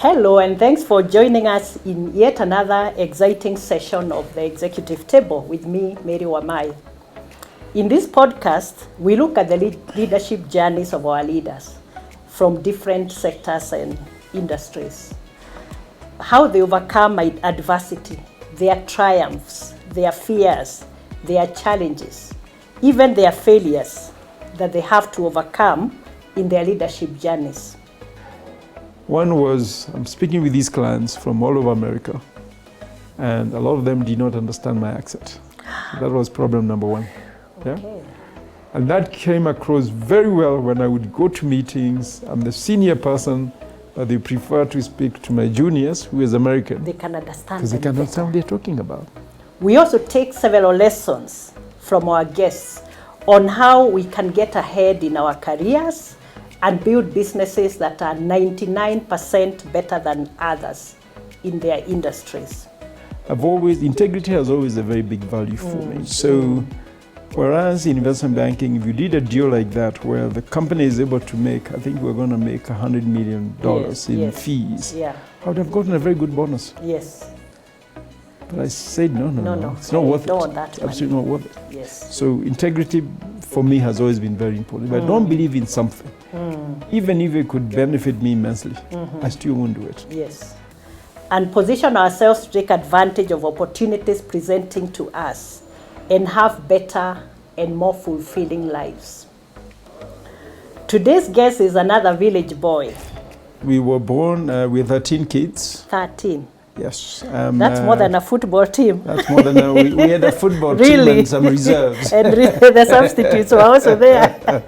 Hello, and thanks for joining us in yet another exciting session of the Executive Table with me, Mary Wamai. In this podcast, we look at the leadership journeys of our leaders from different sectors and industries, how they overcome adversity, their triumphs, their fears, their challenges, even their failures that they have to overcome in their leadership journeys. One was, I'm speaking with these clients from all over America, and a lot of them did not understand my accent. That was problem number one. Okay. Yeah? And that came across very well when I would go to meetings. I'm the senior person, but they prefer to speak to my juniors, who is American. They can understand. Because they can understand what they're talking about. We also take several lessons from our guests on how we can get ahead in our careers and build businesses that are 99% better than others in their industries. Integrity has always a very big value for me. So, whereas in investment banking, if you did a deal like that where the company is able to make, I think we're going to make $100 million in fees, I would have gotten a very good bonus. Yes. But I said, no, it's not worth it. It's absolutely not worth it. Yes. So integrity for me has always been very important. If I don't believe in something, even if it could benefit me immensely, I still won't do it. Yes. And position ourselves to take advantage of opportunities presenting to us and have better and more fulfilling lives. Today's guest is another village boy. We were born with 13 kids. 13. Yes. That's more than a football team. That's more than we had a football team and some reserves. And the substitutes were also there.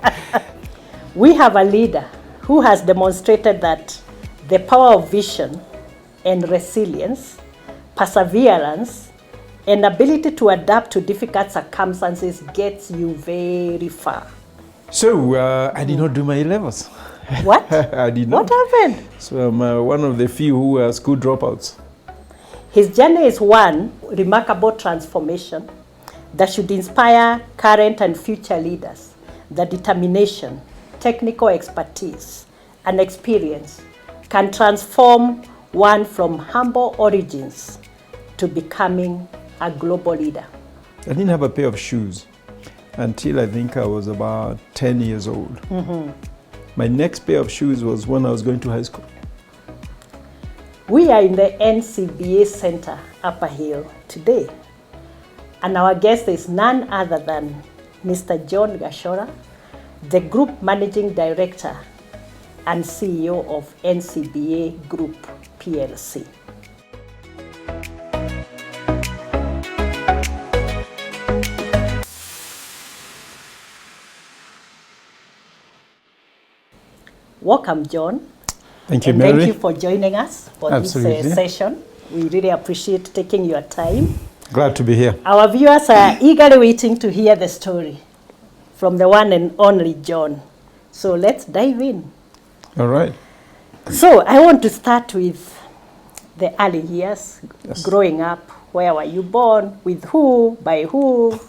We have a leader who has demonstrated that the power of vision and resilience, perseverance, and ability to adapt to difficult circumstances gets you very far. So I did not do my A-levels. What? I did not. What happened? So I'm one of the few who are school dropouts. His journey is one remarkable transformation that should inspire current and future leaders. The determination, technical expertise, and experience can transform one from humble origins to becoming a global leader. I didn't have a pair of shoes until I think I was about 10 years old. My next pair of shoes was when I was going to high school. We are in the NCBA Center, Upper Hill, today. And our guest is none other than Mr. John Gachora, the Group Managing Director and CEO of NCBA Group PLC. Welcome, John. Thank you, and Mary. Thank you for joining us for this session. We really appreciate taking your time. Glad to be here. Our viewers are eagerly waiting to hear the story from the one and only John. So let's dive in. All right. So I want to start with the early years, growing up. Where were you born? With who? By who?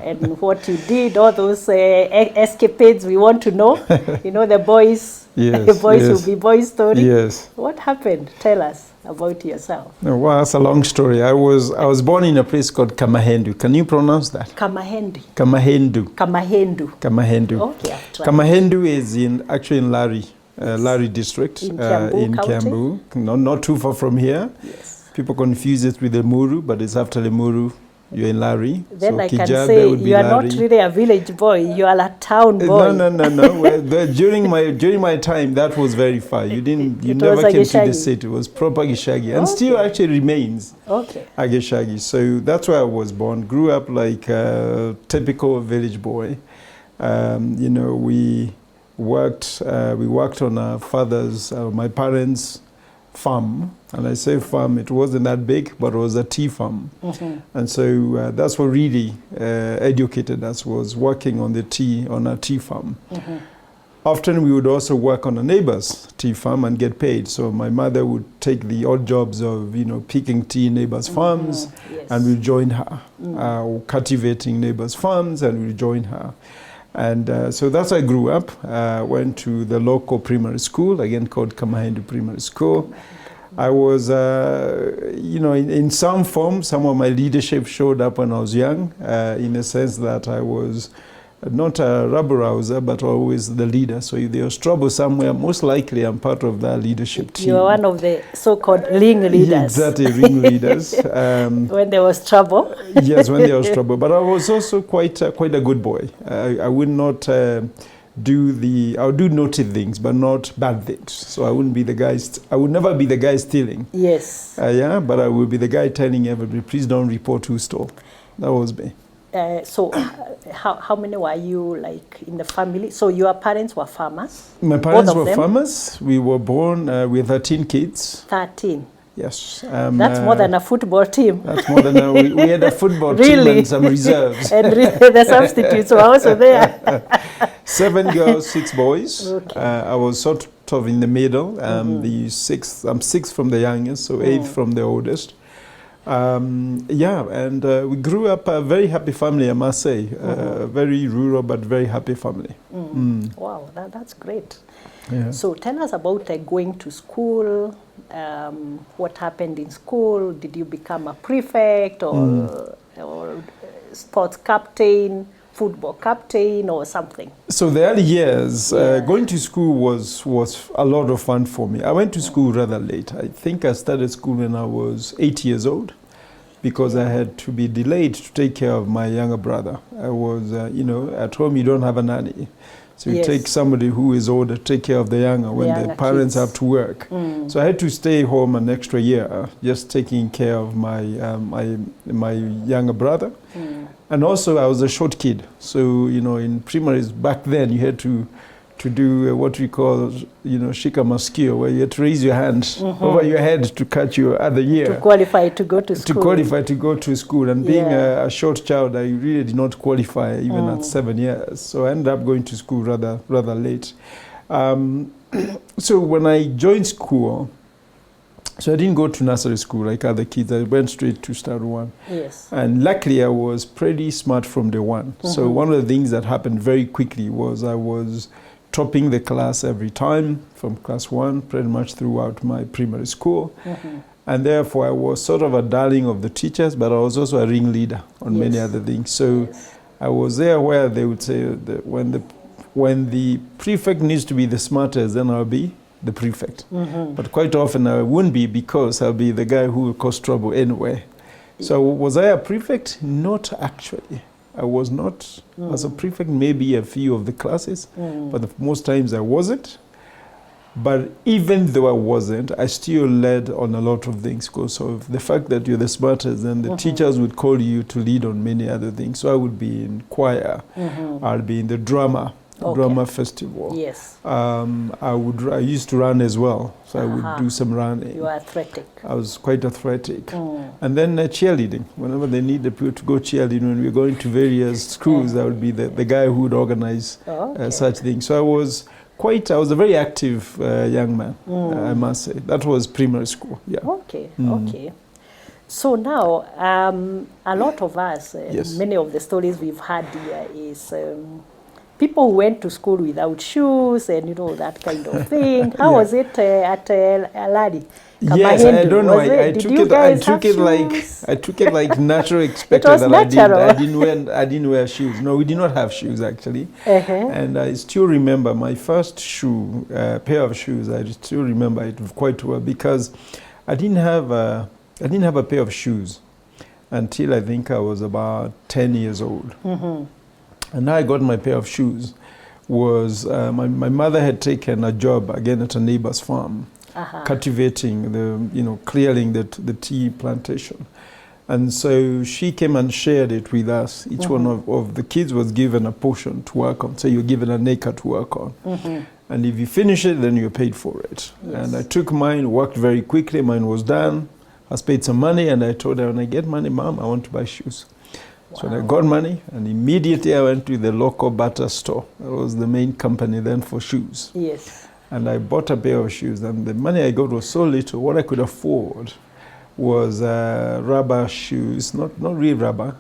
And what you did, all those escapades we want to know. You know, the boys, will be boys' story. Yes. What happened? Tell us about yourself. No, well, that's a long story. I was born in a place called Kamahendu. Can you pronounce that? Kamahendu. Kamahendu. Kamahendu. Kamahendu. Okay. Kamahendu is actually in Lari district in Kiambu, not too far from here. Yes. People confuse it with the Muru, but it's after the Muru. You're in Lari. Then so I Kijabe can say would be you are Lari. not really a village boy. You are a town boy. No. Well, during my time, that was very far. You never came to the city. It was proper Gishagi, and still actually remains. Okay. Agishagi. So that's where I was born. Grew up like a typical village boy. We worked on our my parents' farm. And I say farm, it wasn't that big, but it was a tea farm. And so that's what really educated us, was working on a tea farm. Often we would also work on a neighbor's tea farm and get paid. So my mother would take the odd jobs of, picking tea in neighbors' farms, and we'd join her, or cultivating neighbors' farms, and we'd join her. And so that's how I grew up. Went to the local primary school, again called Kamahendu Primary School. I was, in some form, some of my leadership showed up when I was young, in a sense that I was not a rabble-rouser, but always the leader. So if there was trouble somewhere, most likely I'm part of that leadership team. You're one of the so-called ring leaders. Exactly, ring leaders. When there was trouble. Yes, when there was trouble. But I was also quite a good boy. I would not I would do naughty things, but not bad things. So I wouldn't be the guy. I would never be the guy stealing. Yes. But I would be the guy telling everybody, please don't report who stole. That was me. So how many were you like in the family? So your parents were farmers? My parents were farmers. We were born with 13 kids. 13? Yes. That's more than a football team. That's more than we had a football team and some reserves. And the substitutes were also there. 7 girls, 6 boys. Okay. I was sort of in the middle. I'm 6th from the youngest, so 8th from the oldest. We grew up a very happy family, I must say. Very rural, but very happy family. Wow, that's great. Yeah. So tell us about going to school. What happened in school? Did you become a prefect or sports captain, football captain or something? So the early years, going to school was a lot of fun for me. I went to school rather late. I think I started school when I was 8 years old because I had to be delayed to take care of my younger brother. I was, at home you don't have a nanny. So you take somebody who is older, take care of the younger when the parents have to work. So I had to stay home an extra year, just taking care of my my younger brother. And also I was a short kid. So, in primaries back then you had to do what we call, shika maskio, where you had to raise your hand over your head to catch your other ear. To qualify to go to school. To qualify to go to school. And being a short child, I really did not qualify even at 7 years. So I ended up going to school rather late. So when I joined school, so I didn't go to nursery school like other kids. I went straight to Standard 1. Yes. And luckily, I was pretty smart from day one. So one of the things that happened very quickly was I was topping the class every time from class 1 pretty much throughout my primary school. And therefore, I was sort of a darling of the teachers, but I was also a ringleader on many other things. So I was there where they would say that when the prefect needs to be the smartest, then I'll be the prefect. But quite often I wouldn't be because I'll be the guy who will cause trouble anyway. So was I a prefect? Not actually. I was not. As a prefect, maybe a few of the classes, but most times I wasn't. But even though I wasn't, I still led on a lot of things because of the fact that you're the smartest, and the teachers would call you to lead on many other things. So I would be in choir, I'll be in the drama festival. Yes. I used to run as well, so I would do some running. You are athletic. I was quite athletic. And then cheerleading. Whenever they needed people to go cheerleading, when we were going to various schools, I would be the guy who would organize such things. So I was a very active young man, I must say. That was primary school. Yeah. Okay. Okay. So now, a lot of us, many of the stories we've had here is people who went to school without shoes and that kind of thing. How was it at Aladi? Yes, I don't know. I took it like natural expected that natural. I didn't wear shoes. No, we did not have shoes actually. And I still remember my first pair of shoes. I still remember it quite well because I didn't have a pair of shoes until I think I was about 10 years old. And I got my pair of shoes was my mother had taken a job again at a neighbor's farm, cultivating clearing the tea plantation. And so she came and shared it with us. Each one of the kids was given a portion to work on. So you're given an acre to work on. And if you finish it, then you're paid for it. And I took mine, worked very quickly. Mine was done. I paid some money, and I told her, when I get money, Mom, I want to buy shoes. So I got money, and immediately I went to the local butter store. That was the main company then for shoes. Yes. And I bought a pair of shoes, and the money I got was so little. What I could afford was rubber shoes, not real rubber.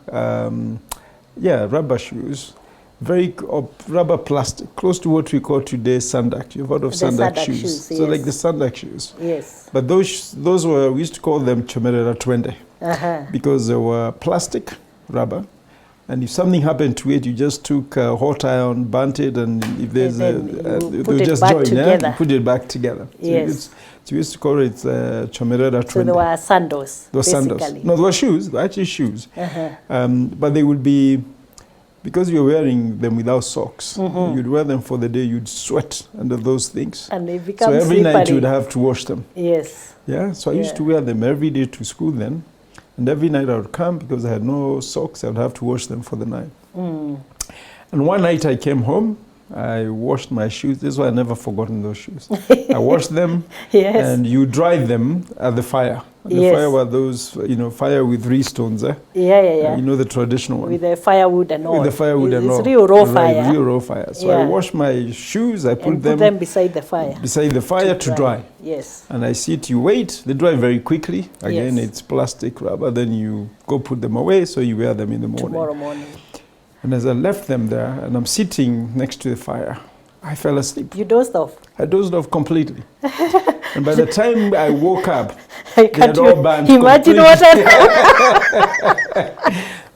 Rubber shoes rubber plastic, close to what we call today sandak. You've heard of The sandak sandak shoes. shoes, So yes. like the sandak shoes. Yes. But those were, we used to call them chomerera twende Uh-huh. because they were plastic, rubber. And if something happened to it, you just took a hot iron, burnt it, and if there's And then you put they'll it just back join, together. You put it back together. Yes. So we used to call it chomerera twende. So there were sandals, They were basically. sandals. No, they were shoes. They were actually shoes. Uh-huh. But they would be, because you're wearing them without socks, Mm-hmm. you'd wear them for the day, you'd sweat under those things. And they become So every slippery. night you'd have to wash them. Yes. Yeah, so I used Yeah. to wear them every day to school then. And every night I would come because I had no socks, I would have to wash them for the night. Mm. And one night I came home, I washed my shoes. This is why I never forgotten those shoes. I washed them, Yes. and you dried them at the fire. The Yes. fire were those, fire with three stones. Yeah, yeah. You know the traditional one. With the firewood and all. With the firewood and all. It's real raw Right, fire. real raw fire. So Yeah. I washed my shoes, I put And them beside the fire. beside the fire to dry. Yes. And I sit, you wait, they dry very quickly. Again, Yes. it's plastic rubber, then you go put them away, so you wear them in the morning. Tomorrow morning. And as I left them there, and I'm sitting next to the fire, I fell asleep. You dozed off. I dozed off completely. And by the time I woke up, Can't had all burned imagine completely. what happened?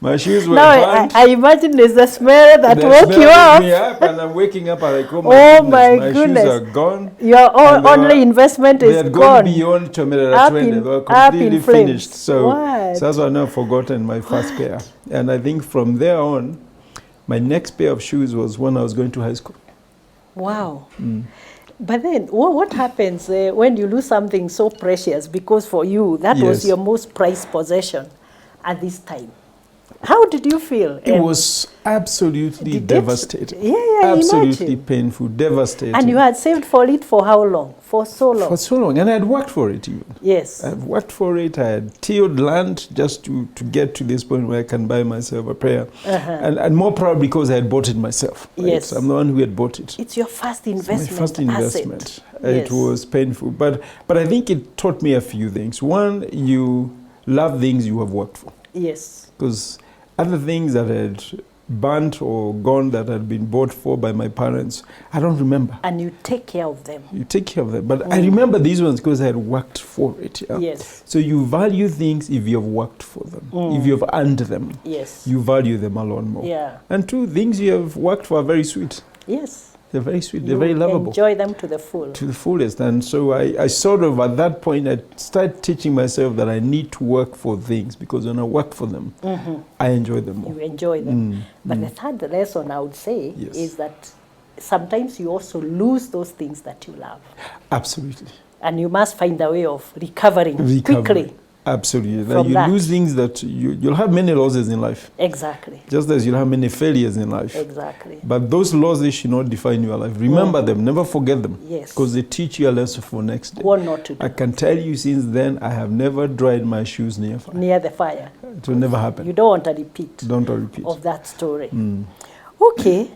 my shoes were Now burned. I imagine there's a smell that The woke smell you woke up. me up, and I'm waking up, I'm like, oh Oh my my goodness, goodness. shoes are gone. Your And they only were- investment They is had gone. gone beyond Chomerera Up 20. in- They were up completely in flames. finished. So What? that's why I've never forgotten my first pair. And I think from there on, my next pair of shoes was when I was going to high school. Wow. But then, what happens when you lose something so precious? Because for you, that was Yes. your most prized possession at this time. How did you feel? It was absolutely Did it- devastating. Yeah, Absolutely imagine. painful, devastating. And you had saved for it for how long? For so long. For so long. And I had worked for it even. Yes. I've worked for it. I had tilled land just to get to this point where I can buy myself a pair. And more probably because I had bought it myself. Right? Yes. I'm the one who had bought it. It's your first It's investment. my first investment. Asset. It Yes. was painful. But I think it taught me a few things. One, you love things you have worked for. Yes. Because other things that had burnt or gone that had been bought for by my parents, I don't remember. And you take care of them. You take care of them. But I remember these ones because I had worked for it. Yeah? Yes. So you value things if you have worked for them. If you have earned them, Yes. you value them a lot more. Yeah. And two, things you have worked for are very sweet. Yes. They're very sweet. You They're very lovable. enjoy them to the full. To the fullest. And so I sort of, at that point, I started teaching myself that I need to work for things because when I work for them, I enjoy them more. You enjoy them. But the third lesson I would say Yes. is that sometimes you also lose those things that you love. Absolutely. And you must find a way of recovering quickly. Absolutely. From You that. lose things that you'll have many losses in life, Exactly. just as you'll have many failures in life. Exactly. But those losses should not define your life. Remember them, never forget them. Yes. Because they teach you a lesson for next day. What not to do I can tell you since then, I have never dried my shoes near fire. near the fire. It will never happen. You don't want a repeat Don't repeat. of that story. Okay.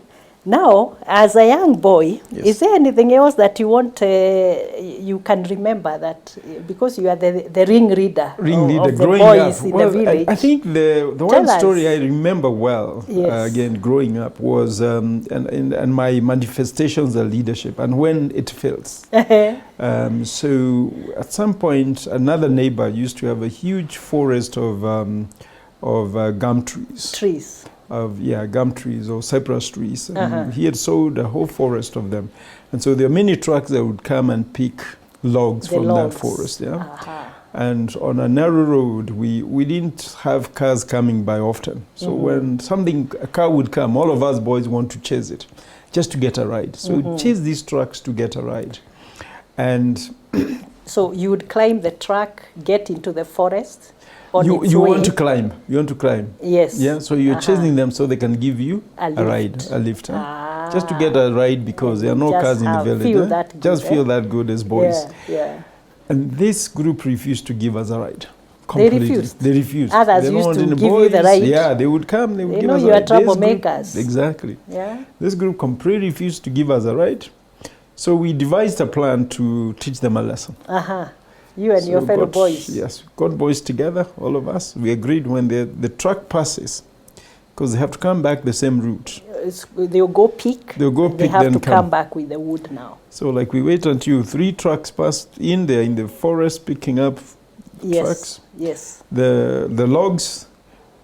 Now, as a young boy, Yes. is there anything else that you want, you can remember that, because you are the ring reader, of the growing boys up. in Well, the village? I think the Tell one us. story I remember well, Yes. again, growing up, was and my manifestations of leadership and when it fails. So at some point, another neighbor used to have a huge forest of gum trees. Trees. Gum trees or cypress trees. And he had sowed a whole forest of them. And so there are many trucks that would come and pick logs The from logs. that forest. Yeah. And on a narrow road, we didn't have cars coming by often. So when a car would come, all of us boys want to chase it, just to get a ride. So we'd chase these trucks to get a ride. And So you would climb the truck, get into the forest. you want to climb. You want to climb. Yes. Yeah. So you're chasing them so they can give you A a ride, lift. a lift. Huh? Just to get a ride because there are no Just cars in the village. feel huh? that good, Just eh? feel that good as boys. Yeah. And this group refused to give us a ride. They refused? They refused. Others They don't used want to any give you the ride? Yeah, they would come. They would They give know us you a are ride. This group- troublemakers. Exactly. Yeah. This group completely refused to give us a ride. So we devised a plan to teach them a lesson. You and So your we fellow got- boys. Yes, we got boys together, all of us. We agreed when the truck passes, because they have to come back the same route. they'll go pick. They'll go They pick, have then to come back with the wood now. So like we wait until 3 trucks passed in there in the forest picking up trucks. Yes. The logs,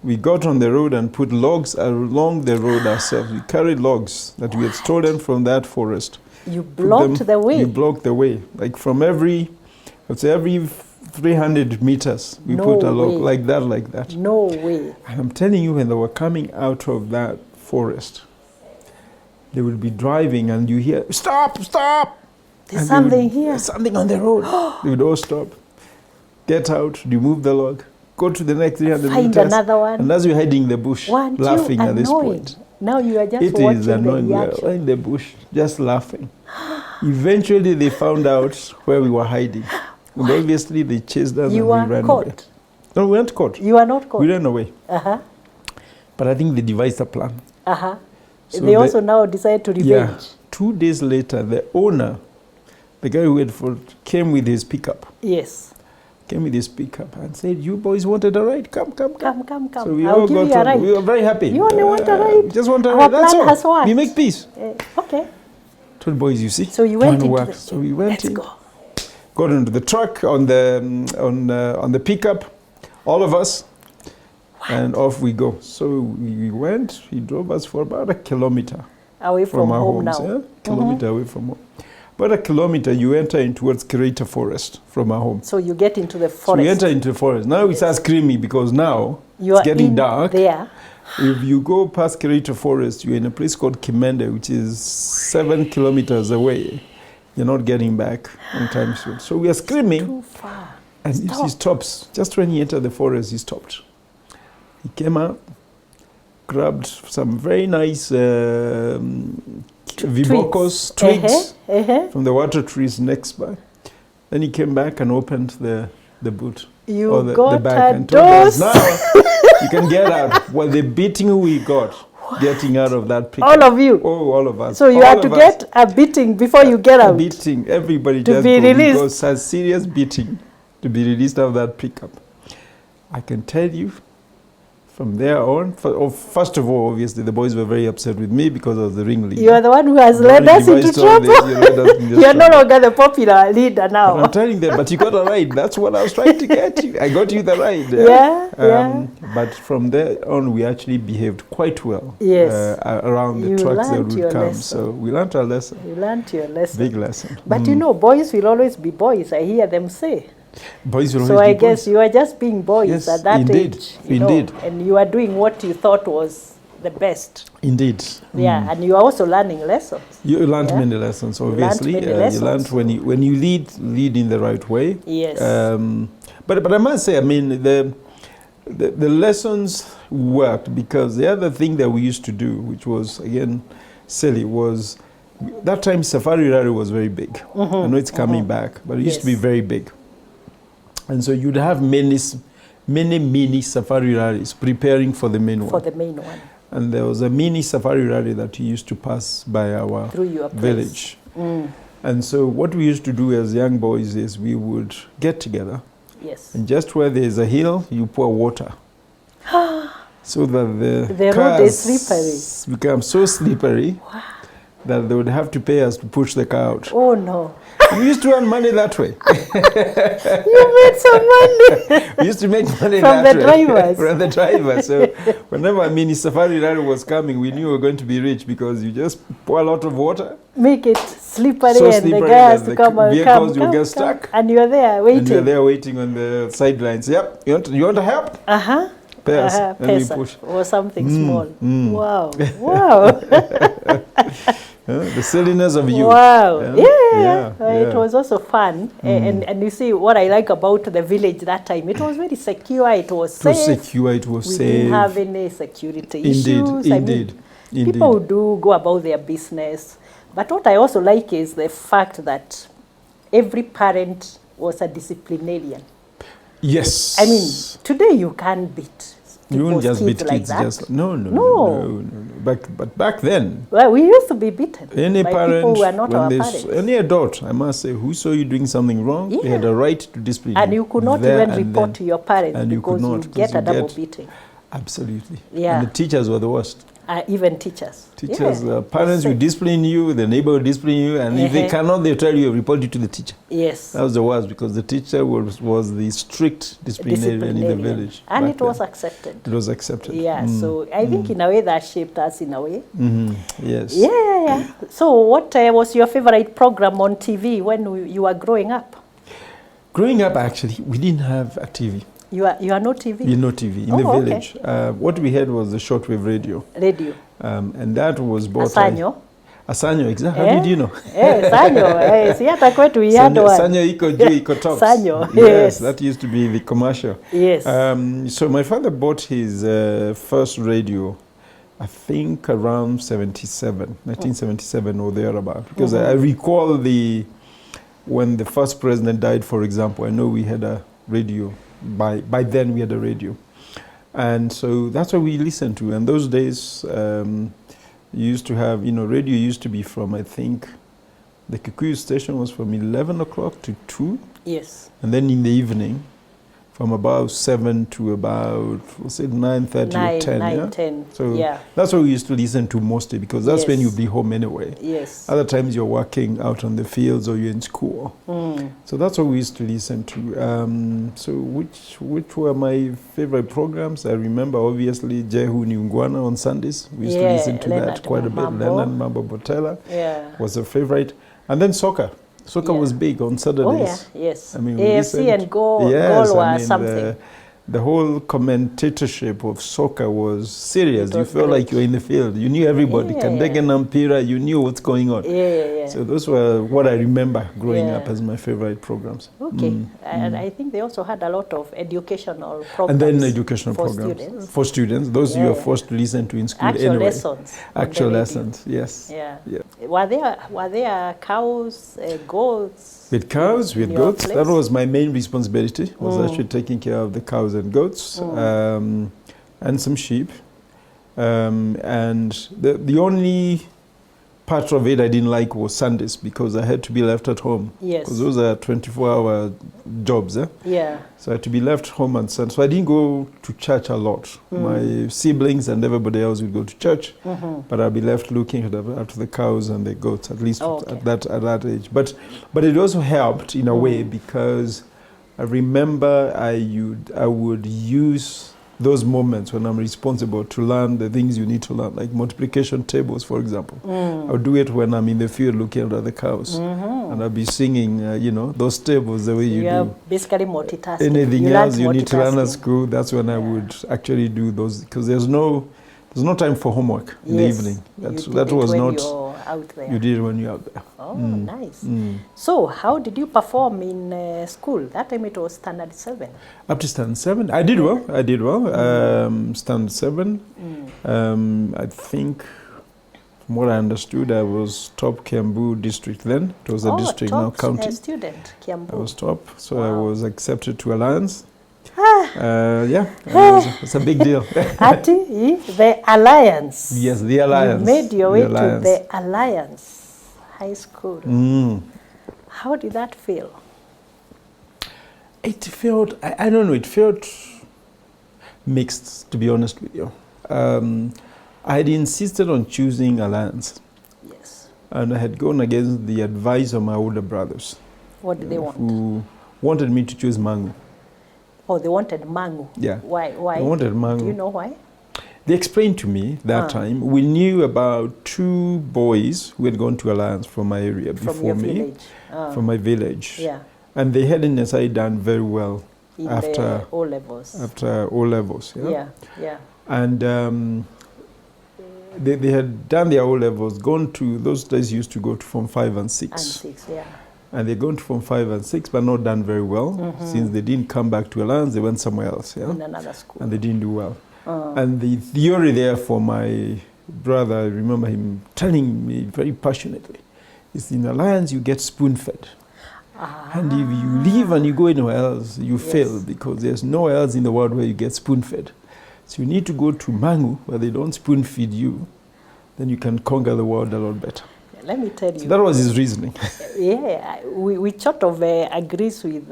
we got on the road and put logs along the road ourselves. We carried logs that we had stolen from that forest. You blocked the way. We blocked the way. Like from every 300 meters, we put a log like that. No way. And I'm telling you, when they were coming out of that forest, they would be driving and you hear, stop! There's something here. There's something on the road. They would all stop, get out, remove the log, go to the next 300 Find meters. another one. And as we're hiding in the bush, laughing at this point. Now you are just It watching is annoying. We the are in the bush, just laughing. Eventually, they found out where we were hiding. And obviously, they chased us You and we were ran caught. away. No, we weren't caught. You are not caught. We ran away. Uh-huh. But I think they devised a plan. Uh-huh. So they also now decide to revenge. Yeah. 2 days later, the owner, the guy who had came with his pickup. Yes. Came with his pickup and said, "You boys wanted a ride? Come. Come. So we I'll all give got you a on. ride. We were very happy. You only want a ride? Just want a Our ride. That's plan all. has worked. We make peace. Okay. 12 boys, you see. So you went Plan into worked. So we went Let's in. go. Got into the truck on the pickup, all of us, and off we go. So we went. He drove us for about a kilometer Away from our home homes. now. Yeah? Kilometer away from home. About a kilometer, you enter in towards Curator Forest from our home. So you get into the So forest. we enter into the forest. Now it starts creamy because now You it's are getting in dark. there. If you go past Curator Forest, you're in a place called Kimende, which is 7 kilometers away. You're not getting back on time soon. So we are screaming. Too far. And he stops. Just when he entered the forest, he stopped. He came out, grabbed some very nice vibocos, twigs from the water trees next by. Then he came back and opened the boot. You or the got bag a and told us, dose. now you can get out. Well, the beating we got getting out of that picture. All of you? Oh, all of us. So you all had to of us. get a beating before you get A out. beating. Everybody To just be released. goes a serious beating to be released out of that pickup. I can tell you, from there on, first of all, obviously, the boys were very upset with me because I was the ringleader. You are the one who has led us into trouble. You are no longer the popular leader now. But I'm telling them, but you got a ride. That's what I was trying to get you. I got you the ride. Yeah. But from there on, we actually behaved quite well. Yes. Around the You trucks that learnt would your come. lesson. So we learned our lesson. You learned your lesson. Big lesson. But you know, boys will always be boys. I hear them say. Boys will So always I be guess boys. you are just being boys Yes, at that indeed. age. You know, Indeed. and you are doing what you thought was the best. Indeed. Yeah, and you are also learning lessons. You learned Yeah. many lessons, You learnt obviously. many You lessons. learned when you lead in the right way. Yes. But I must say, I mean, the lessons worked because the other thing that we used to do, which was, again, silly, was that time Safari Rally was very big. I know it's coming back, but it used to be Yes. very big. And so you'd have many mini Safari Rallies preparing for the main one. For the main one. And there was a mini Safari Rally that used to pass by our Through your place. village. And so what we used to do as young boys is we would get together, Yes. and just where there's a hill, you pour water. So that The road is cars slippery. become so slippery that they would have to pay us to push the car out. Oh no. We used to earn money that way. You made some money. We used to make money From that the way. drivers. From the drivers. So whenever a mini Safari Rally was coming, we knew we were going to be rich because you just pour a lot of water. Make it slippery, So and slippery the guy has that to the come and vehicles will come. get stuck. And you're there waiting. And you're there waiting on the sidelines. Yep. You want to help? Uh-huh. Pay us. And we Pesa push. or something small. Wow. Wow. The silliness of you. Wow. Yeah. Yeah. Yeah. It was also fun. And you see what I like about the village that time. It was very secure. It was It was safe. secure. It was We safe. didn't have any security Indeed. issues. Indeed. People do go about their business. But what I also like is the fact that every parent was a disciplinarian. Yes. I mean, today you can't beat you wouldn't people's just beat kids like kids. that. Just no. No. But back then, Well, we used to be beaten any by parent, people who were not our when parents. any adult, I must say, who saw you doing something wrong, they had Yeah. a right to discipline And you could not there even and report then. to your parents And you could because you not, 'cause get a you double get- beating. Absolutely. Yeah. And the teachers were the worst. Even teachers. Teachers, Yeah, parents will discipline you, the neighbor will discipline you, and if they cannot, they'll tell you, report you to the teacher. Yes. That was the worst, because the teacher was the strict disciplinarian in the village. And it was accepted. It was accepted. Yeah, so I think in a way that shaped us in a way. Yes. Yeah. So what was your favorite program on TV when you were growing up? Growing up, actually, we didn't have a TV. You are no TV? No TV in the village. What we had was the shortwave radio. Radio. And that was bought. Asanyo. Asanyo, exactly. How did you know? Sanyo. Si hata kwetu we had one. Sanyo iko juu, iko tops. Sanyo, yes. That used to be the commercial. Yes. So my father bought his first radio, I think around 1977 or thereabout. Because I recall when the first president died, for example, I know we had a radio. By then we had a radio. And so that's what we listened to. And those days, you used to have, radio used to be from, I think, the Kikuyu station was from 11 o'clock to 2. Yes. And then in the evening, from about 7 to about, 9:30 or 10. 10. So that's what we used to listen to mostly, because that's when you'd be home anyway. Yes. Other times you're working out on the fields or you're in school. So that's what we used to listen to. So which were my favorite programs? I remember obviously Jehu Niungwana on Sundays. We used to listen to Leonard that quite a bit. Leonard Mambo Botella was a favorite. And then soccer. Soccer was big on Saturdays. Oh yeah, yes. I mean, AFC and goal were something. The whole commentatorship of soccer was serious. You felt like you were in the field. You knew everybody. Kandege Nampira, you knew what's going on. So those were what I remember growing up as my favorite programs. Okay. And I think they also had a lot of educational programs. And then educational programs. Students. For students. Those you were forced to listen to in school anyway. Actual lessons, yes. Yeah. Were there cows, goats? With cows, with goats. That was my main responsibility, was actually taking care of the cows and goats, and some sheep. And the only part of it I didn't like was Sundays, because I had to be left at home. Yes. Because those are 24-hour jobs. Yeah. So I had to be left home on Sunday. So I didn't go to church a lot. My siblings and everybody else would go to church, but I'd be left looking after the cows and the goats, at least at that age. But it also helped in a way, because I remember I would use those moments when I'm responsible to learn the things you need to learn, like multiplication tables, for example. I'll do it when I'm in the field looking at the cows. And I'll be singing, those tables the way you do. You're basically multitasking. Anything else you need to learn at school, that's when I would actually do those, because there's no time for homework in the evening. That was not. Out there. You did it when you're out there. Oh, nice. So, how did you perform in school? That time it was standard 7. Up to standard 7, I did well. Standard 7. I think, from what I understood, I was top Kiambu district then. It was a district, now county. Student, Kiambu. I was top, so I was accepted to Alliance. It's a big deal. Ati, the Alliance. Yes, the Alliance. You made your way to the Alliance High School. How did that feel? It felt, I don't know, it felt mixed, to be honest with you. I had insisted on choosing Alliance. Yes. And I had gone against the advice of my older brothers. What did they want? Who wanted me to choose Mangu. Oh, they wanted Mangu. Yeah. Why? They wanted Mangu. Do you know why? They explained to me that time. We knew about 2 boys who had gone to Alliance from my area before me. Village. From my village. Yeah. And they hadn't necessarily done very well in after the O-levels. After O-levels, yeah. And they had done their O-levels, gone to, those days used to go to Form 5 and 6. And they're going to Form 5 and 6, but not done very well. Since they didn't come back to Alliance, they went somewhere else. In another school. And they didn't do well. And the theory there for my brother, I remember him telling me very passionately, is in Alliance you get spoon-fed. And if you leave and you go anywhere else, you fail, because there's nowhere else in the world where you get spoon-fed. So you need to go to Mangu, where they don't spoon-feed you, then you can conquer the world a lot better. Let me tell you. So that was his reasoning. Yeah, we sort of agrees with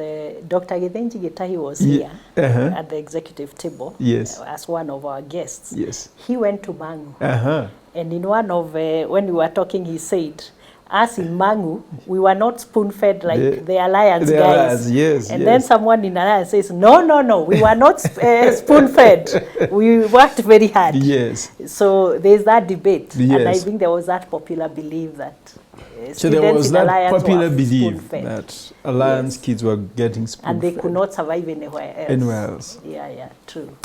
Dr. Githenji Gitahi was here at the executive table as one of our guests. Yes. He went to Mangu. And in one of, when we were talking, he said, us in Mangu, we were not spoon-fed like the Alliance guys. And then someone in Alliance says, no, we were not spoon-fed. We worked very hard. Yes. So there's that debate. And I think there was that popular belief that so there was that popular belief that Alliance kids were getting spoon-fed. And they could not survive anywhere else. Yeah, true.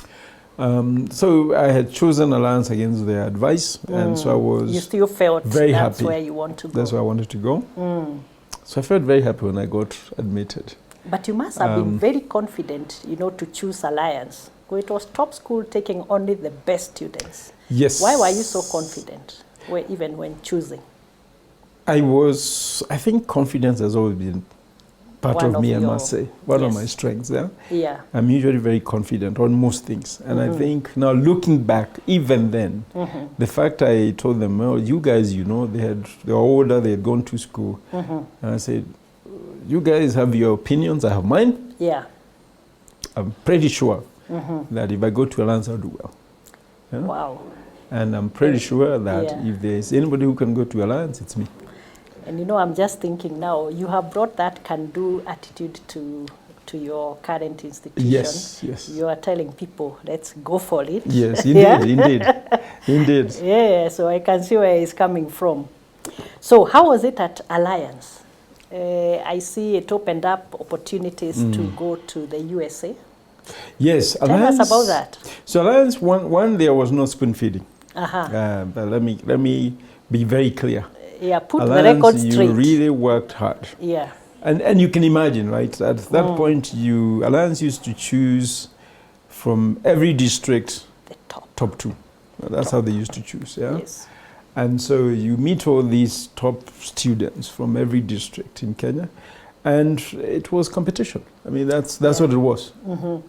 So I had chosen Alliance against their advice, and so I was you still felt very that's happy. Where you want to go. That's where I wanted to go. So I felt very happy when I got admitted. But you must have been very confident, to choose Alliance. Because it was top school taking only the best students. Yes. Why were you so confident, even when choosing? I think confidence has always been part of me, I must say. One of my strengths, yeah? I'm usually very confident on most things. And I think now looking back, even then, the fact I told them, well, you guys, they were older, they had gone to school. And I said, you guys have your opinions, I have mine. Yeah. I'm pretty sure that if I go to Alliance, I'll do well. Yeah? Wow. And I'm pretty sure that if there's anybody who can go to Alliance, it's me. And I'm just thinking now, you have brought that can-do attitude to your current institution. Yes. You are telling people, let's go for it. Yes, indeed. Yeah, so I can see where it's coming from. So how was it at Alliance? I see it opened up opportunities to go to the USA. Yes, Tell us about that. So Alliance, one there was no spoon feeding. But let me be very clear. Yeah, put Alliance, the record straight. You really worked hard. Yeah. And you can imagine, right? At that point, Alliance used to choose from every district the top two. That's how they used to choose, yeah? Yes. And so you meet all these top students from every district in Kenya, and it was competition. I mean, that's what it was.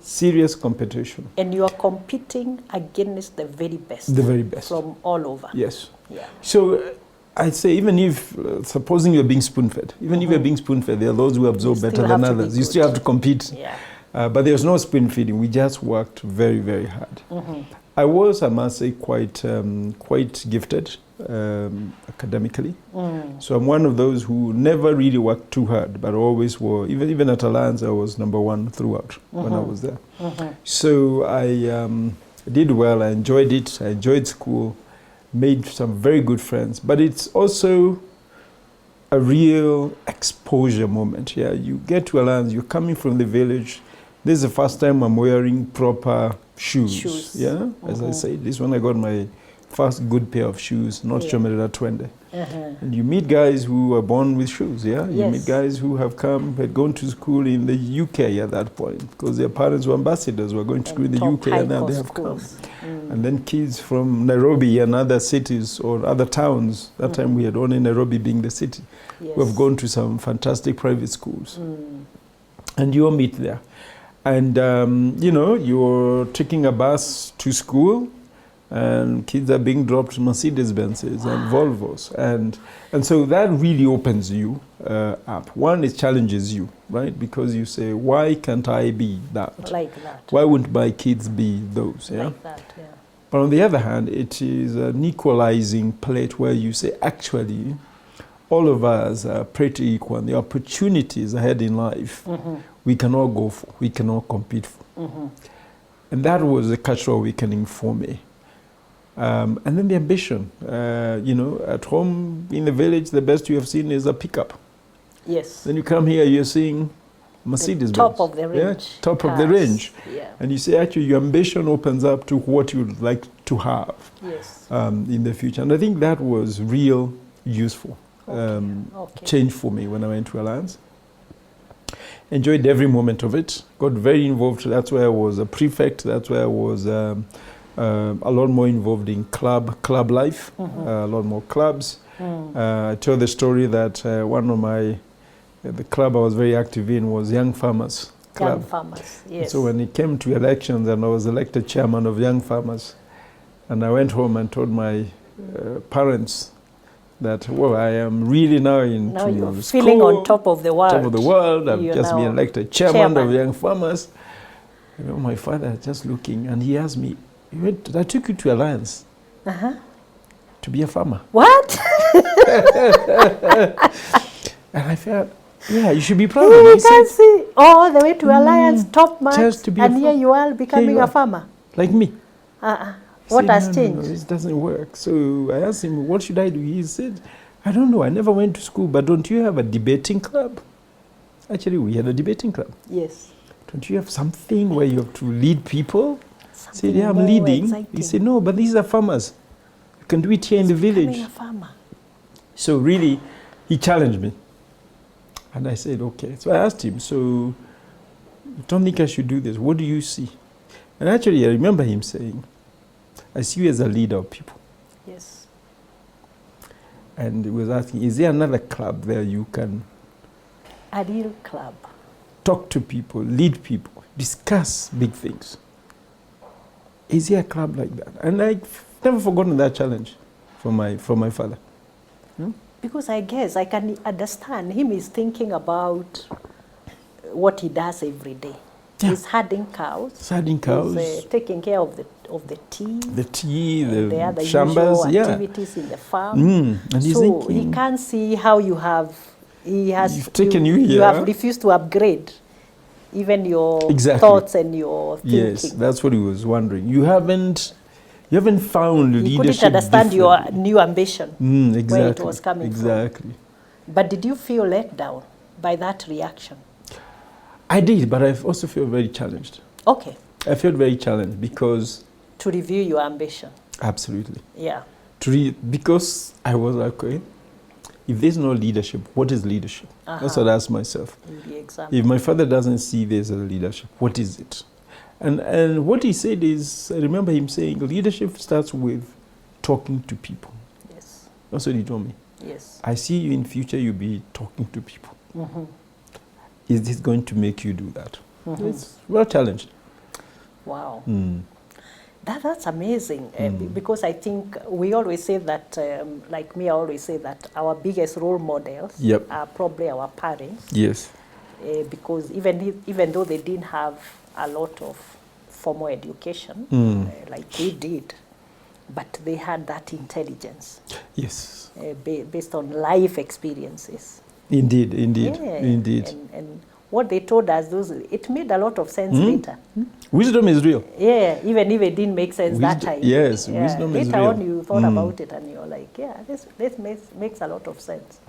Serious competition. And you are competing against the very best. The very best. From all over. Yes. Yeah. So I'd say even if, supposing you're being spoon-fed, even if you're being spoon-fed, there are those who absorb better than others. You still have to compete. Yeah. But there was no spoon-feeding. We just worked very, very hard. I was, I must say, quite gifted academically. So I'm one of those who never really worked too hard, but always were, even at Alliance, I was number one throughout when I was there. So I did well. I enjoyed it. I enjoyed school. Made some very good friends, but it's also a real exposure moment. Yeah, you get to Alliance, you're coming from the village. This is the first time I'm wearing proper shoes. Yeah, as I said, this one I got my first good pair of shoes, not Chomerera Twende. And you meet guys who are born with shoes. Yeah, you meet guys who had gone to school in the UK at that point because their parents were ambassadors, were going to school in the UK, and now they have come. And then kids from Nairobi and other cities or other towns, that time we had only Nairobi being the city, who have gone to some fantastic private schools. And you all meet there. And, you're taking a bus to school, and kids are being dropped Mercedes-Benzes and Volvos. And so that really opens you up. One, it challenges you, right? Because you say, why can't I be that? Like that. Why wouldn't my kids be those? Yeah? Like that, yeah. But on the other hand, it is an equalizing plate where you say, actually, all of us are pretty equal. And the opportunities ahead in life, we can all go for, we can all compete for. And that was a cultural awakening for me. And then the ambition. At home, in the village, the best you have seen is a pickup. Yes. Then you come here, you're seeing Mercedes-Benz. Top of the range. Yeah, top of the range. Yeah. And you say, actually, your ambition opens up to what you'd like to have in the future. And I think that was real useful change for me when I went to Alliance. Enjoyed every moment of it. Got very involved. That's where I was a prefect. That's where I was a lot more involved in club life, a lot more clubs. I tell the story that one of the club I was very active in was Young Farmers Club. Young Farmers, yes. So when it came to elections and I was elected chairman of Young Farmers, and I went home and told my parents that, well, I am really now into Now you're school, feeling on top of the world. top of the world. I've You're just been now elected chairman of young farmers. You know, my father just looking, and he asked me, I took you to Alliance to be a farmer. What? And I felt, yeah, you should be proud of You me. can see all the way to Alliance, top marks, just to be and a here you are becoming a farmer. Like me. What Said, has no, changed? No, this doesn't work. So I asked him, what should I do? He said, I don't know. I never went to school, but don't you have a debating club? Actually, we had a debating club. Yes. Don't you have something where you have to lead people? I said, yeah, I'm more leading. exciting. He said, no, but these are farmers. You can do it here in the village. Becoming a farmer. So really, he challenged me. And I said, okay. So I asked him, so you don't think I should do this? What do you see? And actually, I remember him saying, I see you as a leader of people. Yes. And he was asking, is there another club where you can A real club. talk to people, lead people, discuss big things? Is there a club like that? And I've never forgotten that challenge from my father. Because I guess I can understand him is thinking about what he does every day. Yeah. He's herding cows. Herding cows. He's taking care of the tea. The tea, The other shambas, usual yeah. activities in the farm. And he's So thinking, he can't see how you have. You've taken you You here. have refused to upgrade even your Exactly. thoughts and your thinking. yes, that's what he was wondering. You haven't found You leadership couldn't understand your differently. new ambition Exactly. where it was coming from. Exactly. But did you feel let down by that reaction? I did, but I also feel very challenged. Okay, I felt very challenged because, to review your ambition. absolutely, Yeah. because I was like, okay, if there's no leadership, what is leadership? That's what I asked myself. In the example. If my father doesn't see this as leadership, what is it? And what he said is, I remember him saying, leadership starts with talking to people. Yes. That's what he told me. Yes. I see you in future, you'll be talking to people. Is this going to make you do that? It's well challenged. Wow. That's amazing because I think we always say that, like me, I always say that our biggest role models Yep. are probably our parents. Yes. Because even though they didn't have a lot of formal education like we did, but they had that intelligence Yes. based on life experiences. Indeed. Yeah, Indeed. And what they told us, it made a lot of sense later. Wisdom is real. Yeah, even if it didn't make sense that time. Yes, Yeah. wisdom is later real. on you thought about it and you're like, yeah, this makes a lot of sense.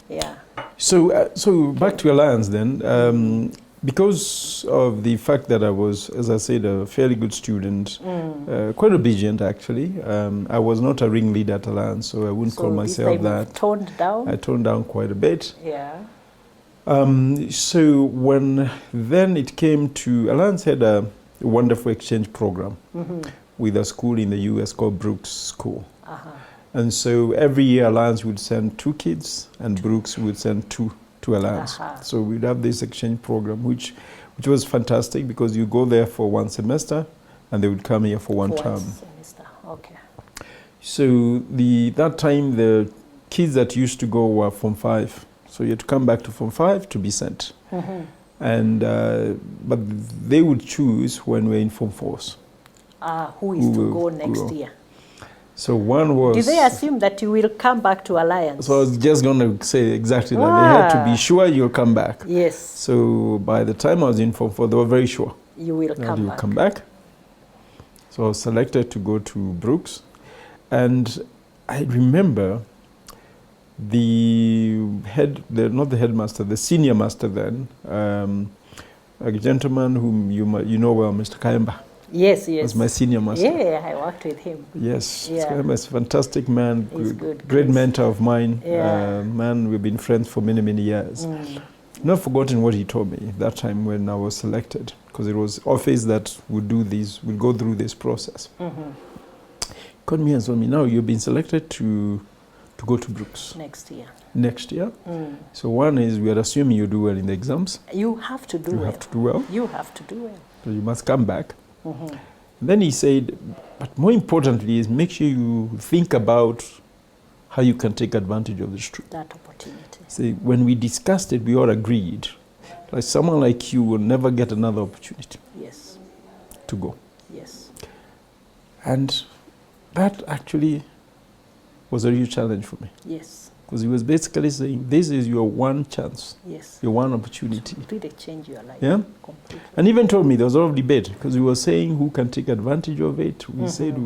Yeah. So back to Alliance then. Because of the fact that I was, as I said, a fairly good student, quite obedient actually. I was not a ringleader at Alliance, so I wouldn't call this myself time that. you've toned down? I toned down quite a bit. Yeah. So when then it came to, Alliance had a wonderful exchange program with a school in the US called Brooks School. And so every year Alliance would send 2 kids and Brooks would send 2 to Alliance. So we'd have this exchange program, which was fantastic because you go there for 1 semester and they would come here for 1 term. Semester. Okay. So that time the kids that used to go were Form 5. So you had to come back to Form 5 to be sent. And but they would choose when we're in Form 4s. Who is to go next year? So one was... Did they assume that you will come back to Alliance? So I was just going to say exactly that. They had to be sure you'll come back. Yes. So by the time I was in Form 4, they were very sure. You will come back. Come back. So I was selected to go to Brooks. And I remember not the headmaster, the senior master then, a gentleman whom you know well, Mr. Kaemba. Yes. Was my senior master. Yeah, I worked with him. Yes, Yeah. Mr. Kaemba is a fantastic man, Good. great mentor of mine. Yeah. Man, we've been friends for many, many years. Not forgotten what he told me that time when I was selected, because it was office that would go through this process. Called me and told me, now you've been selected to go to Brooks. Next year. So one is we are assuming you do well in the exams. You have to do well. You have to do well. So you must come back. Then he said, but more importantly is make sure you think about how you can take advantage of this truth. That opportunity. See, when we discussed it, we all agreed, like someone like you will never get another opportunity Yes. to go. Yes. And that actually was a real challenge for me. Yes. Because he was basically saying, this is your one chance, Yes. your one opportunity. Really change your life. Yeah? Completely. And even told me there was a lot of debate because we were saying who can take advantage of it. We said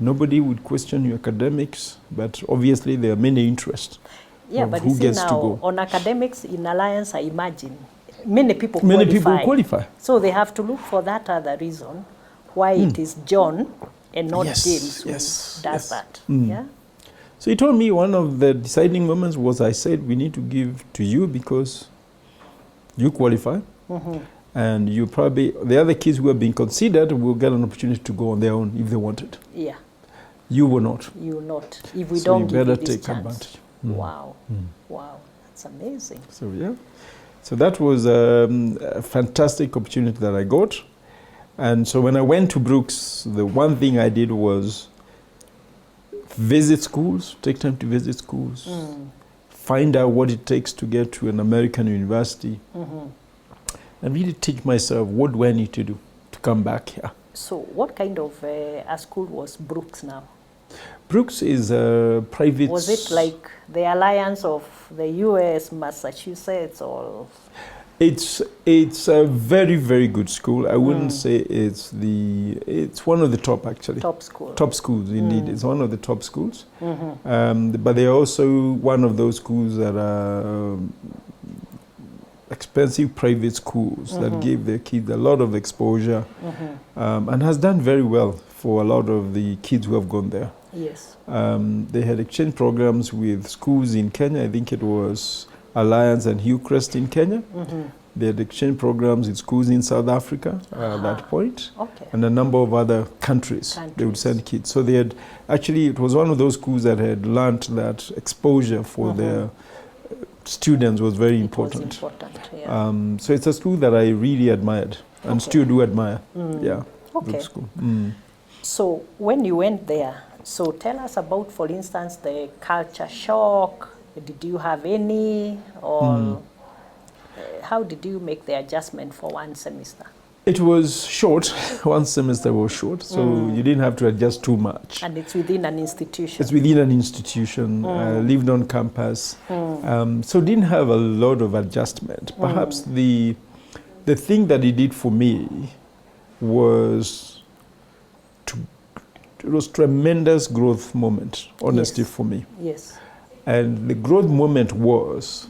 nobody would question your academics, but obviously there are many interests. Yeah, of but who you see gets to now, go. on academics in Alliance, I imagine, many people qualify. So they have to look for that other reason why it is John and not Yes, James who yes, does yes. that. Mm. Yeah? So he told me one of the deciding moments was I said, we need to give to you because you qualify. And you probably, the other kids who have been considered will get an opportunity to go on their own if they wanted. Yeah. You will not. You will not. If we So don't you give better you this take chance. advantage. Wow. Wow. That's amazing. So yeah. So that was a fantastic opportunity that I got. And so when I went to Brooks, the one thing I did was visit schools, take time to visit schools, find out what it takes to get to an American university, and really teach myself what do I need to do to come back here. So what kind of a school was Brooks now? Brooks is a private... Was it like the alliance of the US, Massachusetts, or... It's a very, very good school. I wouldn't say it's one of the top, actually. Top school. Top schools, indeed. It's one of the top schools. But they're also one of those schools that are expensive private schools that give their kids a lot of exposure and has done very well for a lot of the kids who have gone there. Yes. They had exchange programs with schools in Kenya. I think it was Alliance and Hillcrest in Kenya. They had exchange programs with schools in South Africa at that point. Okay. And a number of other countries. They would send kids. So they had, actually, it was one of those schools that had learned that exposure for their students was very important. Yeah. So it's a school that I really admired and still do admire. Yeah. Okay. School. So when you went there, so tell us about, for instance, the culture shock. Did you have any, or how did you make the adjustment for one semester? It was short. One semester was short, so you didn't have to adjust too much. And it's within an institution. It's within an institution. Lived on campus, so didn't have a lot of adjustment. Perhaps the thing that it did for me was it was tremendous growth moment, honestly, for me. Yes. And the growth moment was,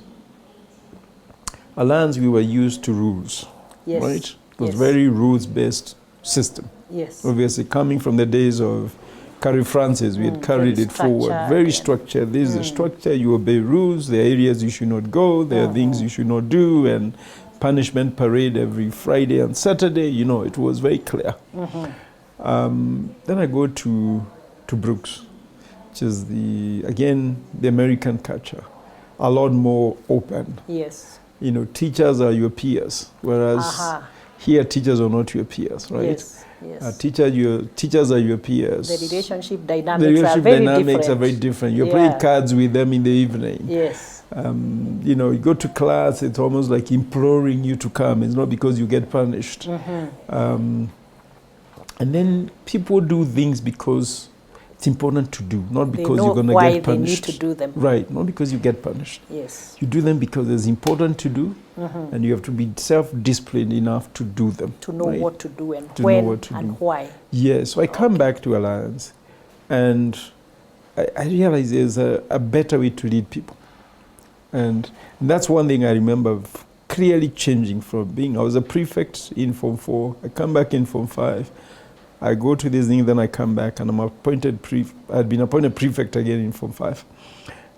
Alliance, we were used to rules, right? It was very rules-based system. Yes. Obviously, coming from the days of Carrie Francis, we had carried it forward. Very structured. This is the structure, you obey rules, there are areas you should not go, there are things you should not do, and punishment parade every Friday and Saturday, you know, it was very clear. Then I go to Brooks, which is again the American culture, a lot more open. Yes. You know, teachers are your peers, whereas here teachers are not your peers, right? Yes. Yes. Teachers are your peers. The relationship dynamics are very different. You're playing cards with them in the evening. Yes. You know, you go to class, it's almost like imploring you to come. It's not because you get punished. And then people do things because it's important to do, not because you're going to get punished. They need to do them. Right, not because you get punished. Yes. You do them because it's important to do, and you have to be self-disciplined enough to do them. To know what to do and to when know what to and do. why. Yes, so I come back to Alliance, and I realize there's a better way to lead people. And that's one thing I remember clearly changing from being, I was a prefect in Form 4, I come back in Form 5, I go to this thing, then I come back and I'm appointed, I'd been appointed prefect again in Form 5.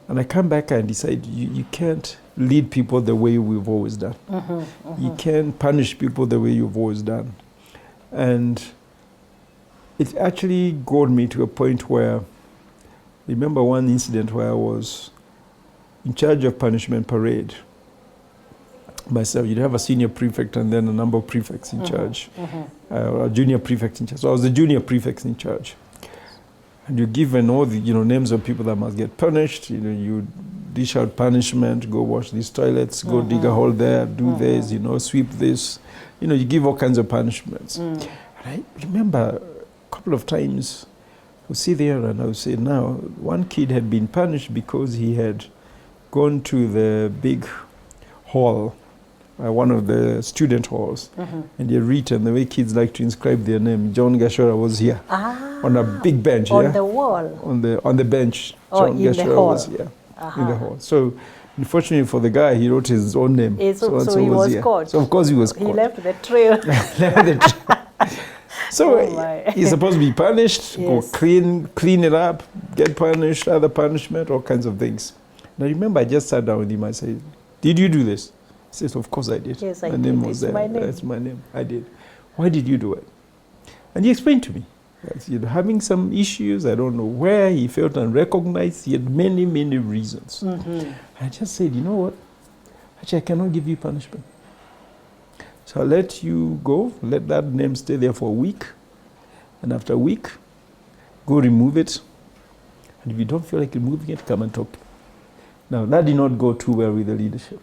And I come back and decide you can't lead people the way we've always done. You can't punish people the way you've always done. And it actually got me to a point where, remember one incident where I was in charge of punishment parade myself. You'd have a senior prefect and then a number of prefects in charge, or a junior prefect in charge. So I was the junior prefect in charge. And you're given all the names of people that must get punished. You dish out punishment, go wash these toilets, go dig a hole there, do this, sweep this. You give all kinds of punishments. And I remember a couple of times, I would sit there and I would say, now, one kid had been punished because he had gone to the big hall, one of the student halls, and he had written the way kids like to inscribe their name. John Gachora was here on a big bench. On the wall? On the bench. John Gachora was here in the hall. So, unfortunately for the guy, he wrote his own name. So he was caught. So of course he was caught. He left the trail. So he's supposed to be punished, or clean it up, get punished, other punishment, all kinds of things. And I remember I just sat down with him. I said, "Did you do this?" He says, "Of course I did. Yes, I my did. name was there. That's my name. I did. Why did you do it?" And he explained to me that he had having some issues. I don't know where. He felt unrecognized. He had many, many reasons. I just said, "You know what? Actually, I cannot give you punishment. So I'll let you go, let that name stay there for a week. And after a week, go remove it. And if you don't feel like removing it, come and talk to me." Now, that did not go too well with the leadership.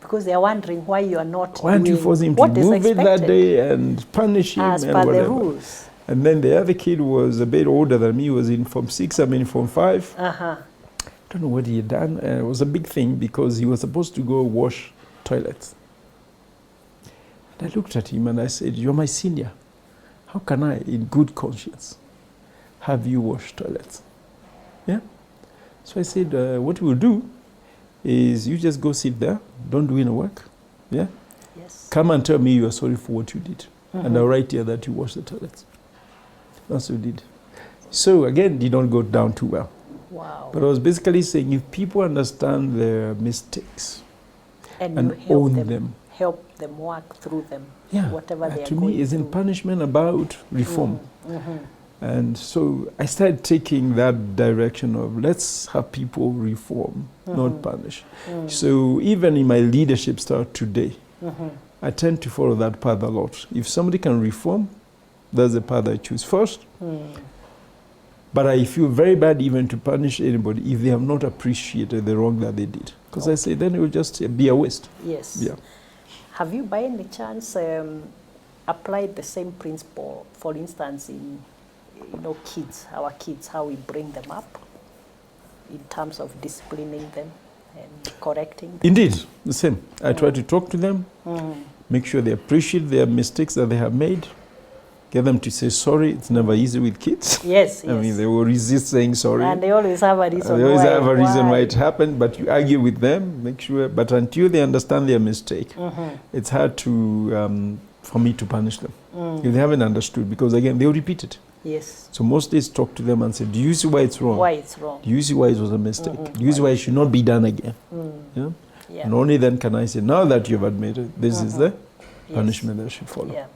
Because they're wondering why you are not Why don't you force him to remove it that day and punish him as and per whatever. the rules? And then the other kid was a bit older than me. He was in Form 6, I'm in Form 5. I don't know what he had done. It was a big thing because he was supposed to go wash toilets. And I looked at him and I said, "You're my senior. How can I, in good conscience, have you wash toilets?" Yeah? So I said, what we'll do is you just go sit there, don't do any work. Yeah? Yes. Come and tell me you are sorry for what you did. And I'll write here that you washed the toilets. That's what we did. So again, did not go down too well. Wow. But I was basically saying, if people understand their mistakes and own them, help them work through them, yeah, whatever they are to going me, isn't through. punishment about reform? And so I started taking that direction of let's have people reform, not punish. So even in my leadership style today, I tend to follow that path a lot. If somebody can reform, that's the path I choose first. But I feel very bad even to punish anybody if they have not appreciated the wrong that they did. Because I say then it will just be a waste. Yes. Yeah. Have you by any chance applied the same principle, for instance, in kids, our kids, how we bring them up in terms of disciplining them and correcting them? Indeed, the same. I try to talk to them, make sure they appreciate their mistakes that they have made, get them to say sorry. It's never easy with kids. Yes, I mean, they will resist saying sorry. And they always have a reason They always have a reason why it happened, but you argue with them, make sure. But until they understand their mistake, it's hard to for me to punish them if they haven't understood, because again, they'll repeat it. Yes. So most days talk to them and say, "Do you see why it's wrong? Why it's wrong? Do you see why it was a mistake? Do you see why it should not be done again?" Yeah? Yeah. And only then can I say, now that you've admitted, this is the punishment that should follow. Yeah.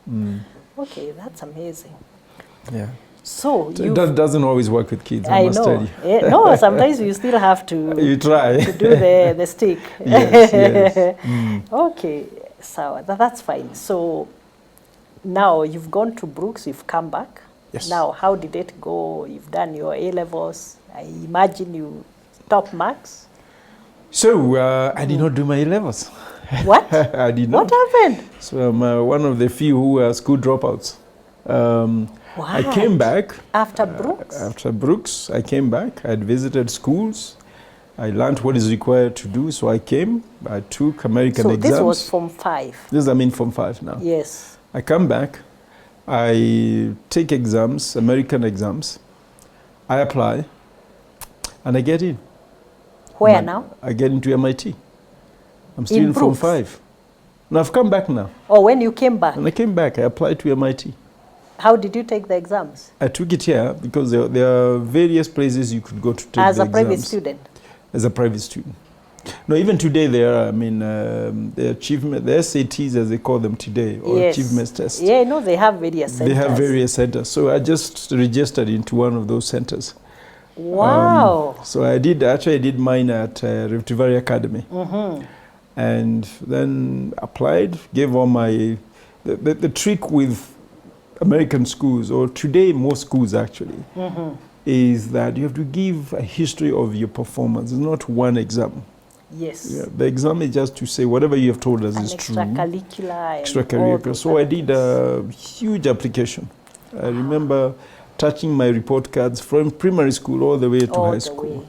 Okay, that's amazing. Yeah. So that doesn't always work with kids, I must tell you. No, sometimes you still have to you try to do the stick. Yes. Okay, so that's fine. So now you've gone to Brooks, you've come back. Yes. Now, how did it go? You've done your A-levels. I imagine you top marks. So I did not do my A-levels. What? I did not. What happened? So I'm one of the few who are school dropouts. I came back. After Brooks? After Brooks, I came back. I had visited schools. I learned what is required to do, so I came. I took American exams. So this was Form 5? This is, Form 5 now. Yes. I come back. I take exams, American exams. I apply, and I get in. Where now? I get into MIT. I'm still in Form 5. Now I've come back now. Oh, when you came back? When I came back, I applied to MIT. How did you take the exams? I took it here because there are various places you could go to take the exams. As a private student? As a private student. No, even today there are, the achievement, the SATs as they call them today, or achievement tests. Yeah, no, they have various centers. They have various centers. So I just registered into one of those centers. Wow. So I did mine at Rift Valley Academy. And then applied, gave all my, the trick with American schools, or today most schools actually, is that you have to give a history of your performance. It's not one exam. Yes. Yeah, the exam is just to say whatever you have told us is true. Extracurricular. So I did a huge application. I remember touching my report cards from primary school all the way to high school.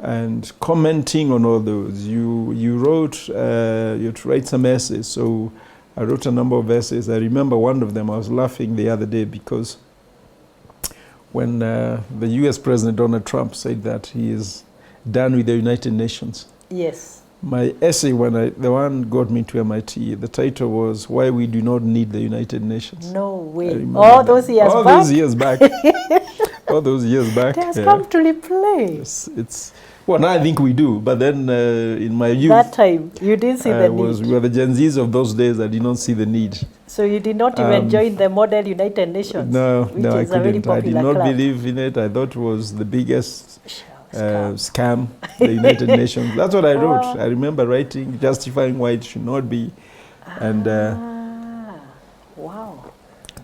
And commenting on all those. You wrote, you had to write some essays. So I wrote a number of essays. I remember one of them, I was laughing the other day because when the US President Donald Trump said that he is done with the United Nations. Yes. My essay, the one got me to MIT, the title was "Why We Do Not Need the United Nations." No way. All those years back? All those years back. All those years back. It has come to replay. It's well, now I think we do, but then in my youth, that time you didn't see the need. We were the Gen Zs of those days. I did not see the need. So you did not even join the Model United Nations? No, which no, is I a very couldn't. I did not club. believe in it. I thought it was the biggest scam, the United Nations. That's what I wrote. I remember writing, justifying why it should not be. And wow.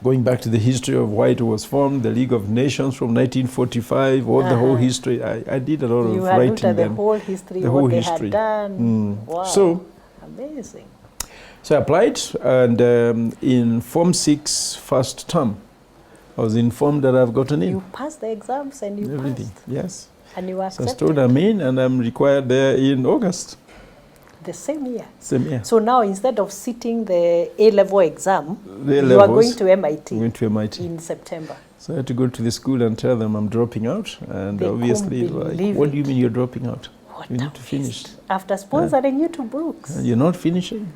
Going back to the history of why it was formed, the League of Nations from 1945, all the whole history. I did a lot of writing. You had looked at the whole history, what they had done. Wow. So, amazing. So I applied, and in Form 6 first term, I was informed that I've gotten in. You passed the exams and you everything. Passed. Yes. And you were accepted. So I was told I'm in, and I'm required there in August. The same year? Same year. So now instead of sitting the A-level exam, you are going to MIT. Going to MIT. In September. So I had to go to the school and tell them I'm dropping out. And they obviously, like, what do you mean you're dropping out? What you need to finish. After sponsoring you to Brooks. And you're not finishing.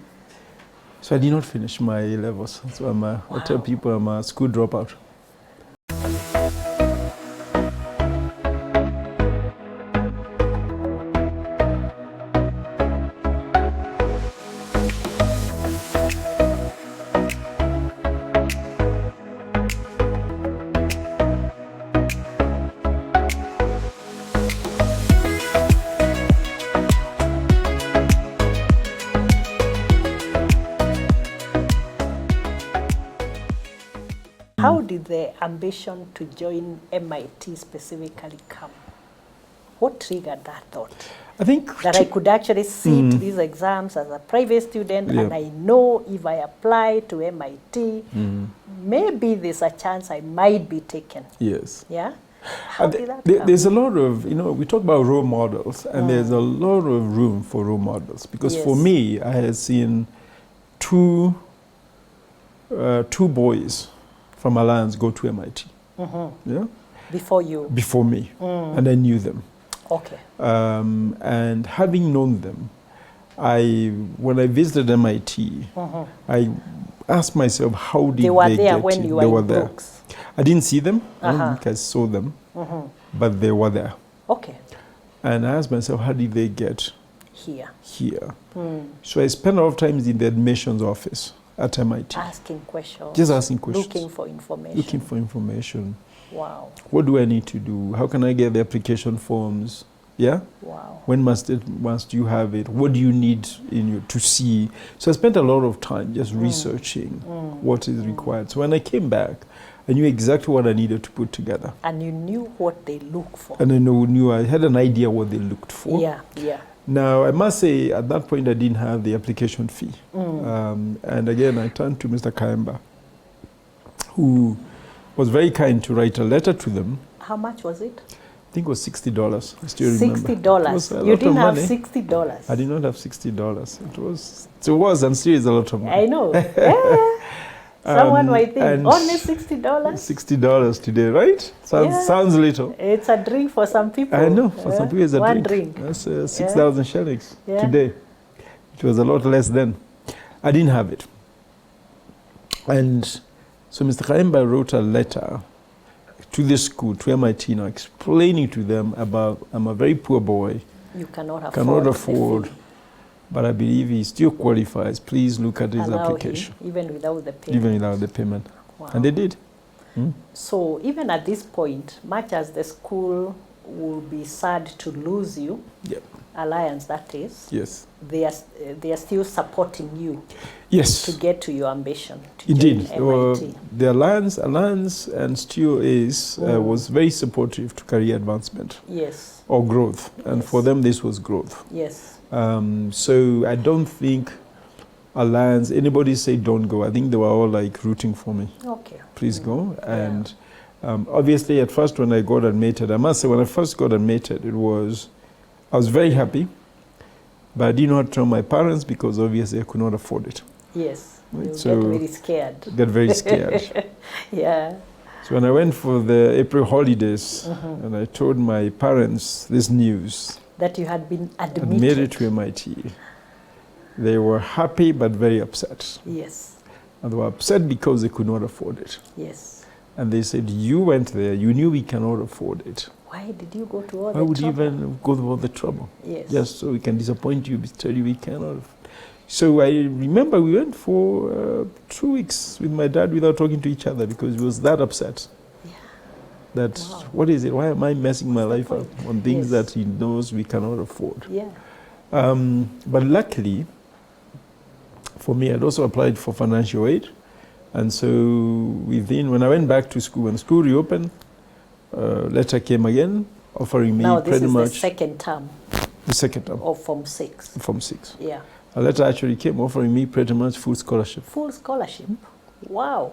So I did not finish my A-levels. So I tell people I'm a school dropout. How did the ambition to join MIT specifically come? What triggered that thought? I think that I could actually sit these exams as a private student, and I know if I apply to MIT, maybe there's a chance I might be taken. Yes. Yeah? How did that come? There's a lot of, we talk about role models, and there's a lot of room for role models. Because for me, I had seen two boys from Alliance go to MIT. Yeah? Before you? Before me. And I knew them. Okay. And having known them, when I visited MIT, I asked myself, how did they were there get when in? you were They were in there. Brooks. I didn't see them. I don't think I saw them. But they were there. Okay. And I asked myself, how did they get here? So I spent a lot of time in the admissions office at MIT. Asking questions. Just asking questions. Looking for information. Looking for information. Wow. What do I need to do? How can I get the application forms? Yeah? Wow. When must you have it? What do you need to see? So I spent a lot of time just researching what is required. So when I came back, I knew exactly what I needed to put together. And you knew what they look for. And I had an idea what they looked for. Yeah, yeah. Now, I must say, at that point, I didn't have the application fee. And again, I turned to Mr. Kaemba, who was very kind to write a letter to them. How much was it? I think it was $60. I still remember. $60. You didn't have $60. I did not have $60. It was and still is a lot of money. I know. Yeah. Someone might think, only $60? $60 today, right? Sounds little. It's a drink for some people. I know, for some people it's a One drink. That's 6,000 shillings today. It was a lot less then. I didn't have it. And so Mr. Kaemba wrote a letter to the school, to MIT now, explaining to them about, I'm a very poor boy. You cannot afford. But I believe he still qualifies. Please look at his application. Even without the payment. Even without the payment. Wow. And they did. So even at this point, much as the school will be sad to lose you, Yep. Alliance that is, Yes. they are still supporting you Yes. to get to your ambition, to Indeed. join MIT. The Alliance and still was very supportive to career advancement Yes. or growth. And Yes. for them, this was growth. Yes. So I don't think Alliance, anybody say don't go. I think they were all like rooting for me. Okay. Please go. Yeah. And obviously at first when I got admitted, I must say when I first got admitted, I was very happy, but I did not tell my parents because obviously I could not afford it. Yes. Right, You so get very scared. Got very scared. Yeah. So when I went for the April holidays and I told my parents this news, That you had been admitted to MIT, they were happy but very upset. Yes. And they were upset because they could not afford it. Yes. And they said, you went there, you knew we cannot afford it. Why did you go to all Why the would you trouble? even go through all the trouble? Yes. Just so we can disappoint you, tell you we cannot. So I remember we went for 2 weeks with my dad without talking to each other because he was that upset. Yeah. That, Wow. what is it? Why am I messing my What's the life up point? on things Yes. that he knows we cannot afford? Yeah. But luckily, for me, I'd also applied for financial aid. And so when I went back to school, when school reopened, letter came again, offering me Now this pretty is much the second term the second term of Form 6. from 6. Yeah. A letter actually came offering me pretty much full scholarship. Full scholarship. Wow.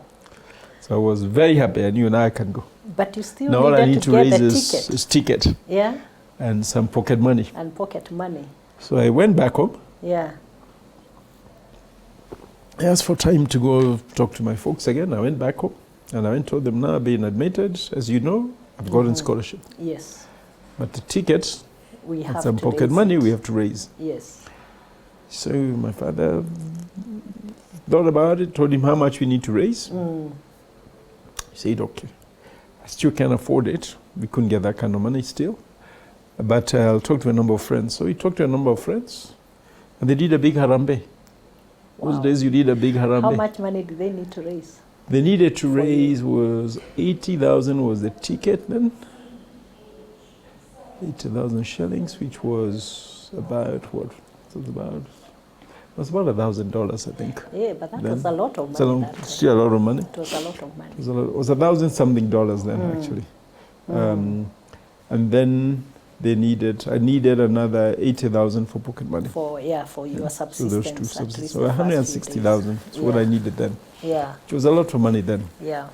So I was very happy. I knew now I can go. But you still Now all I needed need to to get raise the is, ticket. is ticket Yeah. and some pocket money. And pocket money. So I went back home. Yeah. I asked for time to go talk to my folks again. I went back home and I went and told them, now being admitted, as you know, I've gotten scholarship. Yes. But the ticket We and have some to pocket raise money it. we have to raise. Yes. So my father thought about it, told him how much we need to raise. He said, okay, I still can't afford it. We couldn't get that kind of money still. But I'll talk to a number of friends. So he talked to a number of friends and they did a big harambe. Those Wow. days you did a big harambe. How much money do they need to raise? They needed to For raise was 80,000 was the ticket then. 80,000 shillings, which was about what? It was about $1,000, I think. Yeah, but that Then was a lot of It's a money. lot- that time. still a lot of money. It was a lot of money. It was $1,000-something then, actually. And then I needed another 80,000 for pocket money. For your So subsistence. those two at subsidies. least So the first few 160,000 is what I days. needed then. Yeah. It was a lot of money then. Yeah.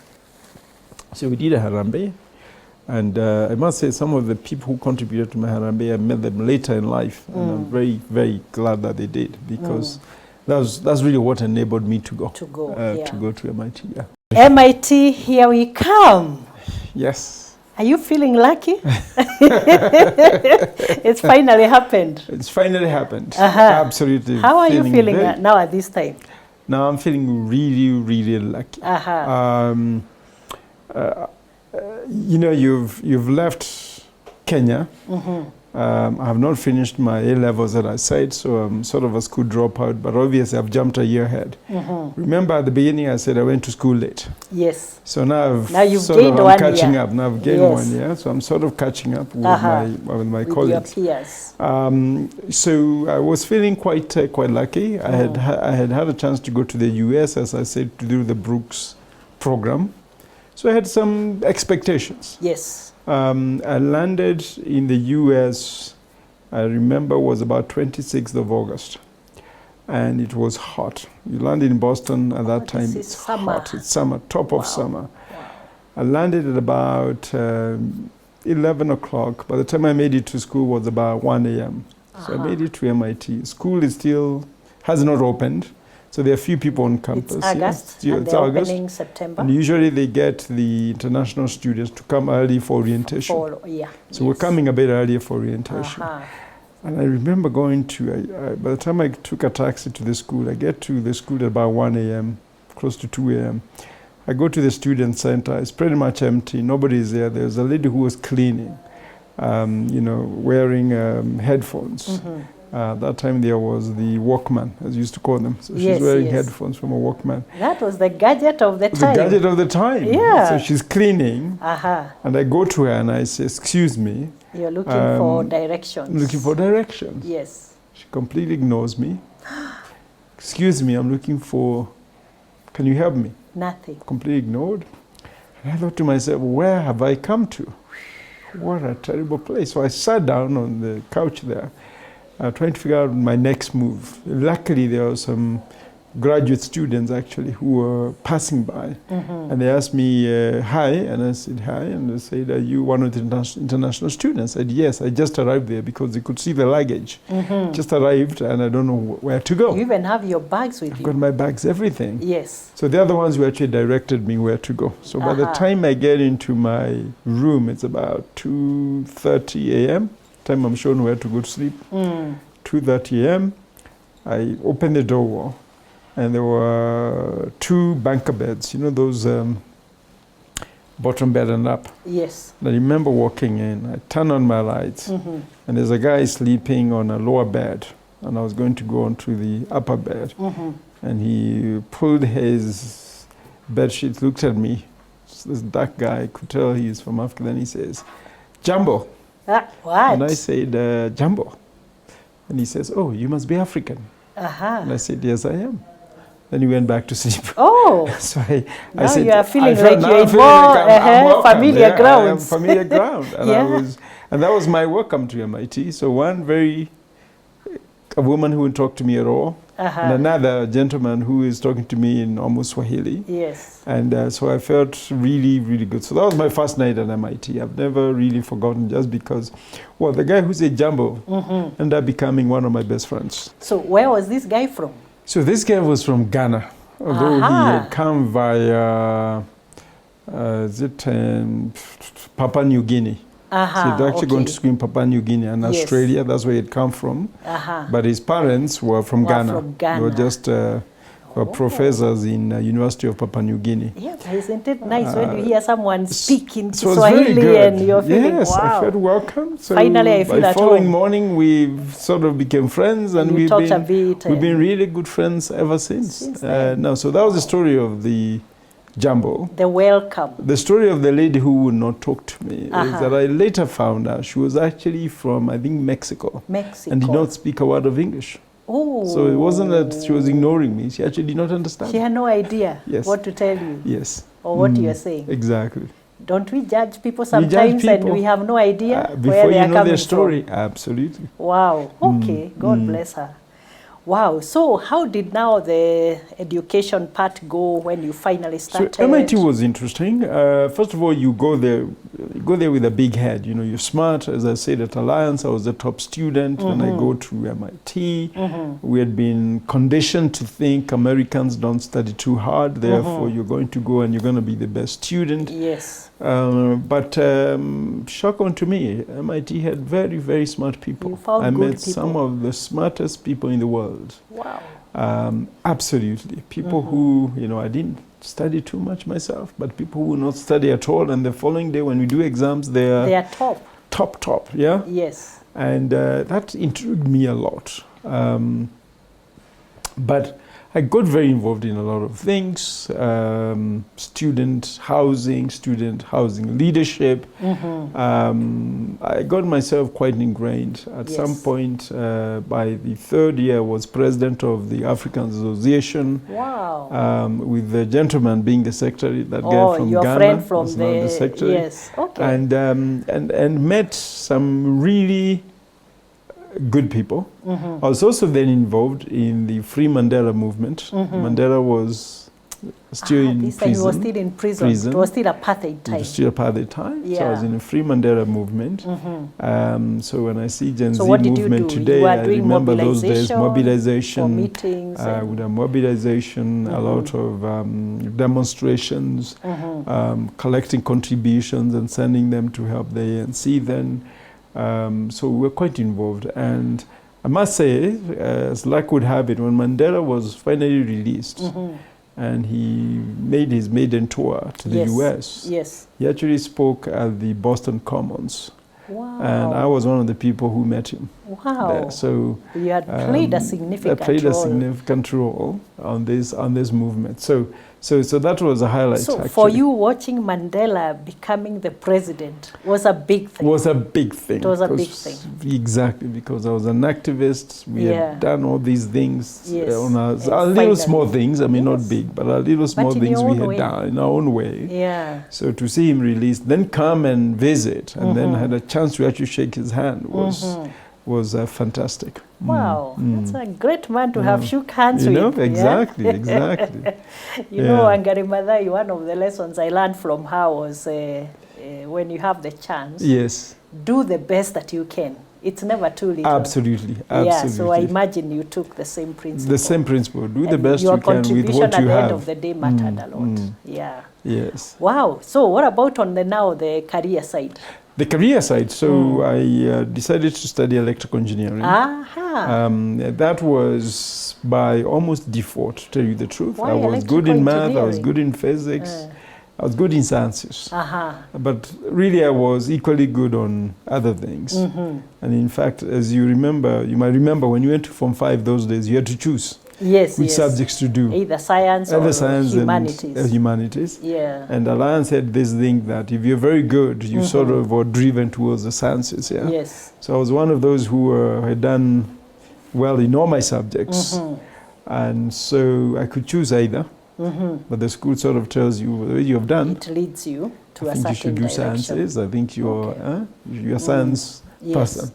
So we did a harambe. And I must say, some of the people who contributed to my harambe, I met them later in life. And I'm very, very glad that they did because that's really what enabled me to go. To go, To go to MIT, yeah. MIT, here we come. Yes. Are you feeling lucky? It's finally happened. It's finally happened. Absolutely. How are you feeling very- now at this time? Now I'm feeling really, really lucky. You've left Kenya. I have not finished my A-levels that I said, so I'm sort of a school dropout, but obviously I've jumped a year ahead. Remember at the beginning I said I went to school late. Yes. So now you've gained I'm 1 catching year. up. Now I've gained Yes. 1 year, so I'm sort of catching up with my With colleagues. your peers. So I was feeling quite lucky. I had a chance to go to the US, as I said, to do the Brooks program. So I had some expectations. Yes. I landed in the US, I remember was about 26th of August. And it was hot. You landed in Boston at that time, this is it's summer. hot. It's summer, top of summer. Wow. I landed at about 11 o'clock. By the time I made it to school was about 1 a.m. So I made it to MIT. School has not opened. So there are few people on campus. It's August, Yeah, and it's they're August. opening September. And usually they get the international students to come early for orientation. So we're coming a bit earlier for orientation. And I remember going to, by the time I took a taxi to the school, I get to the school at about 1 a.m., close to 2 a.m. I go to the student center, it's pretty much empty, nobody's there. There's a lady who was cleaning, wearing headphones. That time there was the Walkman, as you used to call them. So she's wearing headphones from a Walkman. That was the gadget of the time. The gadget of the time. Yeah. So she's cleaning, And and I go to her and I say, excuse me, You're looking for directions. Looking for directions. Yes. She completely ignores me. Excuse me, I'm looking for, can you help me? Nothing. Completely ignored. And I thought to myself, where have I come to? What a terrible place. So I sat down on the couch there, trying to figure out my next move. Luckily, there were some graduate students actually who were passing by, and they asked me hi, and I said hi, and they said, are you one of the international students? I said yes, I just arrived there because they could see the luggage. Just arrived and I don't know where to go. You even have your bags with I've you. got my bags, everything. Yes. So they're the ones who actually directed me where to go. So by the time I get into my room, it's about 2:30 a.m. Time I'm shown where to go to sleep. 2:30 a.m. I open the door, and there were 2 banker beds, you know, those bottom bed and up. Yes. And I remember walking in, I turned on my lights, and there's a guy sleeping on a lower bed, and I was going to go onto the upper bed. And he pulled his bed sheet, looked at me, this dark guy, I could tell he's from Africa, then he says, Jumbo. What? And I said, Jumbo. And he says, oh, you must be African. And I said, yes, I am. Then he went back to sleep. Oh. So I Now said, you are feeling I felt- like now you're I'm in feeling more like I'm welcome. familiar Yeah, I am grounds. familiar ground. And, Yeah. and that was my welcome to MIT. So a woman who wouldn't talk to me at all, and another gentleman who is talking to me in almost Swahili. Yes. And so I felt really, really good. So that was my first night at MIT. I've never really forgotten, just because, well, the guy who said Jumbo ended up becoming one of my best friends. So where was this guy from? So this guy was from Ghana, although he had come via, Papua New Guinea. So he'd actually gone to school in Papua New Guinea and Australia. That's where he'd come from. But his parents were from Ghana. They were just professors in University of Papua New Guinea. Yeah, isn't it nice when you hear someone speak in So it was very Swahili good. and you're feeling, yes, wow. I felt welcome. So Finally, I feel by at following home. morning, we sort of became friends, and we've been really good friends ever since. No, so that was the story of the Jumbo. The welcome. The story of the lady who would not talk to me is that I later found out she was actually from, I think, Mexico. And did not speak a word of English. Oh. So it wasn't that she was ignoring me. She actually did not understand. She had no idea what to tell you. Yes. Or what you're saying. Exactly. Don't we judge people sometimes and we have no idea where they are coming from? Before you know their story. Absolutely. Wow. Okay. God bless her. Wow. So how did now the education part go when you finally started? So MIT was interesting. First of all, you go there with a big head. You know, you're smart. As I said, at Alliance, I was the top student. When I go to MIT, we had been conditioned to think Americans don't study too hard. Therefore, you're going to go and you're going to be the best student. Yes. But shock on to me, MIT had very, very smart people. You found I good met people. some of the smartest people in the world. Wow. Absolutely. People who, you know, I didn't study too much myself, but people who not study at all, and the following day when we do exams, they are top. Top, yeah? Yes. And that intrigued me a lot. But I got very involved in a lot of things, student housing leadership. I got myself quite ingrained. At some point, by the third year, I was president of the African Association. Wow. With the gentleman being the secretary, that guy from your Ghana. Friend from was now the secretary. Yes, okay. And met some really good people. I was also then involved in the Free Mandela movement. Mandela was still in prison. He was still in prison. It was still apartheid time. It was still apartheid time. Yeah. So I was in the Free Mandela movement. So when I see Gen Z what did you movement do? today, You were I doing remember those days, mobilization. For meetings. With a mobilization, a lot of demonstrations, collecting contributions and sending them to help the ANC then. So we were quite involved, and I must say, as luck would have it, when Mandela was finally released and he made his maiden tour to the US, he actually spoke at the Boston Commons. Wow. And I was one of the people who met him. Wow. there. So you had played a significant I played a role. significant role on this movement. So that was a highlight. So actually. for you, watching Mandela becoming the president was a big thing. Was a big thing. It was a big thing. Exactly, because I was an activist. We had done all these things on our And little small things. I mean, Yes. not big, but our little small in things your we own had way. done in our own way. Yeah. So to see him released, then come and visit, and then had a chance to actually shake his hand was fantastic. Wow, that's a great man to have shook hands You with. know, exactly, exactly. You know, Wangari Maathai, one of the lessons I learned from her was when you have the chance, Yes, do the best that you can. It's never too little. absolutely, absolutely. Yeah, so I imagine you took the same principle. The same principle. Do the And best your you can with contribution what at you the have. end of the day mattered a lot. Yeah. Yes. Wow. So what about on the career side? The career side, so I decided to study electrical engineering. Aha. That was by almost default, to tell you the truth. Why I was good in electrical math, I was engineering? good in physics, I was good in sciences. Aha. But really I was equally good on other things. And in fact, as you might remember when you went to Form 5 those days, you had to choose which subjects to do. Either science or humanities. And humanities. Yeah. And Alliance had this thing that if you're very good, you sort of were driven towards the sciences. Yeah. Yes. So I was one of those who had done well in all my subjects. And so I could choose either. But the school sort of tells you what you have done. It leads you to I a think certain you should do direction. sciences. I think you're a science Yes. person.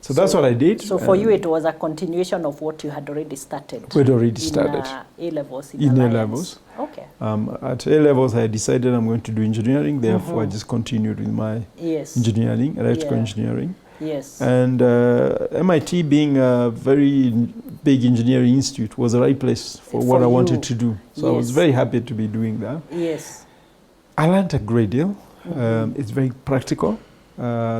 So that's what I did. So for you, it was a continuation of what you had already started. We'd already started. In A-levels. In A-levels. Okay. At A-levels, I decided I'm going to do engineering. Therefore, I just continued with my engineering, electrical engineering. Yes. And MIT, being a very big engineering institute, was the right place for what I wanted to do. So I was very happy to be doing that. Yes. I learned a great deal. It's very practical.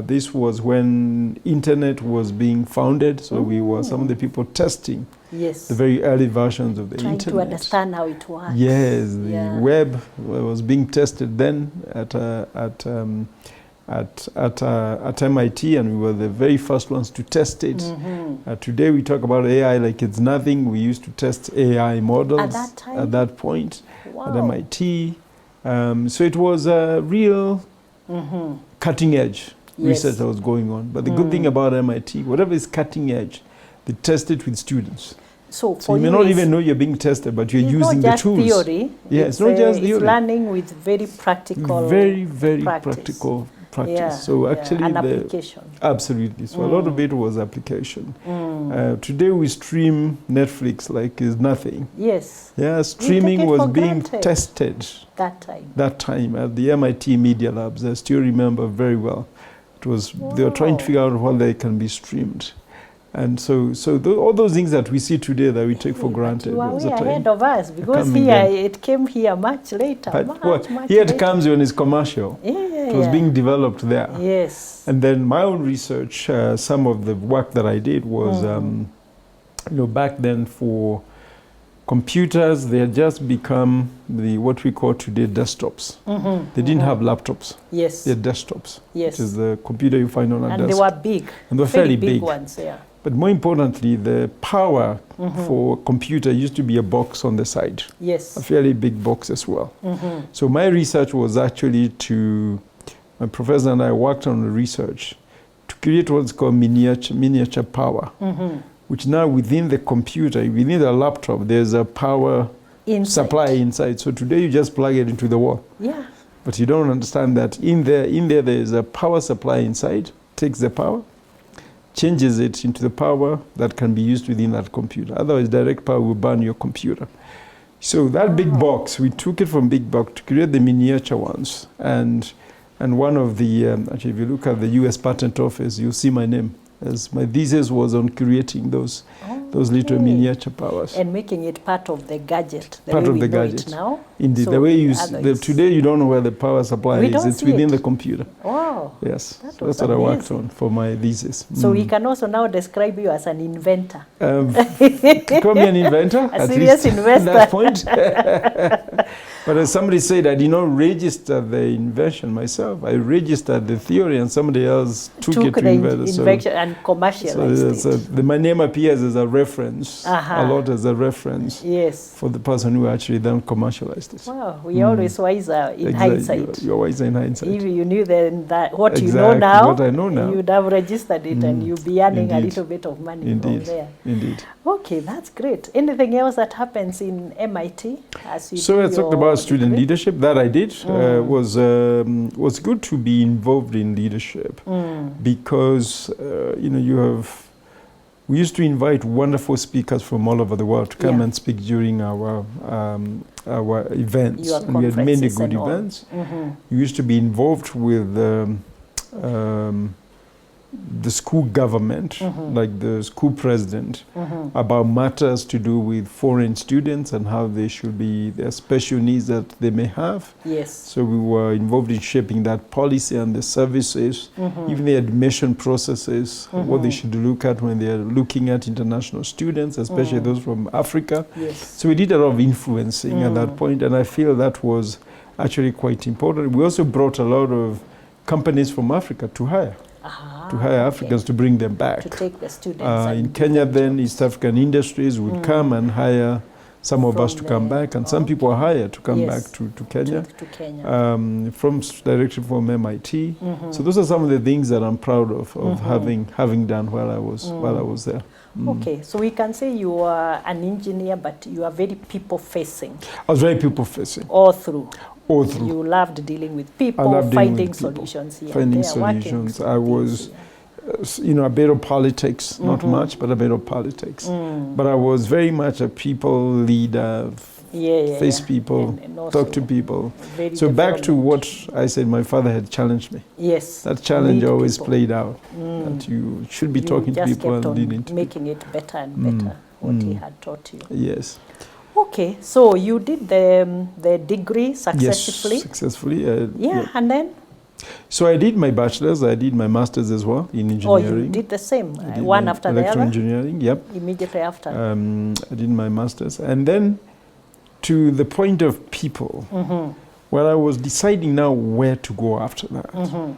This was when internet was being founded, so we were some of the people testing the very early versions of the Trying internet. to understand how it works. Yes, the web was being tested then at MIT, and we were the very first ones to test it. Today we talk about AI like it's nothing. We used to test AI models At that time? at that point Wow. at MIT. So it was a real cutting edge research that was going on. But the good thing about MIT, whatever is cutting edge, they test it with students. So You may not even know you're being tested, but you're using the tools. It's not just theory. Yeah, it's not just theory. It's learning with very practical Very, very practice. practical practice. Yeah, So actually, an application. Absolutely. So a lot of it was application. Today we stream Netflix like it's nothing. Yes. Yeah, take streaming it was for being granted. tested That time. at the MIT Media Labs. I still remember very well. It was they were trying to figure out what they can be streamed. And so all those things that we see today that we take for granted. You are was way a time. ahead of us because coming here then. it came here much later. But much here it later. comes when it's commercial. Yeah, It was being developed there. Yes. And then my own research, some of the work that I did was, back then for computers, they had just become what we call today desktops. They didn't have laptops. Yes. They had desktops. Yes. Which is the computer you find on a And desk. they were big. And they were Very fairly big big. ones, yeah. But more importantly, the power for computer used to be a box on the side. Yes. A fairly big box as well. So my research was actually my professor and I worked on the research to create what's called miniature power, which now within the computer, within the laptop, there's a power supply inside. So today you just plug it into the wall. Yeah. But you don't understand that in there there's a power supply inside, takes the power, changes it into the power that can be used within that computer. Otherwise, direct power will burn your computer. So that big box, we took it from big box to create the miniature ones. And one of the, actually, if you look at the US Patent Office, you'll see my name, as my thesis was on creating those little miniature powers. And making it part of the gadget, Part way of we the know gadget. it now. Indeed, So the way today you don't know where the power supply We is. don't It's see within it. the computer. Wow. Yes, That so was that's what I worked amazing. on for my thesis. So we can also now describe you as an inventor. Call me an inventor. A at serious least investor. At that point. But as somebody said, I did not register the invention myself. I registered the theory, and somebody else took it to the invent. invention and commercialized it. My name appears as a reference, Uh-huh. a lot as a reference Yes. for the person who actually then commercialized it. Wow, we're always wiser in hindsight. You're wiser in hindsight. If you knew then that what you know Exactly, now, what I know now. you'd have registered it and you'd be earning a Indeed. little bit of money Indeed. from there. Indeed. Okay, that's great. Anything else that happens in MIT as you So do I talked your about student degree? leadership. That I did. Was good to be involved in leadership because we used to invite wonderful speakers from all over the world to come and speak during our events. Your And we had many conferences good and all. events. We used to be involved with the school government, like the school president, about matters to do with foreign students and how they should be, their special needs that they may have. Yes. So we were involved in shaping that policy and the services, even the admission processes, what they should look at when they're looking at international students, especially those from Africa. Yes. So we did a lot of influencing at that point, and I feel that was actually quite important. We also brought a lot of companies from Africa to hire. To hire Africans to bring them back. To take the students. In Kenya then, East African Industries would come and hire some of us to come back, and some people are hired to come back to Kenya. To Kenya. Directly from MIT. So those are some of the things that I'm proud of having done while I was there. Okay, so we can say you are an engineer, but you are very people-facing. I was very people-facing. All through. All through. You loved dealing with people, I loved dealing finding with people. solutions here. Finding and there, working solutions. through I was, things, a bit of politics, not much, but a bit of politics. But I was very much a people leader, face people, and also talk to people. very So back to development. what I said, my father had challenged me. Yes. That challenge lead always people. played out. That you should be You talking to just people kept and on leading to making it better and better, what he had taught you. Yes. Okay, so you did the degree successfully. Yes, successfully. And then? So I did my bachelor's, I did my master's as well in engineering. Oh, you did the same, I did one my after the other? Electro-engineering, yep. Immediately after? I did my master's. And then to the point of people, when I was deciding now where to go after that,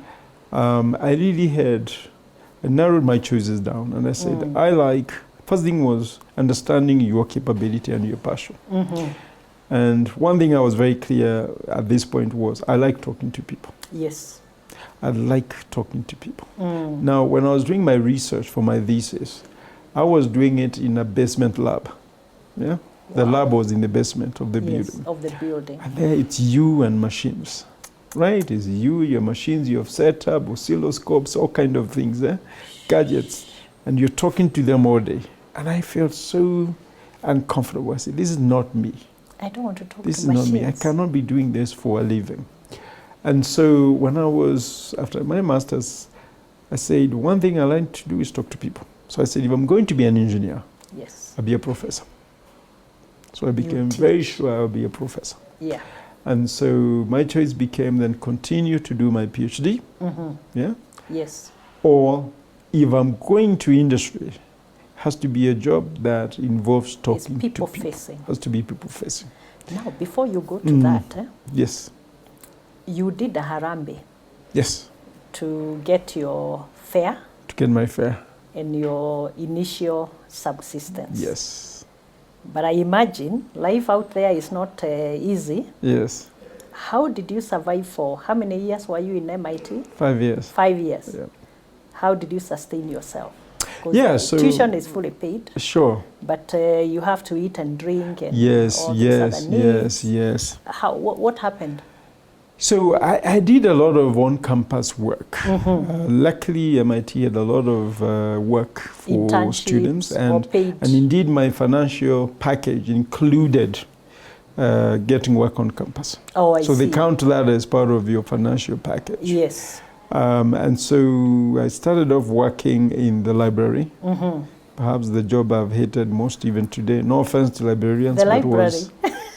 I really I narrowed my choices down, and I said, first thing was understanding your capability and your passion. And one thing I was very clear at this point was I like talking to people. Yes. I like talking to people. Now, when I was doing my research for my thesis, I was doing it in a basement lab. Yeah? The lab was in the basement of the building. Of the building. And there it's you and machines, right? It's you, your machines, you have set up oscilloscopes, all kind of things, gadgets, and you're talking to them all day. And I felt so uncomfortable. I said, this is not me. I don't want to talk This to is machines. not me. I cannot be doing this for a living. And so when I was, after my master's, I said, one thing I like to do is talk to people. So I said, if I'm going to be an engineer, yes, I'll be a professor. So I became very sure I'll be a professor. Yeah. And so my choice became then continue to do my PhD. Yeah. Yes. Or if I'm going to industry, has to be a job that involves talking It's to people. people-facing. Has to be people-facing. Now, before you go to that, Yes. you did a harambe Yes. to get your fare To get my fare. and your initial subsistence. Yes. But I imagine life out there is not easy. Yes. How did you survive for, how many years were you in MIT? 5 years. 5 years. Yeah. How did you sustain yourself? 'Cause Yeah, so tuition is fully paid, sure. but you have to eat and drink and Yes, all these yes, other needs. yes. What happened? So I did a lot of on-campus work. Luckily, MIT had a lot of work for Internships students, or and paid. indeed my financial package included getting work on campus. Oh, I So see. they count that as part of your financial package. Yes. And so I started off working in the library. Perhaps the job I've hated most even today. No offense to librarians, The but library.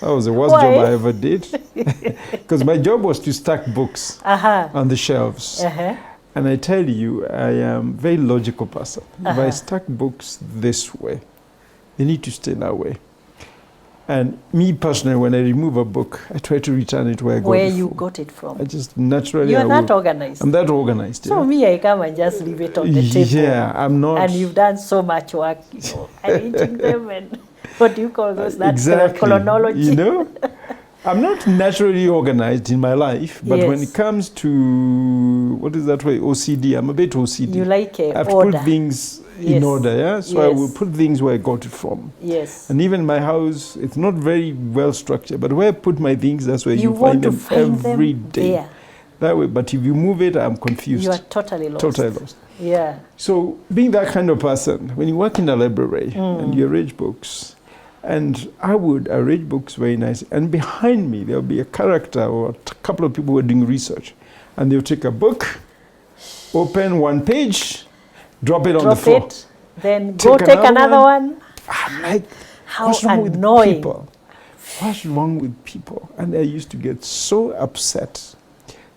that was the worst Why? job I ever did. Because my job was to stack books on the shelves. And I tell you, I am a very logical person. If I stack books this way, they need to stay that way. And me personally, when I remove a book, I try to return it where I got it you from. got it from. I just naturally. You're that organized. I'm that organized. So yeah. me, I come and just leave it on the table. Yeah, I'm not. And you've done so much work, arranging them and what do you call those? That's exactly. chronology. You know, I'm not naturally organized in my life, but when it comes to what is that way OCD, I'm a bit OCD. You like I have order. to put things in order, yeah. So I will put things where I got it from. Yes. And even my house, it's not very well structured, but where I put my things, that's where you find them every day. There. That way, but if you move it, I'm confused. You are totally lost. Totally lost. Yeah. So being that kind of person, when you work in a library and you arrange books, and I would arrange books very nice, and behind me there'll be a character or a couple of people who are doing research, and they'll take a book, open one page, drop it on the floor. Then go take another one. I'm like, how what's wrong annoying. with people? What's wrong with people? And I used to get so upset.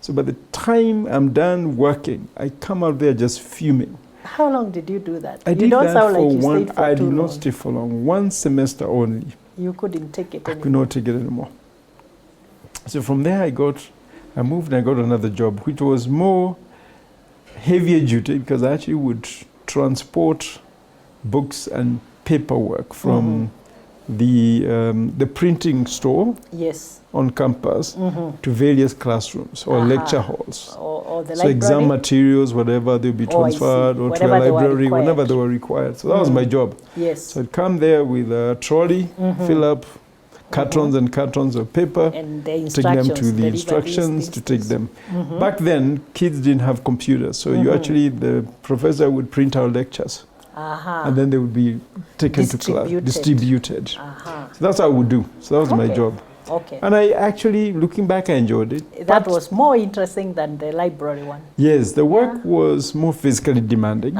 So by the time I'm done working, I come out there just fuming. How long did you do that? I you did don't that sound for like you one. stayed for I too did long. not stay for long. One semester only. You couldn't take it I anymore. could not take it anymore. So from there, I moved and I got another job, which was more heavier duty because I actually would transport books and paperwork from the printing store on campus to various classrooms or lecture halls. Or the so library? Exam materials, whatever, they'll be transferred or to a library whenever they were required. So that was my job. Yes. So I'd come there with a trolley, fill up cartons and cartons of paper, and the take them to the instructions to take them. Back then, kids didn't have computers, so you actually, the professor would print out lectures. And then they would be taken to class, distributed. So that's what I would do. So that was my job. Okay. And I actually, looking back, I enjoyed it. That was more interesting than the library one. Yes, the work was more physically demanding.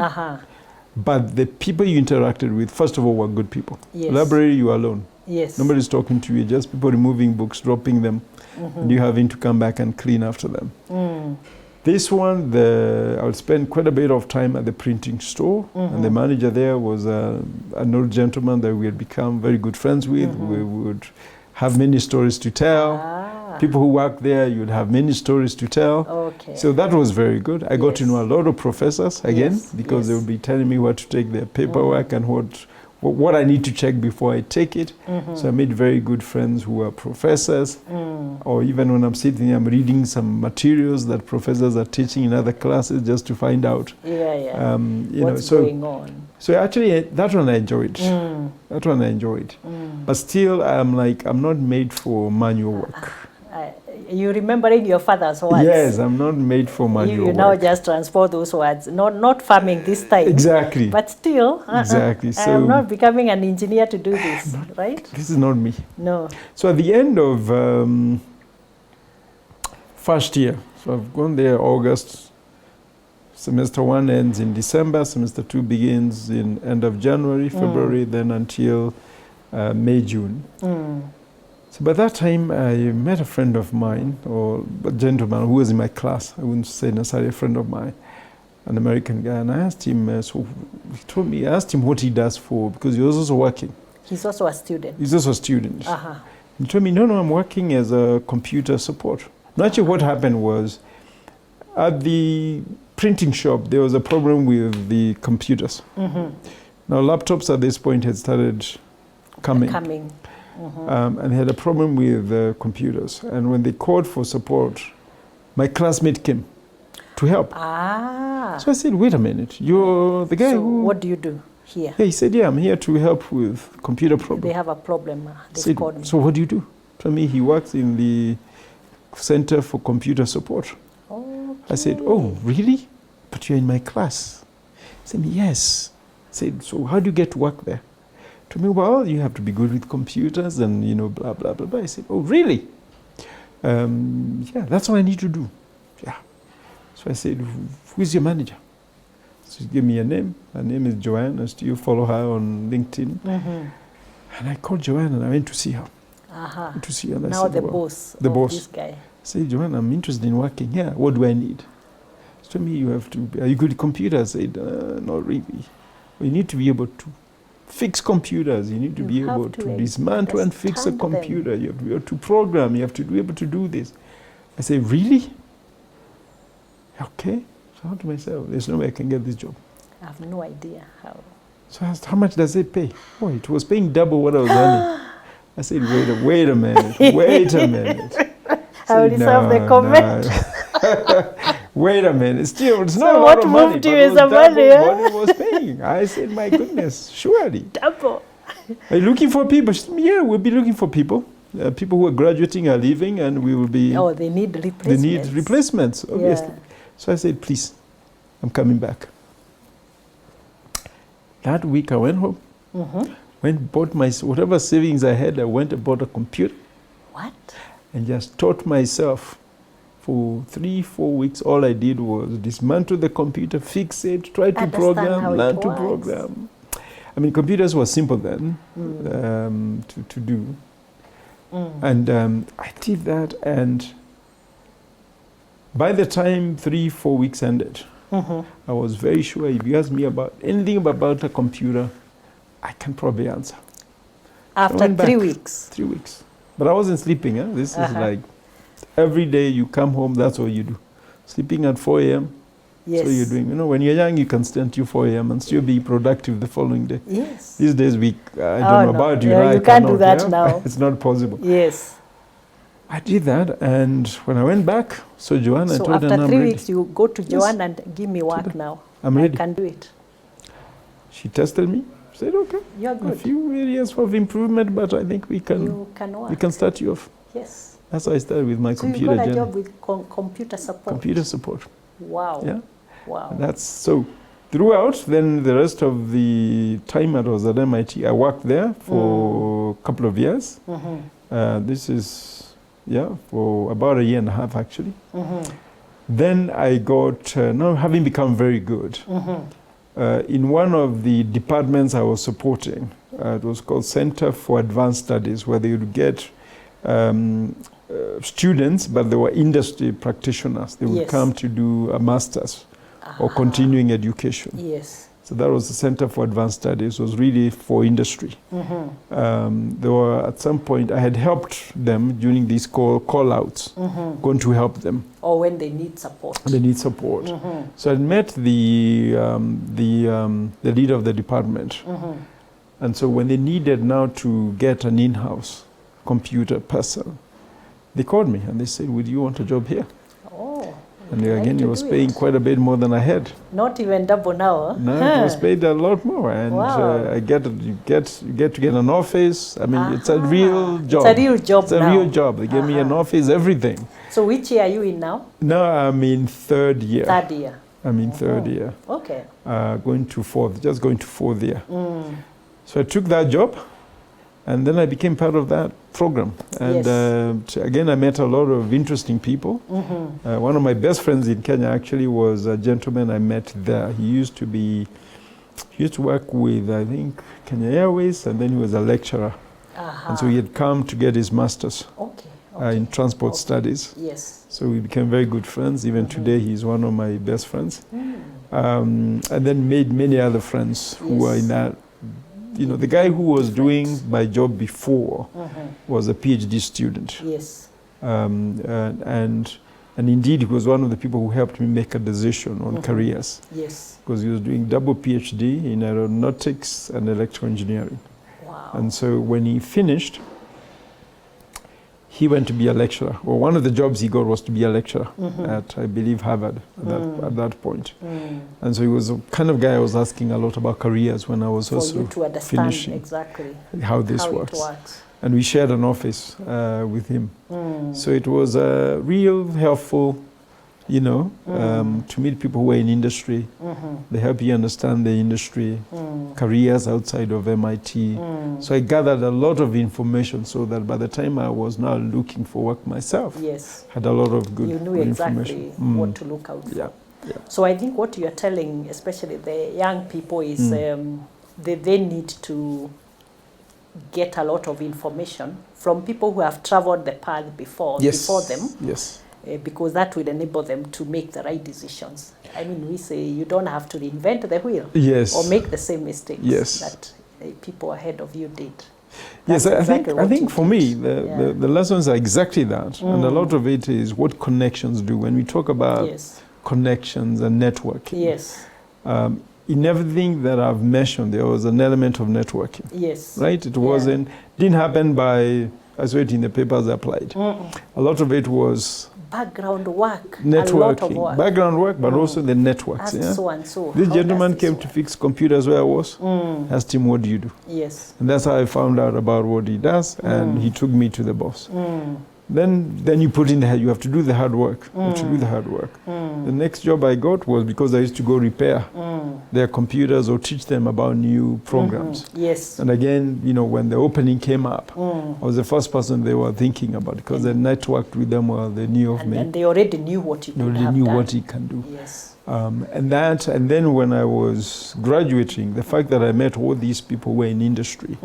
But the people you interacted with, first of all, were good people. Yes. Library, you are alone. Yes. Nobody's talking to you, just people removing books, dropping them, and you having to come back and clean after them. This one, I would spend quite a bit of time at the printing store, and the manager there was an old gentleman that we had become very good friends with. We would have many stories to tell. People who worked there, you'd have many stories to tell. Okay. So that was very good. I got to know a lot of professors again, because they would be telling me what to take their paperwork and what I need to check before I take it. So I made very good friends who are professors, or even when I'm sitting there, I'm reading some materials that professors are teaching in other classes just to find out what's going on. So actually, that one I enjoyed. That one I enjoyed. But still, I'm not made for manual work. You remembering your father's words? Yes, I'm not made for manual work. You now just transport those words. Not farming this time. Exactly. But still, exactly. I am not becoming an engineer to do this, right? This is not me. No. So at the end of first year, so I've gone there August, semester 1 ends in December, semester 2 begins in end of January, February, then until May, June. So by that time, I met a friend of mine, or a gentleman who was in my class. I wouldn't say necessarily a friend of mine, an American guy. And I asked him, so he told me, I asked him what he does because he was also working. He's also a student. He's also a student. He told me, no, I'm working as a computer support. Now, actually, what happened was, at the printing shop, there was a problem with the computers. Now, laptops at this point had started coming. And they had a problem with computers. And when they called for support, my classmate came to help. So I said, wait a minute, you're the guy who... what do you do here? Yeah, he said, I'm here to help with computer problems. They have a problem. Said, so what do you do? To me, he works in the Center for Computer Support. I said, oh, really? But you're in my class. He said, yes. I said, so how do you get to work there? To me, well, you have to be good with computers and, blah, blah, blah, blah. I said, oh, really? Yeah, that's what I need to do. Yeah. So I said, who's your manager? So he gave me a name. Her name is Joanne. I still follow her on LinkedIn. And I called Joanne and I went to see her. Went to see her. And now I said, the boss the of boss. This guy. I said, Joanne, I'm interested in working here. What do I need? She told me, are you good at computers? I said, not really. You need to be able to fix computers. You need to be able to dismantle and fix a computer. You have to be able to program. You have to be able to do this. I say, really? Okay. So I thought to myself, there's no way I can get this job. I have no idea how. So I asked, how much does it pay? Oh, it was paying double what I was earning. I said, wait a minute. I will deserve the comment. Wait a minute. Still, it's So not a lot of money, but it was double what it was paying. I said, my goodness, surely. Double. Are you looking for people? She said, yeah, we'll be looking for people. People who are graduating are leaving, and we will be... Oh, they need replacements. They need replacements, obviously. Yeah. So I said, please, I'm coming back. That week I went home, bought my whatever savings I had, I went and bought a computer. What? And just taught myself for 3-4 weeks. All I did was dismantle the computer, fix it, try to program, learn to program. I mean, computers were simple then to do. And I did that, and by the time 3-4 weeks ended, I was very sure if you ask me about anything about a computer, I can probably answer. After 3 weeks? 3 weeks. But I wasn't sleeping. This is like every day you come home, that's all you do. Sleeping at 4 a.m. Yes. So you're doing, when you're young, you can stay until 4 a.m. and still be productive the following day. Yes. These days, I don't know about you. Yeah, you can't do that now. It's not possible. Yes. I did that, and when I went back, so Joanna, I told her, so after 3 weeks, you go to Joanna and give me work now. I'm ready. I can do it. She tested me. Said, okay. You're good. A few areas of improvement, but I think we can. You can work. We can start you off. Yes. That's how I started with my computer journey. So you got a job with computer support. Computer support. Wow. Yeah. Wow. And that's so. Throughout, then the rest of the time I was at MIT, I worked there for a couple of years. This is. Yeah, for about 1.5 years actually. Then I got, now having become very good, in one of the departments I was supporting, it was called Center for Advanced Studies, where they would get students, but they were industry practitioners. They would come to do a master's or continuing education. Yes. So that was the Center for Advanced Studies. It was really for industry. There were, at some point, I had helped them during these call-outs, going to help them. Or when they need support. They need support. So I met the leader of the department. And so when they needed now to get an in-house computer person, they called me and they said, would you want a job here? Oh. And again, it was paying quite a bit more than I had. Not even double now. No, it was paid a lot more, and you get to get an office. I mean, it's a real job. It's a real job. It's a real job. They gave me an office, everything. So which year are you in now? No, I'm in third year. Third year. I'm in third year. Okay. Going to fourth, just going to fourth year. So I took that job, and then I became part of that program. And again, I met a lot of interesting people. One of my best friends in Kenya actually was a gentleman I met there. He used to work with, I think, Kenya Airways, and then he was a lecturer. And so he had come to get his master's in transport studies. Yes. So we became very good friends. Even today, he's one of my best friends. And then made many other friends who were in that. You know, the guy who was doing my job before was a PhD student. Yes. And indeed, he was one of the people who helped me make a decision on careers. Yes. Because he was doing double PhD in aeronautics and electrical engineering. Wow. And so when he finished, he went to be a lecturer. Well, one of the jobs he got was to be a lecturer at, I believe, Harvard at that point. And so he was the kind of guy I was asking a lot about careers when I was also finishing exactly how this works. And we shared an office with him. So it was real helpful, you know, to meet people who are in industry. They help you understand the industry, careers outside of MIT. So I gathered a lot of information so that by the time I was now looking for work myself, had a lot of good information. You knew exactly what to look out for. Yeah. So I think what you're telling, especially the young people, is they need to get a lot of information from people who have traveled the path before them. Yes. Because that will enable them to make the right decisions. I mean, we say you don't have to reinvent the wheel or make the same mistakes that people ahead of you did. Yes, That's I exactly what think you for did. me, Yeah. the lessons are exactly that. And a lot of it is what connections do. When we talk about Yes. connections and networking, Yes. in everything that I've mentioned, there was an element of networking, Yes. right? It didn't happen by, I saw it in the papers I applied. A lot of it was Background work. networking, A lot of work. background work, but also the networks. Ask Yeah? so and so. This how gentleman does this came to work? fix computers where I was. Asked him, what do you do? Yes. And that's how I found out about what he does, and he took me to the boss. Then you put in you have to do the hard work. You have to do the hard work. The next job I got was because I used to go repair their computers or teach them about new programs. Yes. And again, when the opening came up, I was the first person they were thinking about because I networked with them while they knew of me. And they already knew what you They could already have knew done. what he can do. Yes. And then when I was graduating, the fact that I met all these people were in industry,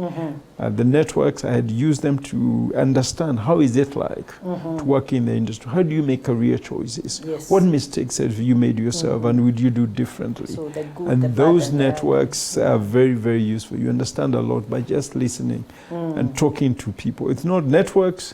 the networks, I had used them to understand how is it like to work in the industry. How do you make career choices? Yes. What mistakes have you made yourself and would you do differently? So the good, And the bad, those and the- networks are very, very useful. You understand a lot by just listening and talking to people. It's not networks.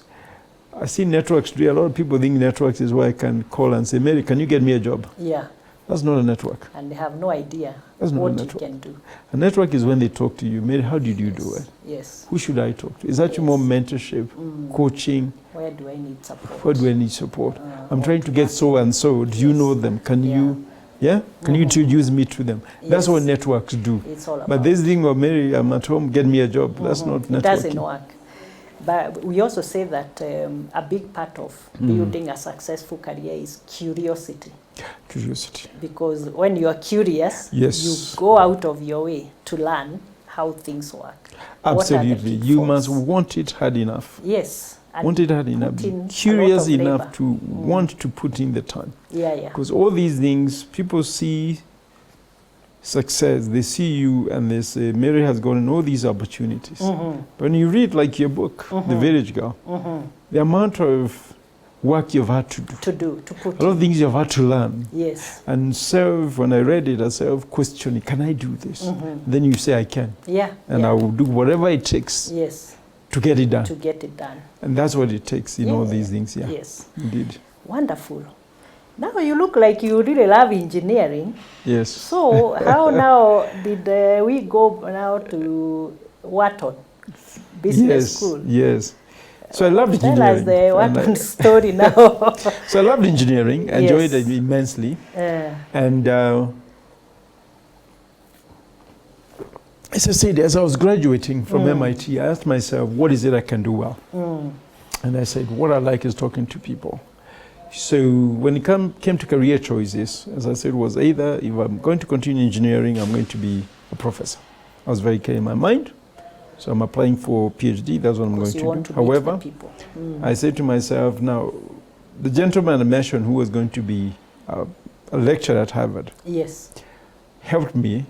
I see networks today. A lot of people think networks is where I can call and say, Mary, can you get me a job? Yeah. That's not a network. And they have no idea That's not a what you network. can do. A network is when they talk to you. Mary, how did you do it? Yes. Who should I talk to? Is that Yes. more mentorship, coaching? Where do I need support? Where do I need support? I'm trying to get so and so. Do you Yes. know them? Can Yeah. you? Yeah? Can you introduce me to them? That's Yes. what networks do. It's all about. But this thing of Mary, I'm at home, get me a job. That's not It networking. doesn't work. But we also say that a big part of building a successful career is curiosity. Curiosity. Because when you are curious, Yes. you go out of your way to learn how things work. What are the Absolutely. You pitfalls? must want it hard enough. Yes. And Want it hard enough. put in a Be curious lot of enough labor. to want to put in the time. Yeah, yeah. Because all these things, people see success, they see you and they say, Mary has gotten all these opportunities. When you read like your book, The Village Girl, the amount of work you've had to do, To put a lot of things you've had to learn. Yes. And when I read it, I self-questioning, can I do this? Then you say, I can. Yeah. And yeah. I will do whatever it takes Yes. to get it done. To get it done. And that's what it takes in all these things, yeah. Yes. Indeed. Wonderful. Now you look like you really love engineering. Yes. So how now did we go now to Wharton Business School? Yes. So I loved Tell engineering. us the And Wharton story now. so I loved engineering. I enjoyed Yes. it immensely. And as I said, as I was graduating from MIT, I asked myself, what is it I can do well? And I said, what I like is talking to people. So when it came to career choices, as I said, was either if I'm going to continue engineering, I'm going to be a professor. I was very clear in my mind. So I'm applying for PhD, that's what I'm going to do. However, I said to myself, now, the gentleman I mentioned who was going to be a lecturer at Harvard Yes. helped me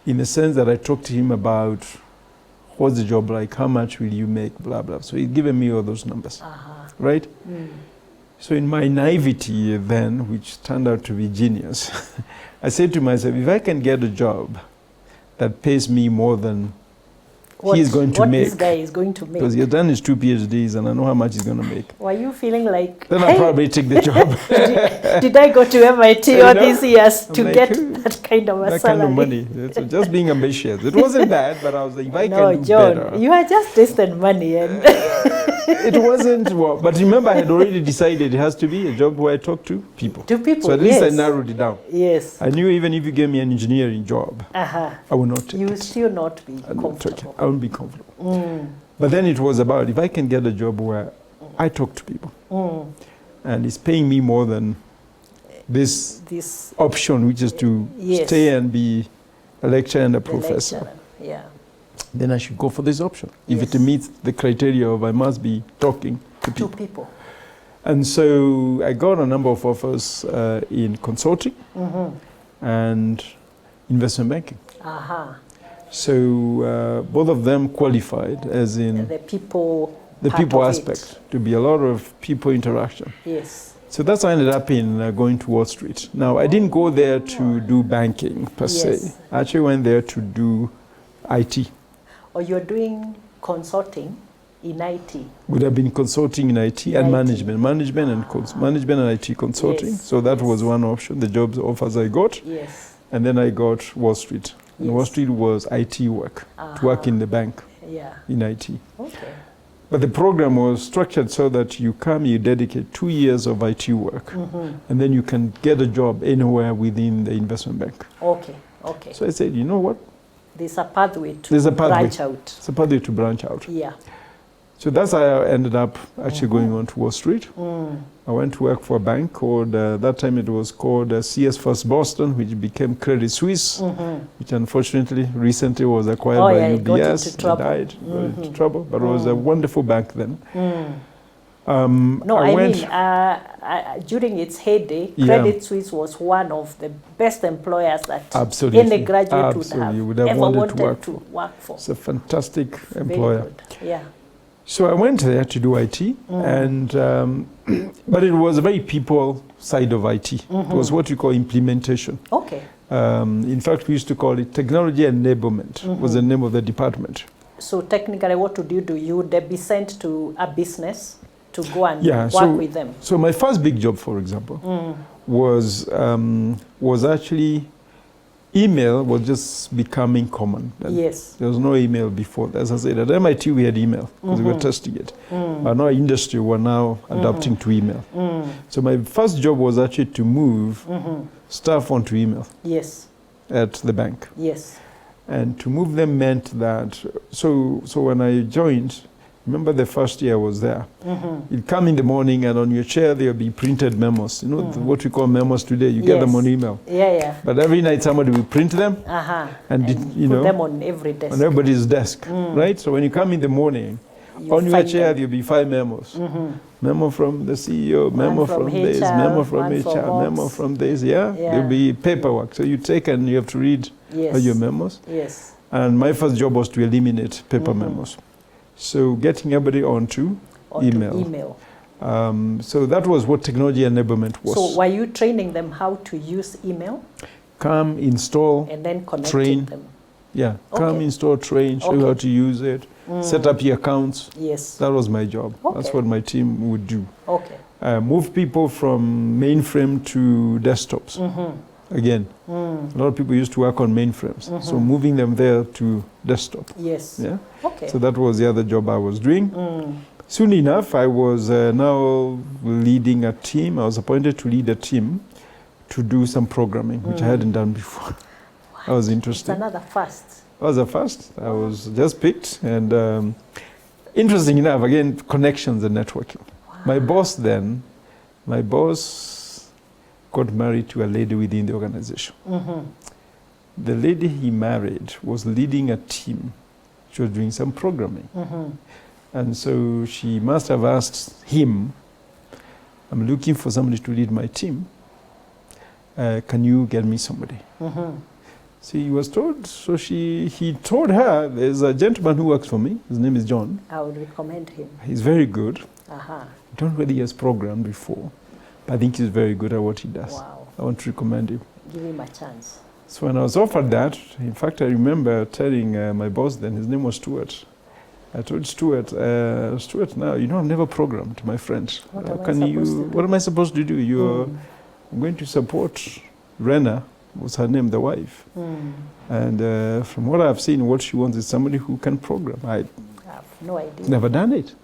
in the sense that I talked to him about what's the job like, how much will you make, blah, blah. So he'd given me all those numbers, right? So in my naivety then, which turned out to be genius, I said to myself, if I can get a job that pays me more than he's going to make, this guy is going to make. because he has done his 2 PhDs and I know how much he's going to make, Were you feeling like, then I'll probably take the job. did I go to MIT all these years I'm to like, get "Ooh, that kind of a that salary? kind of money. So just being ambitious. It wasn't bad, but I was like, if I No, can do John, better. you are just wasted money. And It wasn't, well, but remember I had already decided it has to be a job where I talk to people. to people, So at least yes. I narrowed it down. Yes. I knew even if you gave me an engineering job, I would not take You will it. still not be I would take it. comfortable. I wouldn't be comfortable. But then it was about if I can get a job where I talk to people and it's paying me more than this This option, which is to Yes. stay and be a lecturer and a the professor, lecturer. Yeah. then I should go for this option. If Yes. it meets the criteria of I must be talking to To people. people. And so I got a number of offers in consulting and investment banking. So both of them qualified as in The people. the part people of aspect, to be a lot of people interaction. Yes. So that's how I ended up in going to Wall Street. Now, I didn't go there to do banking per se. Yes. I actually went there to do IT. Or you're doing consulting in IT. Would have been consulting in IT and IT. management. Management and IT consulting. Yes, So that yes. was one option, the job offers I got. Yes. And then I got Wall Street. And Yes. Wall Street was IT work, to work in the bank Yeah. in IT. Okay. But the program was structured so that you come, you dedicate 2 years of IT work, and then you can get a job anywhere within the investment bank. Okay. Okay. So I said, you know what? There's a pathway to There's a pathway. branch out. It's a pathway to branch out. Yeah. So that's how I ended up actually going on to Wall Street. I went to work for a bank called, that time it was called CS First Boston, which became Credit Suisse, which unfortunately recently was acquired by it got UBS. into trouble. It died, got into trouble, but it was a wonderful bank then. No, I mean, during its heyday, Yeah. Credit Suisse was one of the best employers that Absolutely. any graduate Absolutely. would have ever wanted to work for. It's a fantastic Very employer. good. Yeah. So I went there to do IT, and but it was a very people side of IT. It was what you call implementation. Okay. In fact, we used to call it technology enablement. Was the name of the department. So technically, what would you do? You would be sent to a business to go and Yeah, work with them. So my first big job, for example, was actually email was just becoming common. And Yes. there was no email before. As I said, at MIT we had email because we were testing it. But our industry were now adapting to email. So my first job was actually to move stuff onto email Yes. at the bank. Yes. And to move them meant that, so when I joined, remember the first year I was there, you'd come in the morning and on your chair there'll be printed memos. You know, what we call memos today, you get them Yes. on email. Yeah, yeah. But every night somebody will print them and put them on every desk. on everybody's desk, right? So when you come in the morning, You on your find chair them. there'll be 5 memos. Memo from the CEO, memo from from this, HR, memo from one from HR, memo Ops. from this, yeah? Yeah. There'll be paperwork. So you take and you have to read Yes. all your memos. Yes. And my first job was to eliminate paper memos. So getting everybody onto email. So that was what technology enablement was. So were you training them how to use email Come, install, and then connecting train. them? yeah, come, Okay. install, train, show you how to use it, set up your accounts. Yes. That was my job. That's Okay. what my team would do. Okay. Move people from mainframe to desktops. Again, a lot of people used to work on mainframes. So moving them there to desktop. Yes. Yeah. Okay. So that was the other job I was doing. Soon enough, I was now leading a team. I was appointed to lead a team to do some programming, which I hadn't done before. That was It's interesting. another first. That was a first. I was just picked. And interesting enough, again, connections and networking. My boss got married to a lady within the organization. The lady he married was leading a team. She was doing some programming. And so she must have asked him, I'm looking for somebody to lead my team. Can you get me somebody? So he was told, so he told her, there's a gentleman who works for me. His name is John. I would recommend him. He's very good. Aha. I don't know whether he has programmed before, but I think he's very good at what he does. Wow. I want to recommend him. Give him a chance. So when I was offered that, in fact, I remember telling my boss then, his name was Stuart. I told Stuart, Stuart, now, you know, I've never programmed, my friend. What am I supposed to do? What am I supposed to do? You're going to support Rena, was her name, the wife. And from what I've seen, what she wants is somebody who can program. I I have no idea. never done it.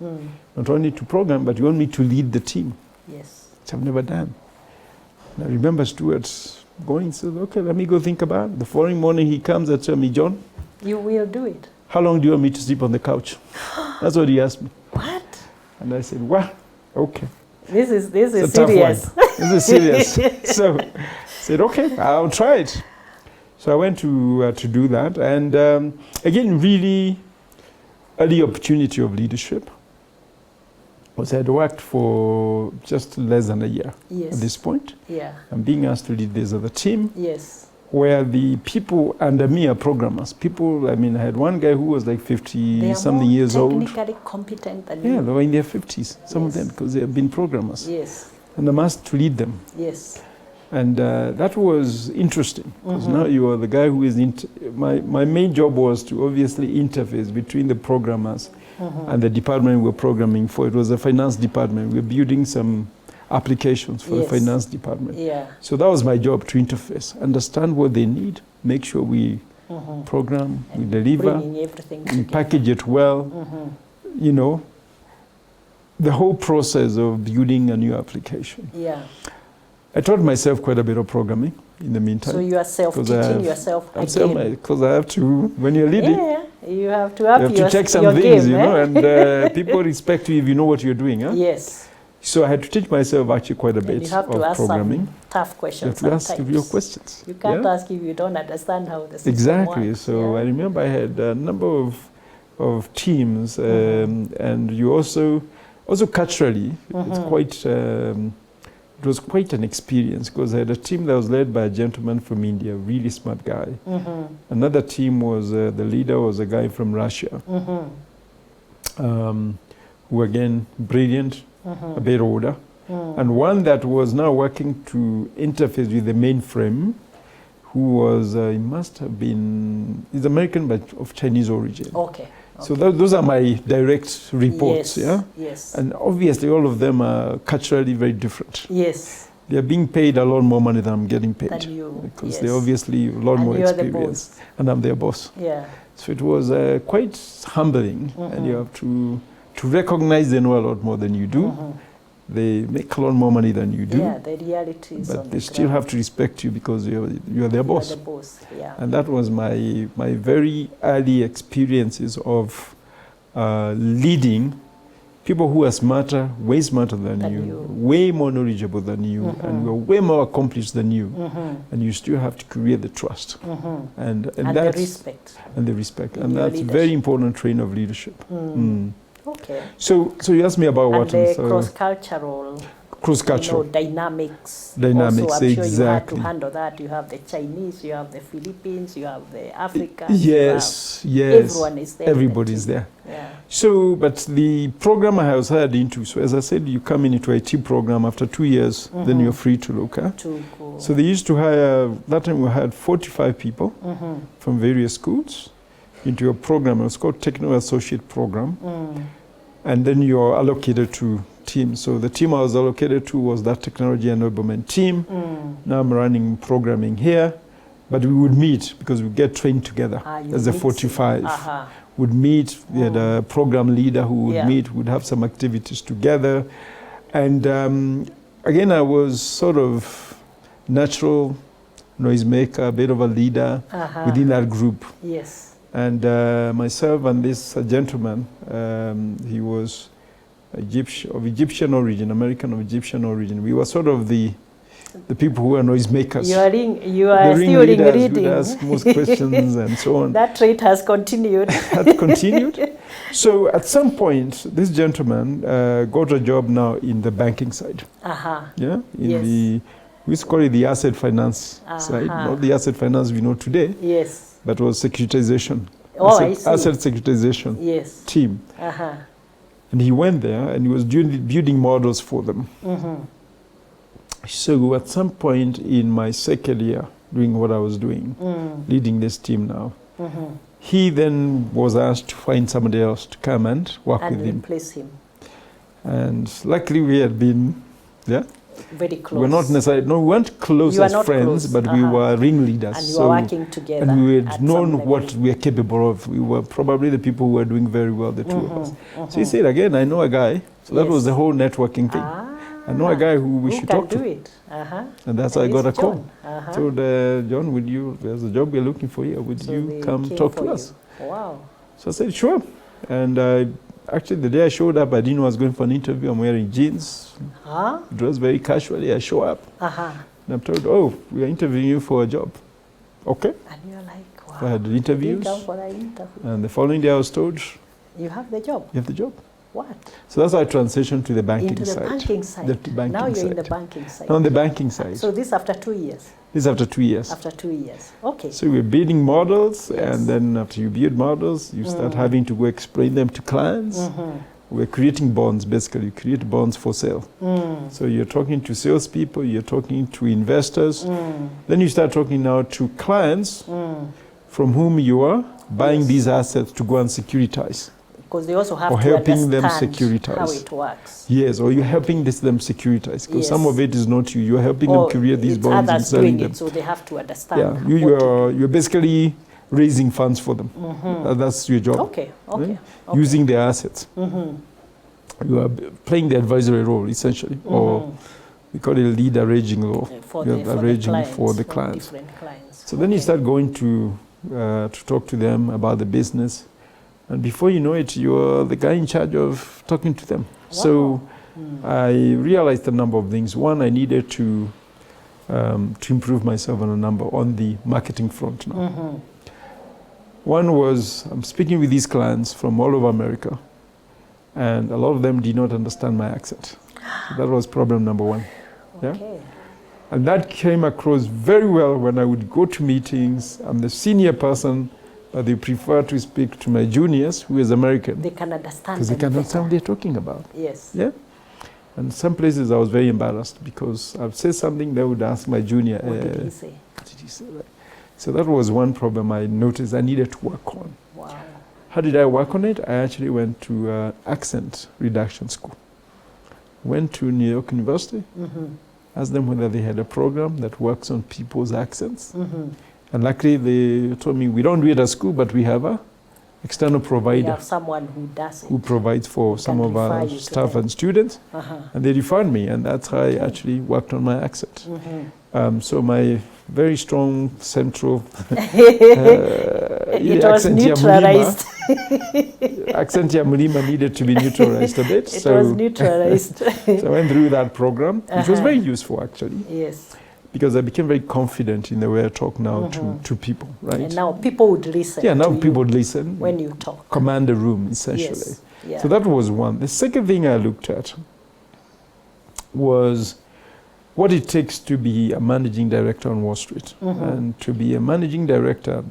Not only to program, but you want me to lead the team, Yes. which I've never done. And I remember Stuart going, says, okay, let me go think about it. The following morning he comes and tells me, John, You will do it. how long do you want me to sleep on the couch? That's what he asked me. What? And I said, well, okay. This is It's a tough serious. one. This is serious. So I said, okay, I'll try it. So I went to do that. And again, really early opportunity of leadership. Was I had worked for just less than a year Yes. at this point. Yeah. I'm being asked to lead this other team Yes. where the people under me are programmers. People, I mean, I had one guy who was like They 50-something are more years old. technically competent than Yeah, you. they were in their 50s, some of Yes. them, because they have been programmers. Yes. And I'm asked to lead them. Yes. And that was interesting, because now you are the guy who is... My main job was to obviously interface between the programmers and the department we were programming for. It was a finance department. We were building some applications for the finance department. Yeah. So that was my job, to interface, understand what they need, make sure we program, and we deliver, we package it well. You know, the whole process of building a new application. Yeah. I taught myself quite a bit of programming in the meantime. So you are self-teaching yourself again? Because I have to, when you're leading, you have to up to check some things, game, you know, and people respect you if you know what you're doing. Huh? Yes. So I had to teach myself actually quite a bit you have to of ask programming. Some tough questions. You have to ask real questions. You can't ask if you don't understand how the system exactly. works. So I remember I had a number of teams, and you also culturally, it's quite. It was quite an experience, because I had a team that was led by a gentleman from India, a really smart guy. Another team was, the leader was a guy from Russia, who again, brilliant, a bit older. And one that was now working to interface with the mainframe, who was, he must have been, he's American but of Chinese origin. Okay. So those are my direct reports, Yes. And obviously all of them are culturally very different. Yes. They are being paid a lot more money than I'm getting paid. Than you. Because they obviously a lot more experience. And I'm their boss. Yeah. So it was quite humbling, and you have to recognize they know a lot more than you do. They make a lot more money than you do. Yeah, the reality is but they still have to respect you because you are their boss. You are the boss, yeah. And that was my very early experiences of leading people who are smarter, way smarter than you, way more knowledgeable than you, and were way more accomplished than you. And you still have to create the trust. And the respect. And the respect. And that's a very important trait of leadership. Okay. So you asked me about what? And the cross-cultural dynamics. Dynamics, also, I'm exactly. sure you had to handle that. You have the Chinese, you have the Philippines, you have the Africans. Yes. Everyone is there. Everybody's there. Yeah. So, but the program I was hired into, so as I said, you come into a IT program after 2 years, then you're free to look. To go. So they used to hire, that time we had 45 people from various schools into a program. It was called Techno Associate Program. And then you're allocated to teams. So the team I was allocated to was that technology enablement team. Now I'm running programming here. But we would meet, because we get trained together as a 45. Would meet, we had a program leader who would meet, would have some activities together. And again, I was sort of natural noisemaker, a bit of a leader within that group. Yes. And myself and this gentleman, he was of Egyptian origin, American of Egyptian origin. We were sort of the people who are noisemakers. You are still leading. Would ask most questions and so on. That trait has continued. Had continued. So at some point, this gentleman got a job now in the banking side. Yeah, we used to call it the asset finance side, not the asset finance we know today. Yes. That was securitization. I see. Asset securitization team. And he went there and he was building models for them. So at some point in my second year, doing what I was doing, leading this team now, he then was asked to find somebody else to come and work with him. And replace him. And luckily we had been, very close. We're not necessarily, we weren't close as friends, but we were ringleaders. And you were working together. And we had known what we were capable of. We were probably the people who were doing very well, the two of us. So he said, again, I know a guy. So that was the whole networking thing. I know a guy who we should talk to. And that's how I got a call. Told John, there's a job we're looking for here. Would you come talk to us? Wow. So I said, sure. And actually, the day I showed up, I didn't know I was going for an interview. I'm wearing jeans, dressed very casually. I show up, and I'm told, we are interviewing you for a job. Okay. And you're like, wow. So I had the interviews. And the following day I was told, you have the job. You have the job. What? So that's how I transitioned to the banking side. Into the banking side. The banking now you're side. in the banking side. On the banking side. So this after 2 years? This after 2 years. After 2 years. Okay. So we're building models, and then after you build models, you start having to go explain them to clients. we're creating bonds, basically. You create bonds for sale. So you're talking to salespeople, you're talking to investors. Then you start talking now to clients from whom you are buying these assets to go and securitize. Because they also have or to helping them understand securitize. how it works. Yes, or you're helping them securitize. Because some of it is not you. You're helping them create these bonds and selling them. So they have to understand. Yeah, you're basically raising funds for them. That's your job. Okay. Using their assets. You are playing the advisory role, essentially. Or we call it a lead arranging role. Arranging for the clients. Different clients. So then you start going to talk to them about the business. And before you know it, you're the guy in charge of talking to them. Wow. So I realized a number of things. One, I needed to improve myself on the marketing front now. One was, I'm speaking with these clients from all over America, and a lot of them did not understand my accent. So that was problem number one. Okay. Yeah? And that came across very well when I would go to meetings. I'm the senior person, but they prefer to speak to my juniors, who is American. They can understand. Because they can understand what they're talking about. Yes. Yeah. And some places I was very embarrassed because I'd say something, they would ask my junior. What did he say? What did he say? Right. So that was one problem I noticed I needed to work on. Wow. How did I work on it? I actually went to accent reduction school. Went to New York University, asked them whether they had a program that works on people's accents. And luckily they told me, we don't do it at school, but we have a external provider. We have someone who does it. Who provides for some of our staff and students. And they referred me, and that's how I actually worked on my accent. So my very strong central it was neutralized. Accent ya Mulima needed to be neutralized a bit. It was neutralized. So I went through that program, which was very useful actually. Yes. Because I became very confident in the way I talk now to people, right? And now people would listen. Yeah, now people would listen. When you talk. Command the room, essentially. Yes. Yeah. So that was one. The second thing I looked at was what it takes to be a managing director on Wall Street. And to be a managing director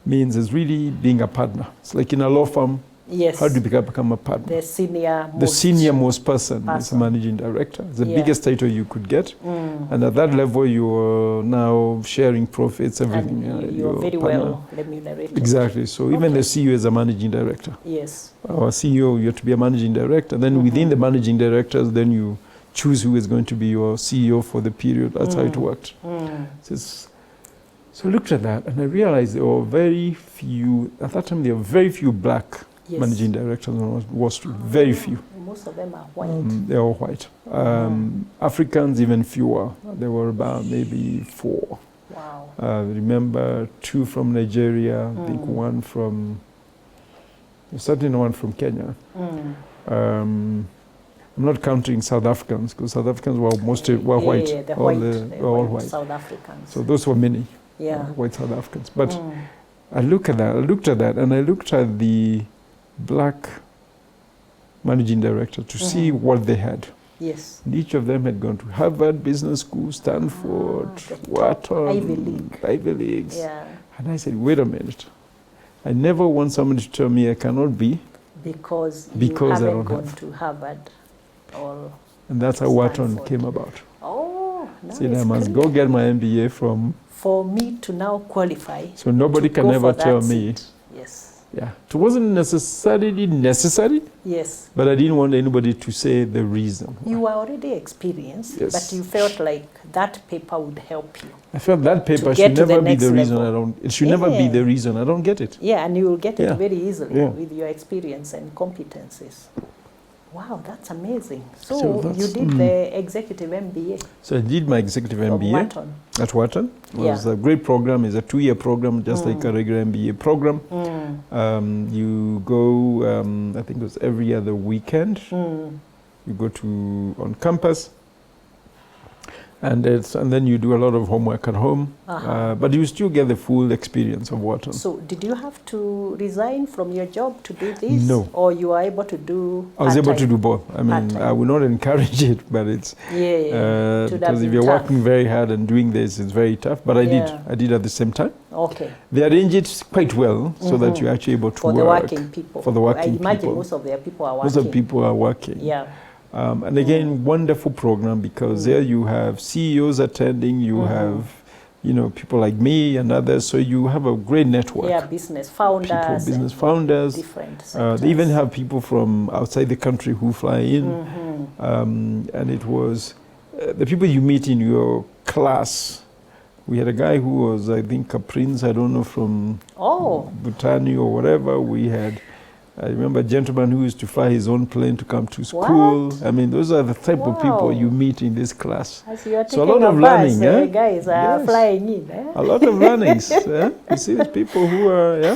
means is really being a partner. It's like in a law firm. Yes. How do you become a partner? The senior-most person is a managing director. It's the biggest title you could get. And at that level, you're now sharing profits, everything. And you're very well remunerated. Exactly. So even the CEO is a managing director. Yes. Our CEO, you have to be a managing director. Then within the managing directors, then you choose who is going to be your CEO for the period. That's how it worked. So I looked at that and I realized there were very few, at that time there were very few black managing directors on Wall Street, very few. Most of them are white. They're all white. Africans even fewer. There were about maybe 4. Wow. Remember 2 from Nigeria, I think certainly one from Kenya. I'm not counting South Africans because South Africans were mostly white. Yeah, they're all white. South Africans. So those were many white South Africans. But I looked at that, and I looked at the black managing director to see what they had. Yes. And each of them had gone to Harvard Business School, Stanford, Wharton, Ivy Leagues. Yeah. And I said, wait a minute. I never want somebody to tell me I cannot be. Because you haven't gone to Harvard. And that's how Wharton came about. Oh, nice. Said I must go get my MBA from. For me to now qualify. So nobody can ever tell me. Yes. Yeah. It wasn't necessarily necessary. Yes. But I didn't want anybody to say the reason. You were already experienced, but you felt like that paper would help you. I felt that paper should never be the reason it should never be the reason I don't get it. Yeah, and you will get it very easily with your experience and competencies. Wow, that's amazing. So you did the executive MBA. So I did my executive MBA at Wharton. It was a great program. It's a 2-year program, just like a regular MBA program. You go, I think it was every other weekend. You go on campus. And then you do a lot of homework at home, Uh-huh. but you still get the full experience of Wharton. So did you have to resign from your job to do this? No. Or you were able to do I was able to part-time? do both. I mean, Part-time. I would not encourage it, but it's Yeah. It would have because if been you're tough. working very hard and doing this, it's very tough. But I did at the same time. Okay. They arrange it quite well so that you're actually able to For work. the working people. For the working I imagine people. most of their people are working. Most of the people are working. Yeah. And again, wonderful program because there you have CEOs attending, you have, people like me and others. So you have a great network. Yeah, business founders. Business founders. Different sectors. They even have people from outside the country who fly in. And it was the people you meet in your class. We had a guy who was, I think, a prince, I don't know, from Bhutan or whatever. We had, I remember a gentleman who used to fly his own plane to come to school. What? I mean, those are the type of people Wow. you meet in this class. As you are So a taking lot of bus, learning, eh? guys are Yes. flying in. Eh? A lot of learnings. You see these people who are,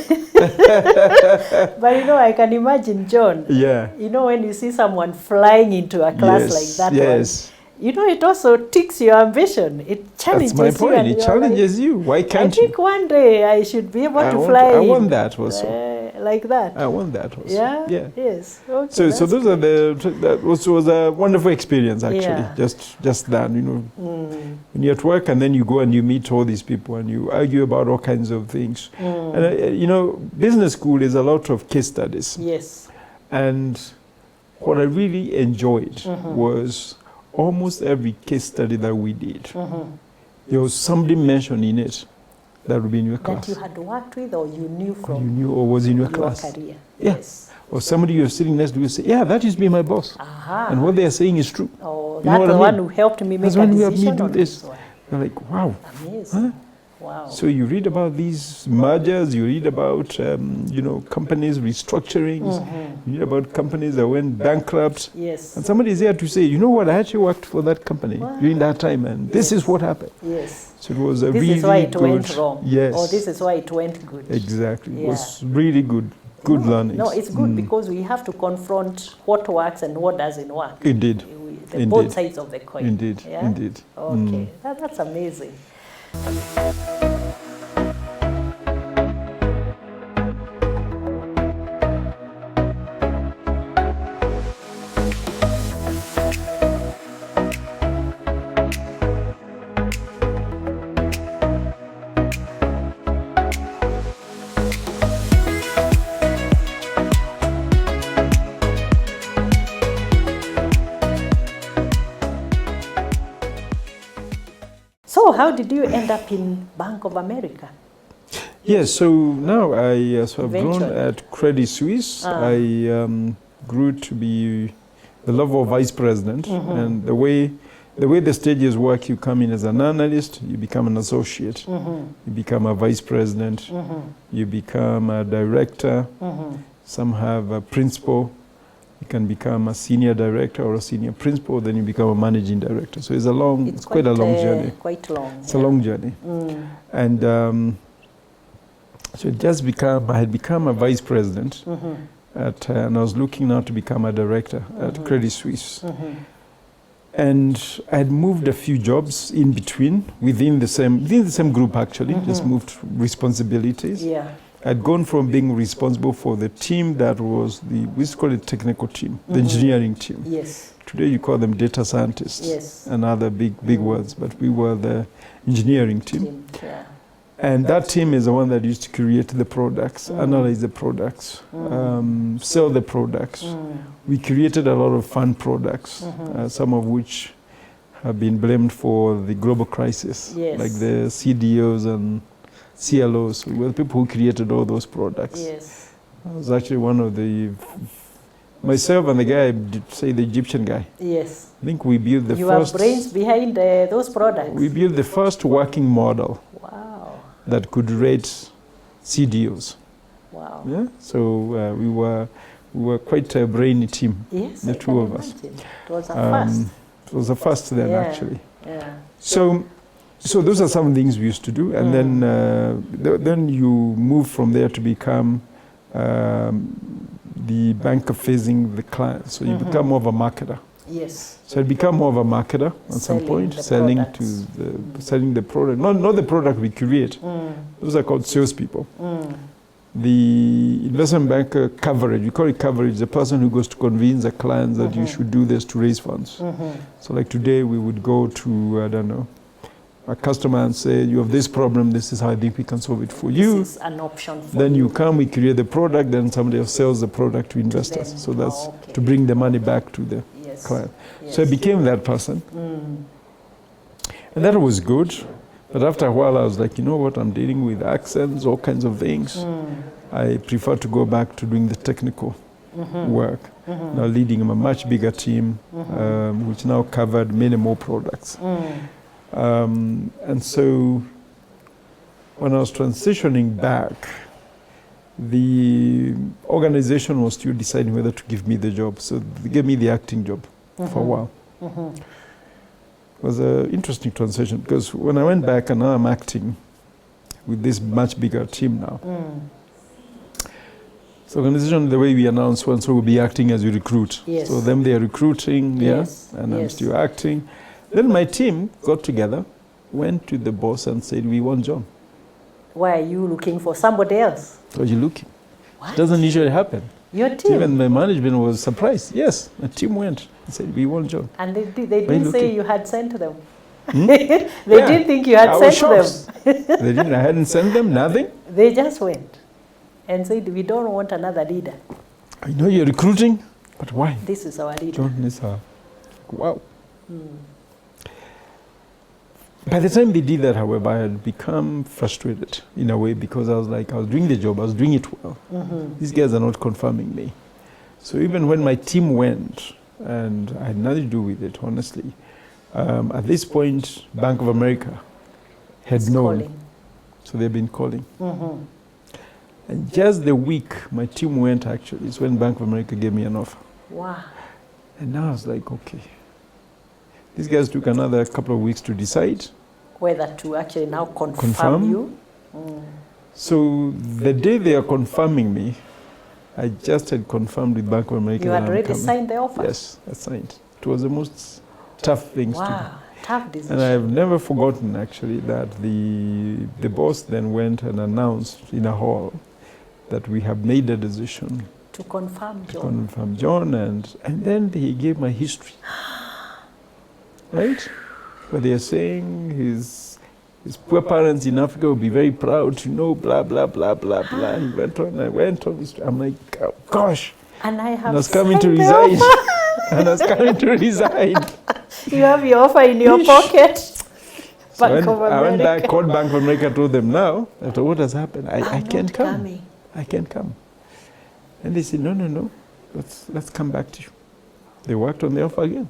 But I can imagine, John, yeah. when you see someone flying into a class like that yes. one, it also tickles your ambition. It challenges That's my you. point. And It you're challenges you. Why like, can't I think one day I should be able to fly I in, want that also. like that. I want that also. Yeah? Yeah. Yes. Okay, So that's those are that was a wonderful experience actually. Yeah. Just that, when you're at work and then you go and you meet all these people and you argue about all kinds of things. And business school is a lot of case studies. Yes. And what I really enjoyed was almost every case study that we did. There was somebody mentioned in it that would be in your class. That you had worked with or you knew from You knew or was in your your class. career. Yeah. Yes. Or somebody you're sitting next to you say, yeah, that used to be my boss. Aha. And what they are saying is true. Oh, You know that's what the I one mean? who helped me make That's a when you have me decision do on this. this one. You're like, wow. Amazing. Huh? Wow. So you read about these mergers, you read about, companies restructurings, you read about companies that went bankrupt. Yes. And somebody is there to say, you know what, I actually worked for that company Wow. during that time and this is what happened. Yes. So it was a This really is why it good, went wrong. Yes. Or this is why it went good. Exactly. It Yeah. was really good learning. No, it's good because we have to confront what works and what doesn't work. Indeed. The both sides of the coin. Indeed. Yeah? Indeed. Okay, that's amazing. So how did you end up in Bank of America? Yes, so now I have grown Eventually. at Credit Suisse. I grew to be the level of vice president. And the way the stages work, you come in as an analyst, you become an associate, you become a vice president, you become a director, some have a principal, you can become a senior director or a senior principal, then you become a managing director. So it's quite a long journey. Quite long. It's a long journey. And so I had become a vice president and I was looking now to become a director at Credit Suisse. And I had moved a few jobs in between within the same group actually, just moved responsibilities. Yeah. I'd gone from being responsible for the team that was we used to call it technical team, the engineering team. Yes. Today you call them data scientists Yes. and other big words, but we were the engineering team. Yeah. And that team is the one that used to create the products, analyze the products, sell the products. We created a lot of fun products, some of which have been blamed for the global crisis, Yes. like the CDOs and CLOs. We were the people who created all those products. Yes. I was actually one of myself and the guy, the Egyptian guy. Yes. I think we built the You first. have brains behind those products. We built the first working model Wow. that could rate CDOs. Wow. Yeah. So we were quite a brainy team. Yes. The I two can of us. imagine. It was a first. It was the first then Yeah. actually. Yeah. So those are some things we used to do, and then you move from there to become the banker facing the client. So you become more of a marketer. Yes. So I'd become more of a marketer at some point, selling the product. Not the product we create. Those are called salespeople. The investment banker coverage, we call it coverage, the person who goes to convince the clients that you should do this to raise funds. So like today we would go to, I don't know, a customer and say, you have this problem, this is how I think we can solve it for you. This is an option for then you come, we create the product, then somebody else sells the product to investors. So that's to bring the money back to the client. So I became that person. And that was good. But after a while, I was like, you know what, I'm dealing with accents, all kinds of things. I prefer to go back to doing the technical work. Now leading a much bigger team, which now covered many more products. And so when I was transitioning back, the organization was still deciding whether to give me the job. So they gave me the acting job for a while. It was an interesting transition because when I went back and now I'm acting with this much bigger team now. So organization, the way we announce one, so we'll be acting as we recruit. So them they are recruiting, and I'm still acting. Then my team got together, went to the boss and said, we want John. Why are you looking for somebody else? Are you looking? What? It doesn't usually happen. Your team? Even my management was surprised. Yes, my team went and said, we want John. And they didn't say you had sent them? They didn't think you had sent them? They didn't. I hadn't sent them, nothing. They just went and said, we don't want another leader. I know you're recruiting, but why? This is our leader. John is our... Wow. By the time they did that, however, I had become frustrated in a way because I was like, I was doing the job, I was doing it well. These guys are not confirming me. So even when my team went, and I had nothing to do with it, honestly, at this point, Bank of America had known. Calling. So they've been calling. And just the week my team went, actually, is when Bank of America gave me an offer. Wow. And now I was like, okay. These guys took another couple of weeks to decide whether to actually now confirm you. So the day they are confirming me, I just had confirmed with Bank of America. You had already signed the offer? Yes, I signed. It was the most tough things to do. Tough decision. And I've never forgotten actually that the boss then went and announced in a hall that we have made a decision to confirm John. To confirm John, and then he gave my history. Right? But they are saying his poor parents in Africa will be very proud to know, blah, blah, blah, blah, blah. He went on, I went on. I'm like, oh, gosh. And I was coming to resign. And I was coming to resign. You have your offer in your pocket. So I went back, called Bank of America, told them now, after what has happened, I can't come. Coming. I can't come. And they said, no, let's come back to you. They worked on the offer again.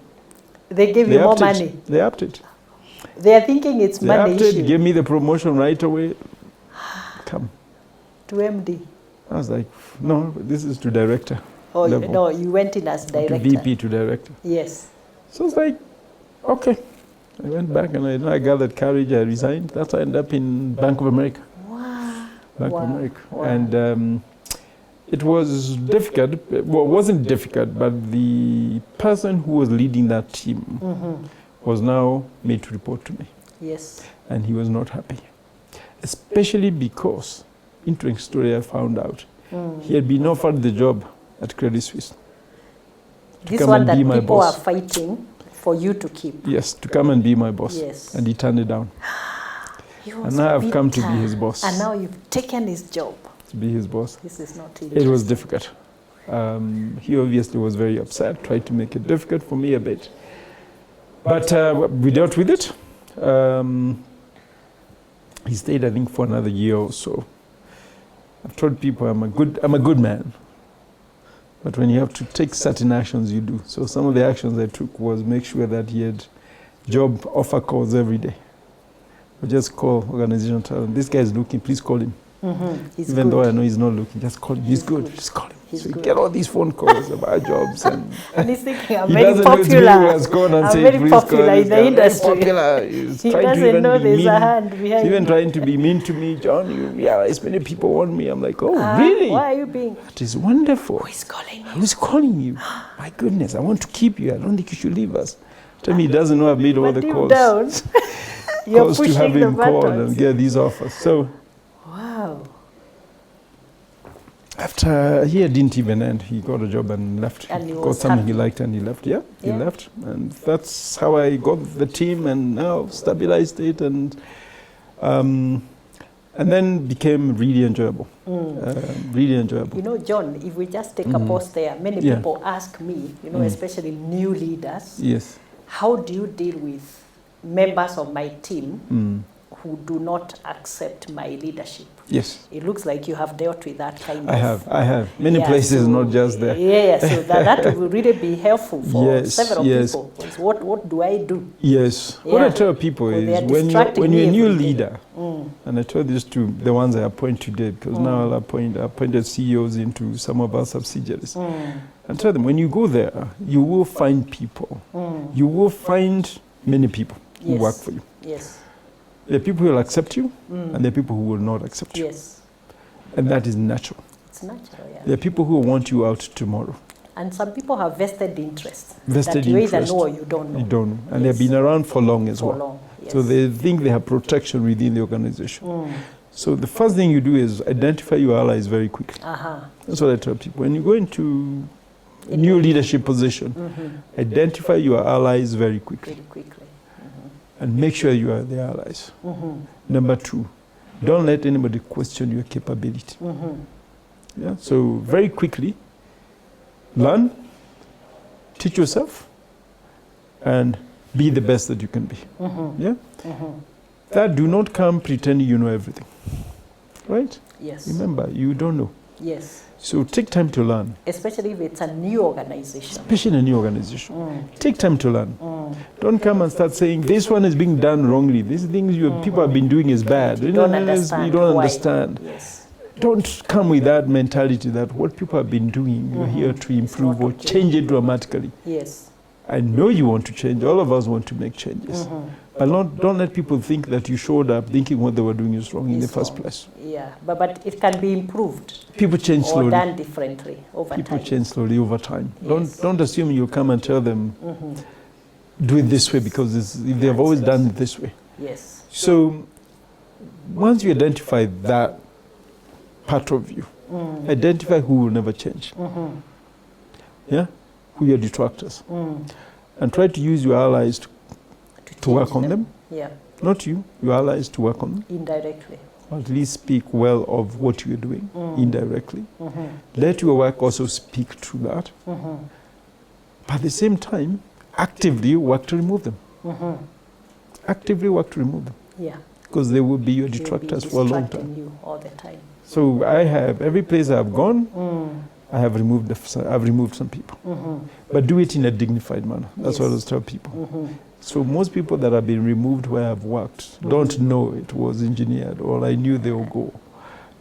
They gave you more money. They upped it. They are thinking it's money issue. They upped it, gave me the promotion right away. Come. To MD. I was like, no, this is to director. Oh, no, you went in as director. To VP to director. Yes. So I was like, okay. I went back and I gathered courage, I resigned. That's why I ended up in Bank of America. Wow. Bank of America. Wow. And it was difficult. Well, it wasn't difficult, but the person who was leading that team was now made to report to me. Yes. And he was not happy. Especially because, interesting story I found out, he had been offered the job at Credit Suisse. This one that people are fighting for you to keep. Yes, to come and be my boss. Yes. And he turned it down. And now I've come to be his boss. And now you've taken his job. To be his boss. This is not easy. It was difficult. He obviously was very upset, tried to make it difficult for me a bit. But we dealt with it. He stayed, I think, for another year or so. I've told people I'm a good man. But when you have to take certain actions, you do. So some of the actions I took was make sure that he had job offer calls every day. I just call organization, tell him, this guy is looking, please call him. Even though I know he's not looking, just call him. He's good, just call him. He's so you good. get all these phone calls about jobs, and he's thinking, I'm he very doesn't know it's me who popular. has gone and I'm said, very "Please popular call in this the guy." industry. Very popular. He's He trying to doesn't even know be there's mean. a hand behind He's even me. trying to be mean to me, John. Yeah, as many people want me. I'm like, oh, really? Why are you being? That is wonderful. Who is calling you? Who's calling you? My goodness, I want to keep you. I don't think you should leave us. Tell me he doesn't know I've made all But the deep calls. down, you're Calls to pushing have the him call buttons. and get these offers. So Wow. after here didn't even end, he got a job and left. And he Got was something happy. he liked and he left. Yeah, he Yeah. left, and that's how I got the team and now stabilized it and then became really enjoyable. Really enjoyable. You know, John, if we just take a pause there, many Yeah. people ask me, you know, especially new leaders, Yes. how do you deal with members of my team who do not accept my leadership? Yes. It looks like you have dealt with that kind I of. have. Many places, so- not just there. Yeah, so that will really be helpful for Yes, several yes. people. It's what do I do? Yes. What Yeah. I tell people Well, they is are when distracting you're a me new every day. leader, and I told this to the ones I appoint today, because now I'll appointed CEOs into some of our subsidiaries. And tell them, when you go there, you will find people. You will find many people who Yes. work for you. Yes, There are people who will accept you, and there are people who will not accept you. yes. And that is natural. It's natural, yeah. There are people who want you out tomorrow. And some people have vested interest. Vested that you interest. either know or you don't know. You don't know. And Yes. they've been around for long as For well. long, yes. So they think they have protection within the organization. So the first thing you do is identify your allies very quickly. That's what I tell people. When you go into a new leadership position, identify your allies very quickly Very quickly. and make sure you are the allies. Number two, don't let anybody question your capability. Yeah? So very quickly, learn, teach yourself, and be the best that you can be. Yeah? That do not come pretending you know everything. Right? Yes. Remember, you don't know. Yes. So take time to learn, Especially if it's a new organization. especially in a new organization. Take time to learn. Don't come and start saying this one is being done wrongly. These things people have been doing is bad. You don't understand. You don't why. understand. Yes. Don't come with that mentality that what people have been doing, you're here to improve not or okay. change it dramatically. Yes. I know you want to change. All of us want to make changes. But don't let people think that you showed up thinking what they were doing is wrong in the It's first wrong. place. Yeah. But it can be improved People change or slowly. done differently over People time. change slowly over time. Yes. Don't assume you'll come and tell them, do it this way because if they've always done it this way. Yes. So once you identify that part of you, identify who will never change. Yeah? Who are your detractors. And try to use your allies to work change on them. Yeah. Not you, your allies to work on them. Indirectly. Or at least speak well of what you're doing indirectly. Let your work also speak to that. But at the same time, actively work to remove them. Actively work to remove them. Yeah. Because they will be your They'll be detractors for a long distracting time. you all the time. So every place I've gone, I have removed some people. But do it in a dignified manner. That's what I always tell people. So most people that have been removed where I've worked don't know it was engineered or I knew they will go.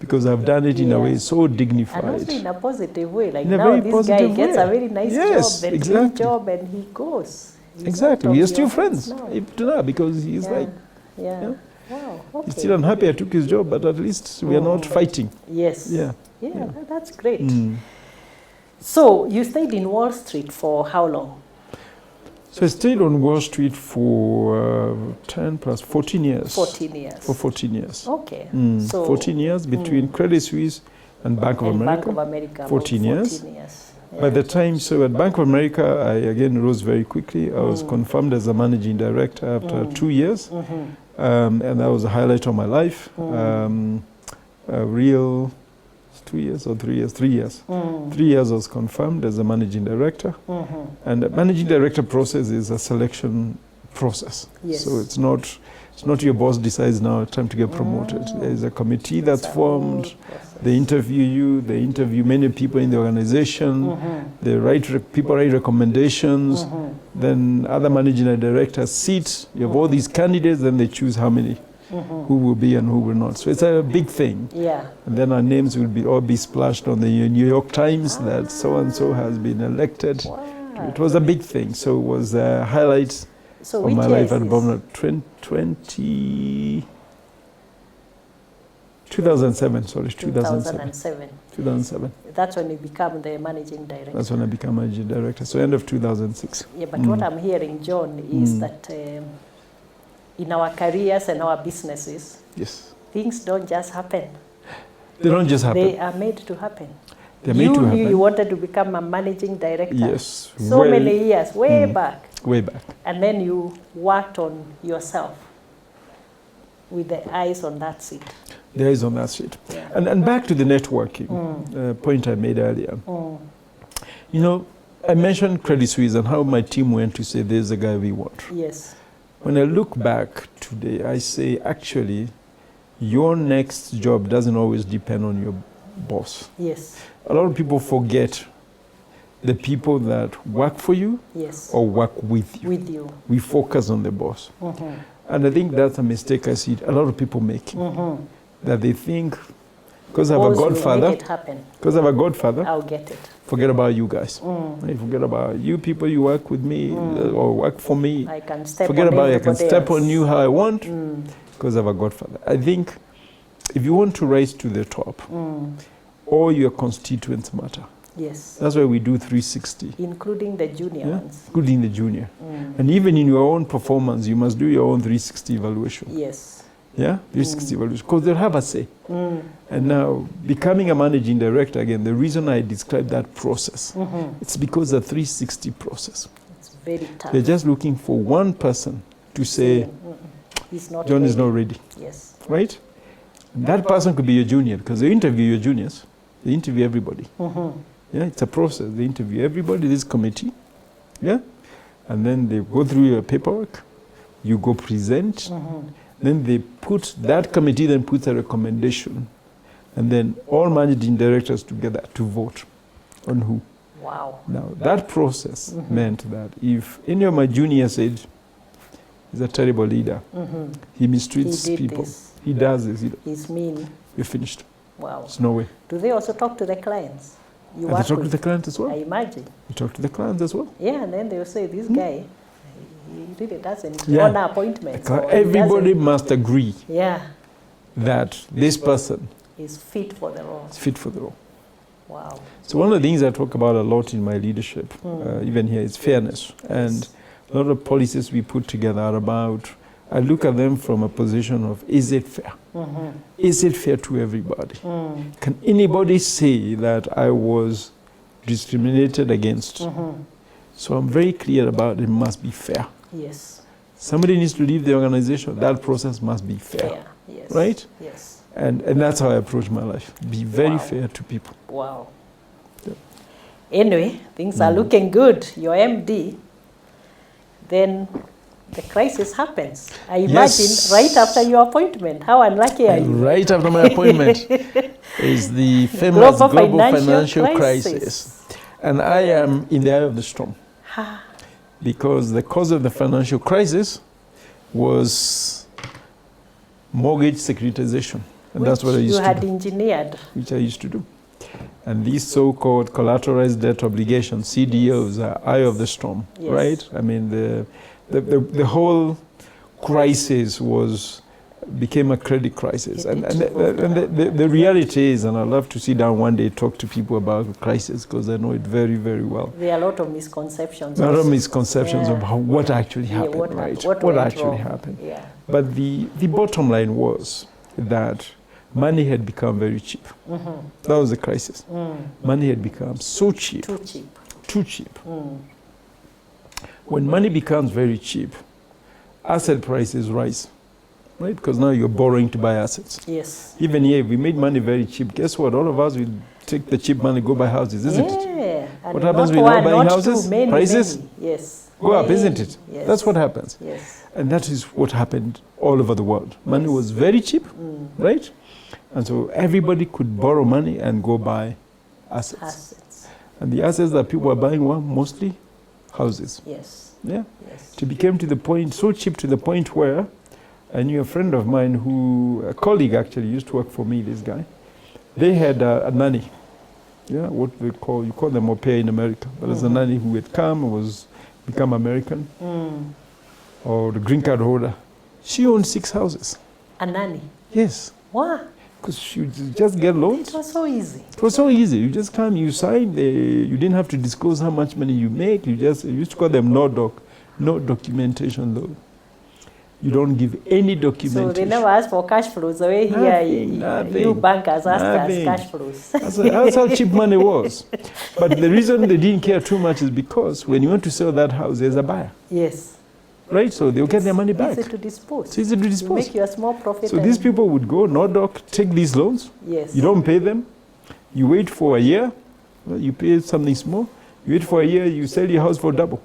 Because I've done it in a way so dignified. And also in a positive way. Like In a now very this guy positive gets way. a very nice Yes, job, then exactly. good job, and he goes. He's Exactly. out We of are still your friends. hands now. If not, because he's like, Yeah. yeah. Wow. Okay. he's still unhappy I took his job, but at least we are not fighting. Yes. Yeah. Yeah, that's great. So you stayed in Wall Street for how long? So I stayed on Wall Street for 10 plus 14 years. 14 years. For 14 years. Okay. 14 years between Credit Suisse and Bank of and America. Bank of America. 14 about years. 14 years. By the time, so at Bank of America, I again rose very quickly. I was confirmed as a managing director after 2 years. And that was a highlight of my life. A real 2 years or 3 years? 3 years. 3 years I was confirmed as a managing director. And the managing director process is a selection process. Yes. So it's not your boss decides now it's time to get promoted. There is a committee that's formed. They interview you. They interview many people in the organization. They people write recommendations. Then other managing directors sit. You have all these candidates. Then they choose how many who will be and who will not. So it's a big thing. Yeah. And then our names will all be splashed on the New York Times that so-and-so has been elected. Wow. It was a big thing. So it was a highlight So of my life at Bournemouth. 2007, sorry, 2007. 2007. That's when you become the managing director. That's when I became managing director. So end of 2006. Yeah, but what I'm hearing, John, is that in our careers and our businesses, Yes. things don't just happen. They don't just happen. They are made to happen. They're made to happen. You wanted to become a managing director. Yes. So many years, way back. Way back. And then you worked on yourself with the eyes on that seat. There is on that sheet. Yeah. And back to the networking point I made earlier. You know, I mentioned Credit Suisse and how my team went to say, there's the guy we want. Yes. When I look back today, I say, actually, your next job doesn't always depend on your boss. Yes. A lot of people forget the people that work for you Yes. or work with you. With you. We focus on the boss. And I think that's a mistake I see a lot of people making. That they think, because I have a godfather, make it happen. because I have a godfather, I'll get it. forget about you guys. Right? Forget about you people, you work with me or work for me. I can step Forget on about it. I can everybody step else. on you how I want because I have a godfather. I think if you want to rise to the top, all your constituents matter. Yes. That's why we do 360. Including the junior ones. Including the junior. And even in your own performance, you must do your own 360 evaluation. Yes. Yeah, 360 evaluation, because they'll have a say. And now, becoming a managing director, again, the reason I describe that process, it's because the 360 process. It's very tough. They're just looking for one person to say, He's not John ready. is not ready, Yes. right? And that person could be your junior, because they interview your juniors. They interview everybody. Yeah, it's a process. They interview everybody, this committee. Yeah? And then they go through your paperwork. You go present. Then they put, that committee then puts a recommendation. And then all managing directors together to vote on who. Wow. Now, that process meant that if any of my juniors said, he's a terrible leader, he mistreats He did people, this. he does this, He's mean. you're finished. Wow. There's no way. Do they also talk to the clients? You And they work talk to with? the client as I well. imagine. You talk to the clients as well. Yeah, and then they'll say, this guy, he really doesn't Yeah. honor appointments. or he Everybody doesn't- must agree Yeah, that this person is fit for the role. is fit for the role. Wow. So one of the things I talk about a lot in my leadership, even here, is fairness. And a lot of policies we put together are about, I look at them from a position of, is it fair? Is it fair to everybody? Can anybody say that I was discriminated against? So I'm very clear about it must be fair. Yes. Somebody needs to leave the organization, that process must be fair. Fair. Yes. Right? Yes. And that's how I approach my life. Be very Wow. fair to people. Wow. Anyway, things are looking good. You're MD. Then the crisis happens. I imagine Yes. right after your appointment. How unlucky are you? Right after my appointment is the famous Global global financial financial crisis. crisis. And I am in the eye of the storm. Because the cause of the financial crisis was mortgage securitization. And that's what I used You to had do, engineered. which I used to do. And these so-called collateralized debt obligations, CDOs, are eye of the storm, Yes. right? I mean, the whole crisis became a credit crisis. And the reality is, and I'd love to sit down one day talk to people about the crisis because I know it very, very well. There are a lot of misconceptions. There are also. misconceptions Yeah. about what actually Yeah, happened, what hap- right? what went actually wrong. happened. Yeah. But the bottom line was that money had become very cheap. That was the crisis. Money had become so cheap, Too cheap. too cheap. When money becomes very cheap, asset prices rise, right? Because now you're borrowing to buy assets. Yes. Even here, if we made money very cheap, guess what? All of us will take the cheap money, go buy houses, isn't it? Yeah. And What happens not when you're one, buying not houses? two, many, Prices many. Yes. go up, Many. isn't it? Yes. That's what happens. Yes. And that is what happened all over the world. Money was very cheap, right? And so everybody could borrow money and go buy assets. Assets. And the assets that people were buying were mostly houses. Yes. Yeah. Yes. It became to the point, so cheap to the point where I knew a friend of mine a colleague actually, used to work for me, this guy. They had a nanny. Yeah, what you call them au pair in America. But there's a nanny who had come and become American, or the green card holder. She owned 6 houses. A nanny? Yes. Wow. Because she just get loans. It was so easy. It was so easy. You just come, you sign, you didn't have to disclose how much money you make. You used to call them no documentation loan. You don't give any documentation. So they never ask for cash flows. The way here, nothing. You bankers asked us cash flows. That's how cheap money was. But the reason they didn't care too much is because when you want to sell that house, there's a buyer. Yes. Right? So they'll get their money back. Easy to dispose. It's easy to dispose. You make your small profit. So these people would go, no doc, take these loans. Yes. You don't pay them. You wait for a year. Well, you pay something small. You wait for a year, you sell your house for double.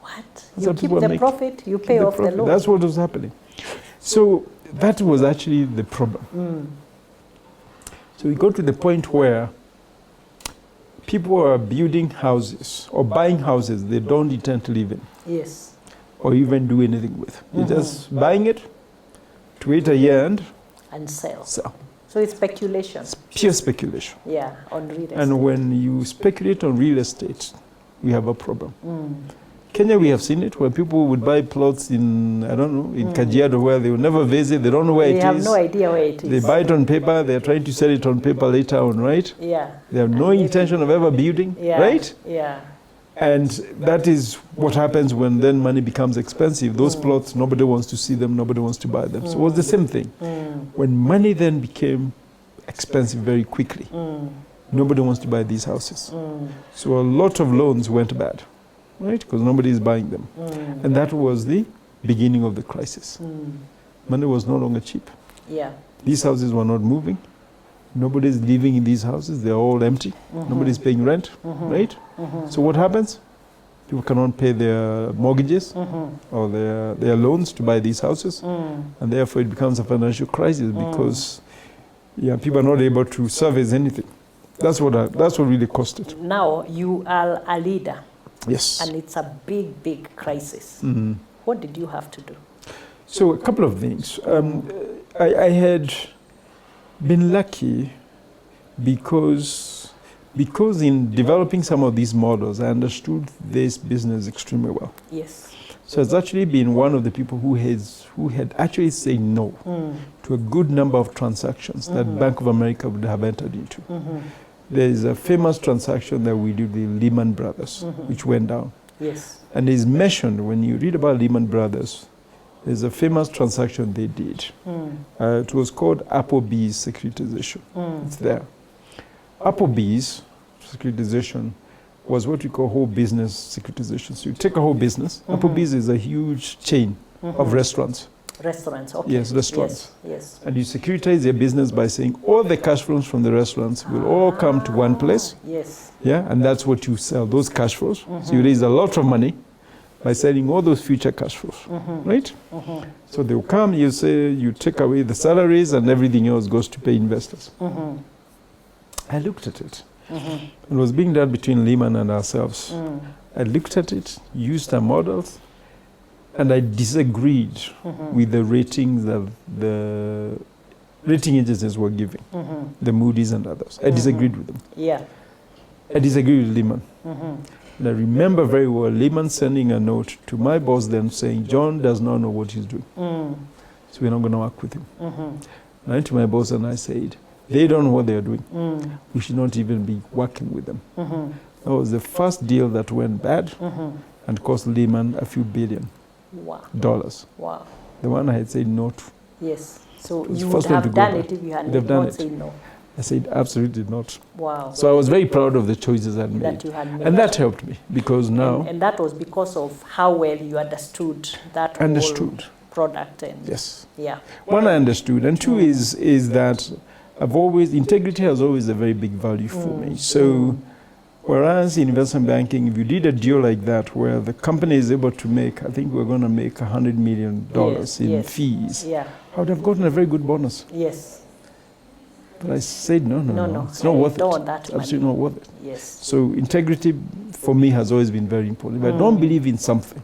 What? That's you keep the profit, you pay off the loan. That's what was happening. So that was actually the problem. So we got to the point where people are building houses or buying houses they don't intend to live in. Yes. Or even do anything with. You're just buying it to wait a year and sell. So it's speculation. It's pure speculation. Yeah, on real estate. And when you speculate on real estate, we have a problem. Kenya, we have seen it, where people would buy plots in, I don't know, in Kajiado, where they will never visit, they don't know where it is. They have no idea where it is. They buy it on paper, they're trying to sell it on paper later on, right? Yeah. They have no intention of ever building, right? Yeah. And that is what happens when then money becomes expensive. Those plots, nobody wants to see them, nobody wants to buy them. So it was the same thing. When money then became expensive very quickly, nobody wants to buy these houses. So a lot of loans went bad, right? Because nobody is buying them. And that was the beginning of the crisis. Money was no longer cheap. Yeah. These houses were not moving. Nobody's living in these houses. They're all empty. Nobody's paying rent, right? So what happens? People cannot pay their mortgages or their loans to buy these houses. And therefore it becomes a financial crisis because people are not able to service anything. That's what really caused it. Now you are a leader. Yes. And it's a big, big crisis. What did you have to do? So a couple of things. I had been lucky because in developing some of these models, I understood this business extremely well. Yes. So it's actually been one of the people who had actually said no to a good number of transactions that Bank of America would have entered into. There is a famous transaction that we did with Lehman Brothers, which went down. Yes. And it's mentioned when you read about Lehman Brothers. There's a famous transaction they did. It was called Applebee's securitization. It's there. Applebee's securitization was what we call whole business securitization. So you take a whole business. Applebee's is a huge chain of restaurants. Restaurants, okay. Yes, restaurants. Yes. And you securitize their business by saying all the cash flows from the restaurants will all come to one place. Yes. Yeah, and that's what you sell, those cash flows. So you raise a lot of money by selling all those future cash flows, right? So they'll come, you say, you take away the salaries and everything else goes to pay investors. I looked at it. It was being done between Lehman and ourselves. I looked at it, used our models, and I disagreed with the ratings that the rating agencies were giving, the Moody's and others. I disagreed with them. Yeah. I disagreed with Lehman. And I remember very well Lehman sending a note to my boss then saying, John does not know what he's doing. So we're not going to work with him. And I went to my boss and I said, they don't know what they're doing. We should not even be working with them. That was the first deal that went bad and cost Lehman a few billion dollars. Wow. The one I had said no to. Yes. So you would have done it if you had not said no. I said absolutely not. Wow. So I was very proud of the choices I made. That you had made. And that helped me because now... And that was because of how well you understood that whole product. And yes. Yeah. One, I understood. And two is that integrity has always a very big value for me. So whereas in investment banking, if you did a deal like that where the company is able to make, I think we're going to make $100 million in fees, I would have gotten a very good bonus. Yes. But I said, no, it's not I worth don't it. want that It's absolutely not worth it. Yes. So integrity for me has always been very important. If I don't believe in something,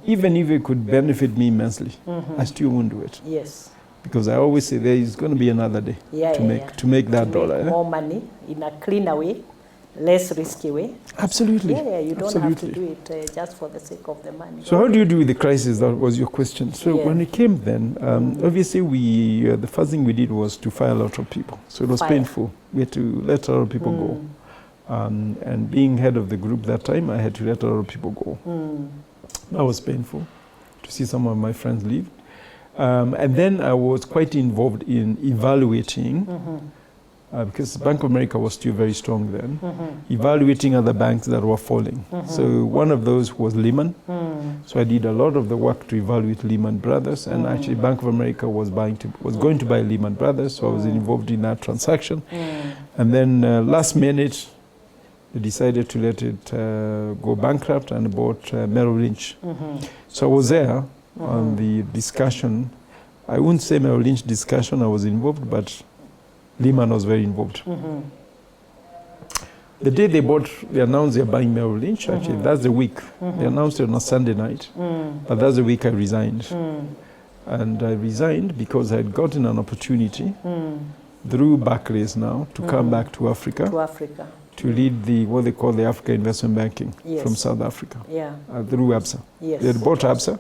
even if it could benefit me immensely, I still won't do it. Yes. Because I always say there is going to be another day to make that dollar. More money in a cleaner way, less risky way. Absolutely. Yeah, you don't have to do it just for the sake of the money. So how do you deal with the crisis? That was your question. So when it came then, obviously the first thing we did was to fire a lot of people. So it was painful. We had to let a lot of people go. And being head of the group that time, I had to let a lot of people go. That was painful to see some of my friends leave. And then I was quite involved in evaluating, because Bank of America was still very strong then, evaluating other banks that were falling. So one of those was Lehman. So I did a lot of the work to evaluate Lehman Brothers, and actually Bank of America was going to buy Lehman Brothers, so I was involved in that transaction. And then last minute, they decided to let it go bankrupt and bought Merrill Lynch. So I was there on the discussion. I wouldn't say Merrill Lynch discussion I was involved, but Lehman was very involved. The day they announced they're buying Merrill Lynch, actually, that's the week. They announced it on a Sunday night, but that's the week I resigned. And I resigned because I had gotten an opportunity through Barclays now to come back to Africa. To lead what they call the Africa Investment Banking from South Africa through ABSA. They had bought ABSA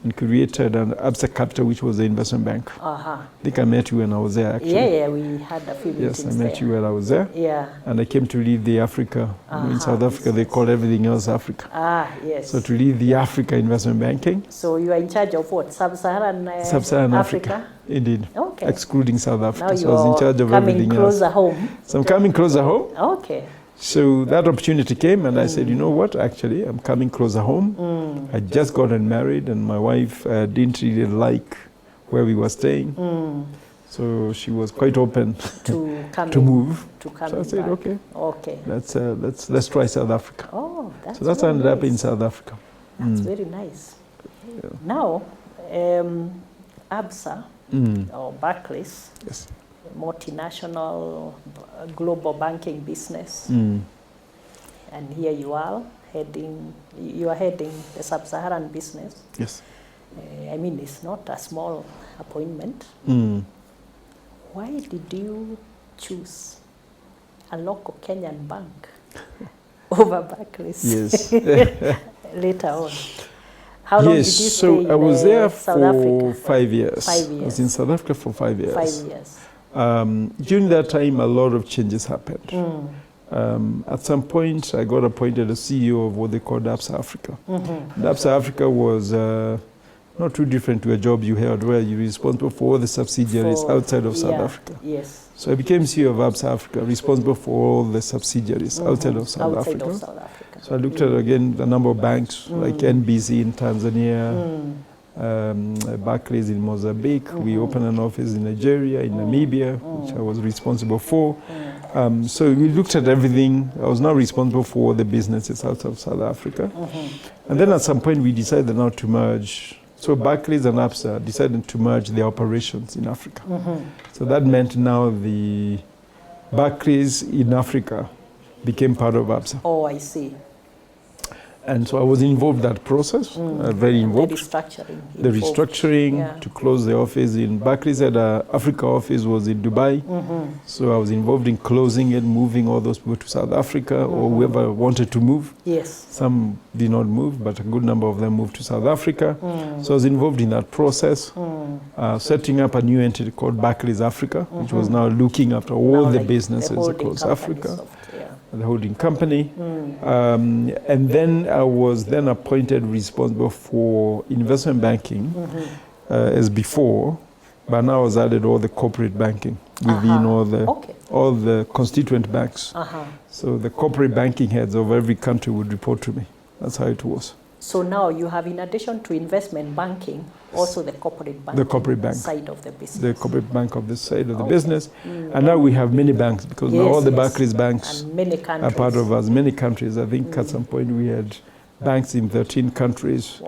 and created an ABSA Capital, which was the investment bank. I think I met you when I was there, actually. Yeah, we had a few meetings. Yes, I met you when I was there. And I came to lead the Africa. In South Africa, they call everything else Africa. So to lead the Africa Investment Banking. So you are in charge of what? Sub-Saharan Sub-Saharan Africa. Indeed. Okay. Excluding South Africa. Now so I was in charge of everything else. Coming closer home. So I'm coming closer home. Okay. So that opportunity came, and I said, you know what, actually, I'm coming closer home. I just gotten married, and my wife didn't really like where we were staying. So she was quite open to move. So I said, okay, let's try South Africa. Oh, that's so that's ended up in South Africa. That's very nice. Now, ABSA or Barclays. Multinational global banking business, and here you are heading the sub-Saharan business. I mean, it's not a small appointment. Why did you choose a local Kenyan bank over Barclays later on? How long did you stay in I was there South for Africa? 5 years. 5 years. I was in South Africa for 5 years. 5 years. During that time, a lot of changes happened. At some point, I got appointed as CEO of what they called ABSA Africa. ABSA Africa was not too different to a job you had where you're responsible for all the subsidiaries outside of South Africa. So I became CEO of ABSA Africa, responsible for all the subsidiaries outside of South Africa. So I looked at, again, the number of banks, like NBC in Tanzania, Barclays in Mozambique. We opened an office in Nigeria, in Namibia, which I was responsible for. So we looked at everything. I was now responsible for all the businesses out of South Africa. And then at some point we decided now to merge. So Barclays and ABSA decided to merge their operations in Africa. So that meant now the Barclays in Africa became part of ABSA. Oh, I see. And so I was involved in that process, very involved. The restructuring to close the office in Barclays had an Africa office was in Dubai. So I was involved in closing it, moving all those people to South Africa or whoever wanted to move. Some did not move, but a good number of them moved to South Africa. So I was involved in that process, setting up a new entity called Barclays Africa, which was now looking after all the businesses across Africa. The holding company. And then I was then appointed responsible for investment banking as before, but now I was added all the corporate banking within all the constituent banks. So the corporate banking heads of every country would report to me. That's how it was. So now you have, in addition to investment banking, also the corporate bank side of the business. The corporate bank of the side of the business. And now we have many banks because now all the Barclays banks are part of us. Many countries. I think at some point we had banks in 13 countries.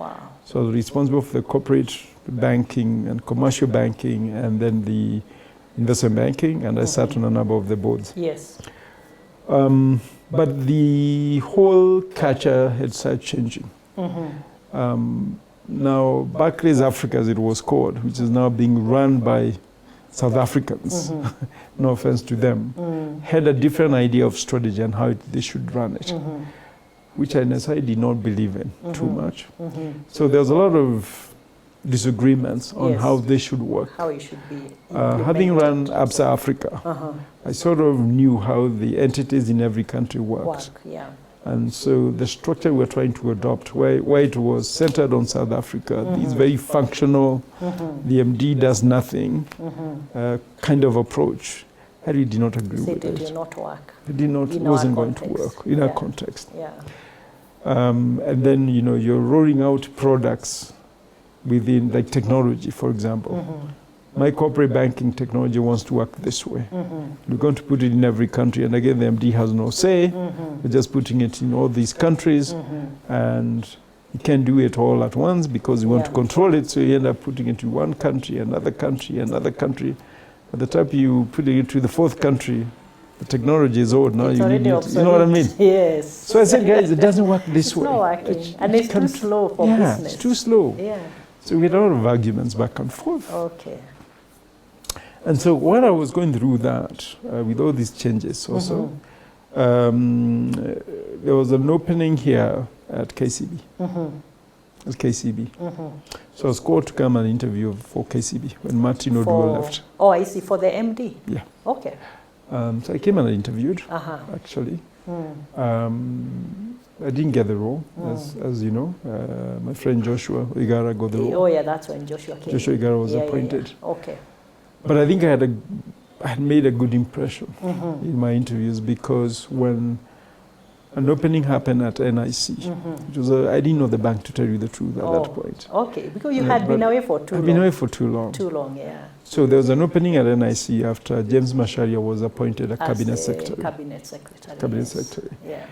So I was responsible for the corporate banking and commercial banking, and then the investment banking, and I sat on a number of the boards. Yes. But the whole culture had started changing. Now, Barclays Africa, as it was called, which is now being run by South Africans, no offense to them, had a different idea of strategy and how they should run it, which I necessarily did not believe in too much. So there's a lot of disagreements on how they should work. How it should be. Having run ABSA Africa, I sort of knew how the entities in every country worked. And so the structure we're trying to adopt, where it was centered on South Africa, these very functional, the MD does nothing kind of approach, I really did not agree with it. It did not work. It wasn't going to work in our context. And then, you know, you're rolling out products within, like technology, for example. My corporate banking technology wants to work this way. We're going to put it in every country, and again, the MD has no say. We're just putting it in all these countries, and you can't do it all at once because you want to control it, so you end up putting it in one country, another country, another country. By the time you put it to the fourth country, the technology is old now. You know what I mean? Yes. So I said, guys, it doesn't work this way. It's not working, and it's too slow for business. It's too slow. Yeah. So we had a lot of arguments back and forth. Okay. And so while I was going through that, with all these changes also, there was an opening here at KCB. At KCB. So I was called to come and interview for KCB when Martin Oduor left. Oh, I see, for the MD? Yeah. Okay. So I came and interviewed, actually. I didn't get the role, as you know. My friend Joshua Igara got the role. Oh, yeah, that's when Joshua came. Joshua Igara was appointed. Okay. But I think I had made a good impression in my interviews, because when an opening happened at NIC, which was I didn't know the bank, to tell you the truth, at that point. Okay, because you had been away for too long. I'd been away for too long. Too long, yeah. So there was an opening at NIC after James Macharia was appointed a cabinet secretary. Cabinet secretary. Cabinet secretary. Yeah.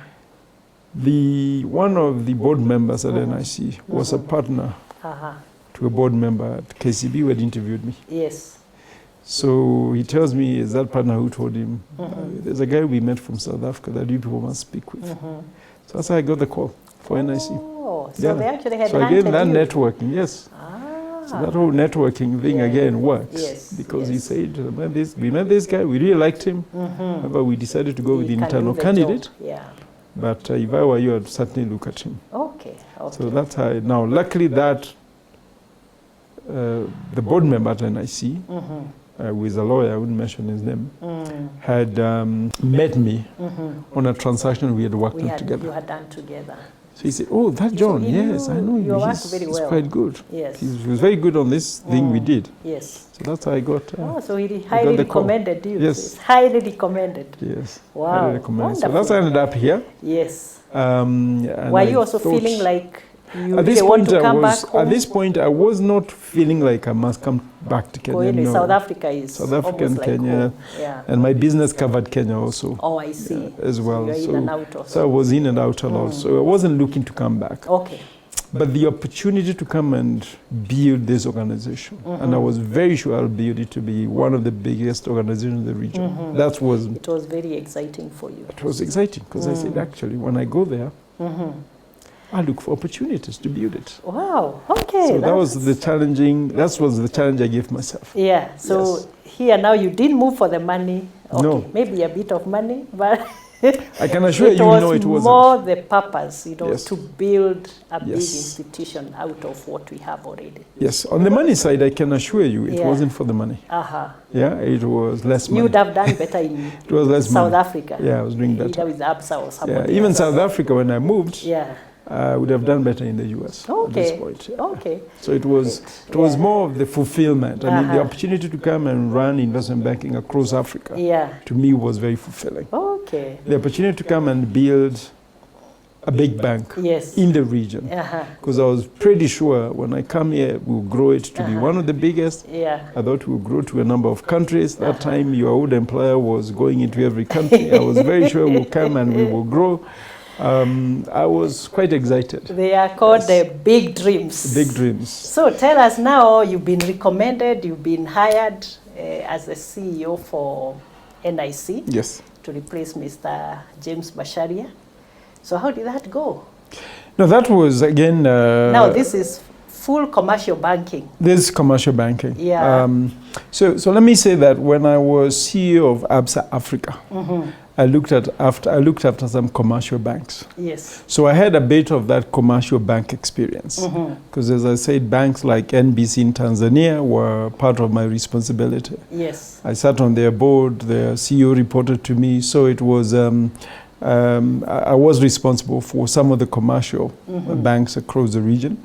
One of the board members at NIC was a partner to a board member at KCB who had interviewed me. Yes. So he tells me, is that partner who told him, there's a guy we met from South Africa that you people must speak with. So that's how I got the call for NIC. Oh, so they actually had So again, that networking, yes. So that whole networking thing again works. Yes. Because he said, we met this guy, we really liked him, but we decided to go with the internal candidate. Yeah. But if I were you, I'd certainly look at him. Okay. So that's how, now luckily that the board member at NIC, who is a lawyer, I wouldn't mention his name, had met me on a transaction we had worked on together. You had done together. So he said, oh, that John, yes, I know him. He's quite good. Yes. He was very good on this thing we did. Yes. So that's how I got. So he highly recommended you. Yes. It's highly recommended. Yes. Wow. Highly recommended. Wonderful. So that's how I ended up here. Yes. Were you also feeling like you at this want point to come back home? At this point, I was not feeling like I must come back to Kenya. No. South Africa is South Africa and like Kenya. Home. Yeah. And my business covered Kenya also. Oh, I see. As well. So you're in and out also. So I was in and out a lot. So I wasn't looking to come back. Okay. But the opportunity to come and build this organization, and I was very sure I'll build it to be one of the biggest organizations in the region. It was very exciting for you. It was exciting because I said, actually, when I go there, I look for opportunities to build it. Wow. Okay. So that was the challenge I gave myself. Yeah. So here now you didn't move for the money. Okay. No. Maybe a bit of money, but I can assure you, no, it wasn't. It was more the purpose, Yes. to build a big institution out of what we have already. Yes. On the money side, I can assure you, it wasn't for the money. Yeah, it was less money. You would have done better in it was less South money. Africa. Yeah, I was doing better. Either with ABSA or something. Yeah, even South Africa, when I moved, yeah. I would have done better in the US at this point. Yeah. Okay. So it was more of the fulfillment. I mean, the opportunity to come and run investment banking across Africa, to me, was very fulfilling. Okay. The opportunity to come and build a big bank in the region. Because I was pretty sure when I come here, we'll grow it to be one of the biggest. I thought we'll grow to a number of countries. That time, your old employer was going into every country. I was very sure we'll come and we will grow. I was quite excited. They are called the big dreams. Big dreams. So tell us now, you've been recommended, you've been hired. as the CEO for NIC. Yes. To replace Mr. James Basharia. So how did that go? No, that was again. Now this is full commercial banking. This is commercial banking. Yeah. So let me say that when I was CEO of ABSA Africa, I looked after some commercial banks. Yes. So I had a bit of that commercial bank experience because, as I said, banks like NBC in Tanzania were part of my responsibility. Yes. I sat on their board. The CEO reported to me, so it was. I was responsible for some of the commercial banks across the region,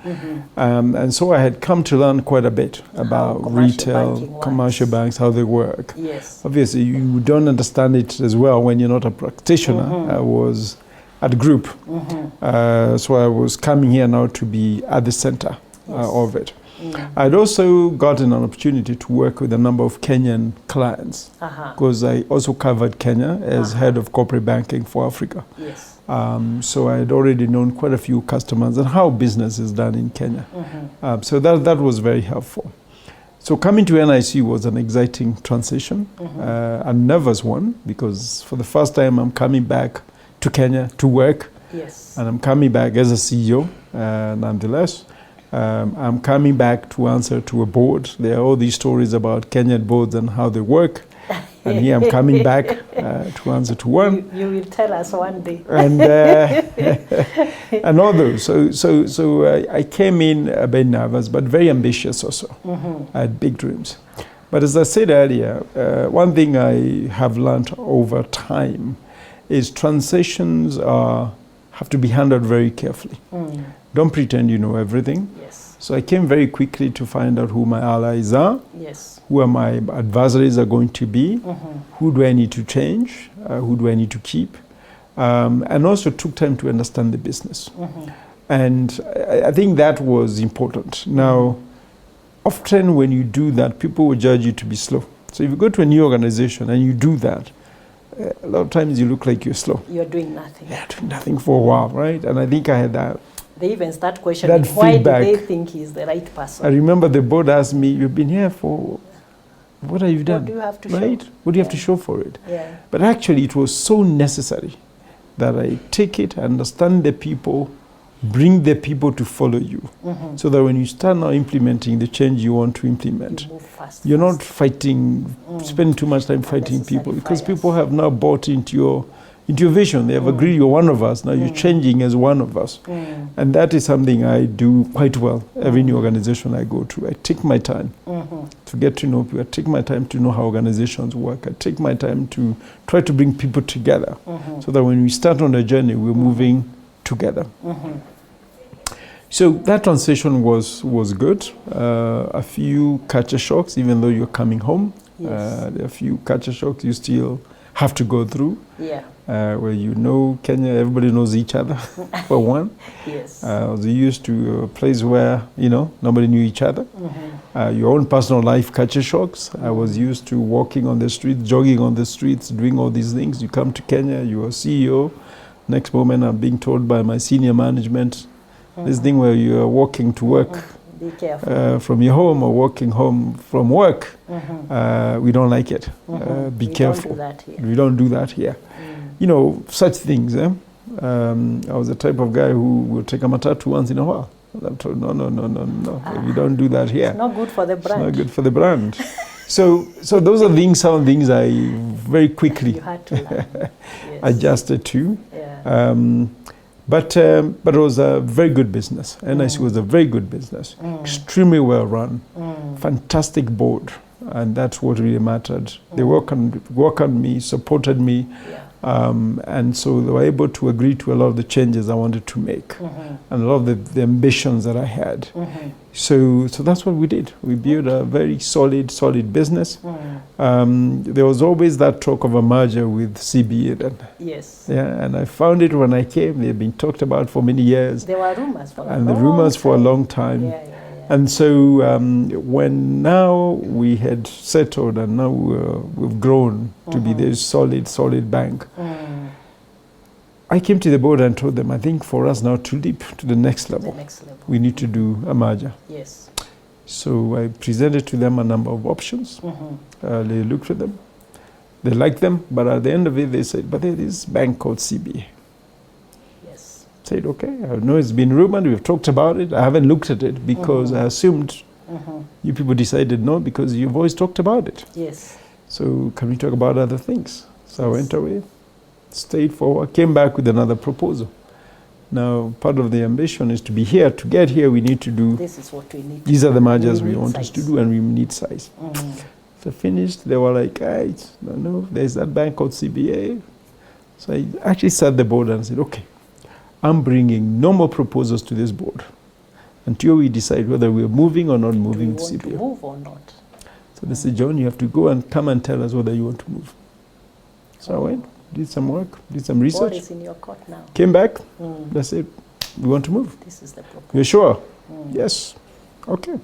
and so I had come to learn quite a bit about retail, commercial banks, how they work. Yes. Obviously, you don't understand it as well when you're not a practitioner. I was at group, so I was coming here now to be at the center of it. I'd also gotten an opportunity to work with a number of Kenyan clients because I also covered Kenya as head of corporate banking for Africa. Yes. So I had already known quite a few customers and how business is done in Kenya. So that was very helpful. So coming to NIC was an exciting transition, a nervous one because for the first time I'm coming back to Kenya to work. Yes. And I'm coming back as a CEO nonetheless. I'm coming back to answer to a board. There are all these stories about Kenyan boards and how they work. And here I'm coming back to answer to one. You will tell us one day. And and all those. So I came in a bit nervous, but very ambitious also. I had big dreams. But as I said earlier, one thing I have learned over time is transitions have to be handled very carefully. Don't pretend you know everything. Yes. So I came very quickly to find out who my allies are, Yes. who are my adversaries are going to be, who do I need to change, who do I need to keep, and also took time to understand the business. And I think that was important. Now, often when you do that, people will judge you to be slow. So if you go to a new organization and you do that, a lot of times you look like you're slow. You're doing nothing. Yeah, doing nothing for a while, right? And I think I had that. They even start questioning why do they think he's the right person. I remember the board asked me, "You've been here for what have you done? What do you have to right? show? What do you have to show for it?" Yeah. But actually, it was so necessary that I take it, understand the people, bring the people to follow you, so that when you start now implementing the change you want to implement, You move fast. you're not fighting, spending too much time fighting people, because people have now bought into your vision. They have agreed you're one of us. Now you're changing as one of us. And that is something I do quite well. Every new organization I go to, I take my time to get to know people. I take my time to know how organizations work. I take my time to try to bring people together so that when we start on a journey, we're moving together. So that transition was good. A few culture shocks, even though you're coming home. Yes. There are a few culture shocks you still have to go through. Yeah. Where you know Kenya, everybody knows each other, for one. Yes. I was used to a place where, nobody knew each other. Your own personal life culture shocks. I was used to walking on the streets, jogging on the streets, doing all these things. You come to Kenya, you're a CEO. Next moment, I'm being told by my senior management, this thing where you're walking to work Be careful. from your home or walking home from work, we don't like it. Be careful. Don't do that here. We don't do that here. Such things. I was the type of guy who will take a matatu once in a while. I'm told, no. We don't do that here. It's not good for the brand. It's not good for the brand. So those are some things I very quickly You had to learn. Yes. adjusted to. Yeah. But it was a very good business. NIC was a very good business, extremely well run, fantastic board, and that's what really mattered. They welcomed me, supported me, and so they were able to agree to a lot of the changes I wanted to make, and a lot of the ambitions that I had. So that's what we did. We built a very solid business. There was always that talk of a merger with CBA then. Yes. Yeah, and I found it when I came. They've been talked about for many years. There were rumors for a long And the rumors for a long time. Yeah. And so when now we had settled and now we've grown to be this solid bank, I came to the board and told them, I think for us now to leap to the next level, we need to do a merger. Yes. So I presented to them a number of options. They looked at them. They liked them, but at the end of it, they said, but there's this bank called CBA. Yes. Said, okay, I know it's been rumored, we've talked about it. I haven't looked at it because I assumed you people decided no because you've always talked about it. Yes. So can we talk about other things? So I went away, stayed forward, came back with another proposal. Now, part of the ambition is to be here. To get here, we need to do... This is what we need. These are the mergers we want size. us to do, and we need size. So finished, they were like, no, there's that bank called CBA. So I actually sat the board and said, okay, I'm bringing no more proposals to this board until we decide whether we're moving or not moving to CBA. Do you want to move or not? So they said, John, you have to go and come and tell us whether you want to move. So I went, did some work, did some research. What is in your court now? Came back, they said, we want to move. This is the proposal. You're sure? Yes. Okay.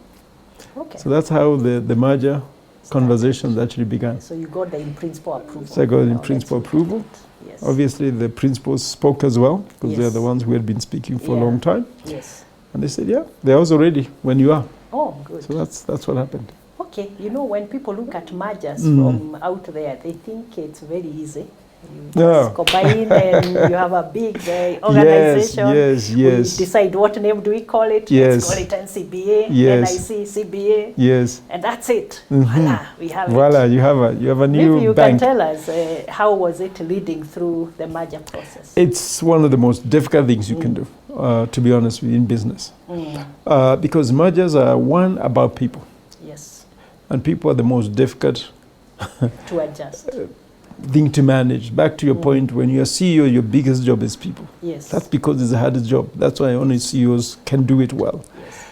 Okay. So that's how the merger conversations actually began. So you got the in-principle approval. So I got in-principle approval. Yes. Obviously, the principals spoke as well, because they're the ones who had been speaking for a long time. Yes. And they said, yeah, they're also ready when you are. Oh, good. So that's what happened. Okay, you know, when people look at mergers from out there, they think it's very easy. You just combine and you have a big organization. Yes. We decide what name do we call it. Let's call it NCBA, NIC, CBA. Yes. And that's it. Voila, we have it. Voila, you have a new Maybe you bank. can tell us how was it leading through the merger process? It's one of the most difficult things you can do, to be honest with you, in business. Because mergers are about people. Yes. And people are the most difficult to adjust. Thing to manage. Back to your point, when you're a CEO, your biggest job is people. Yes. That's because it's the hardest job. That's why only CEOs can do it well. Yes.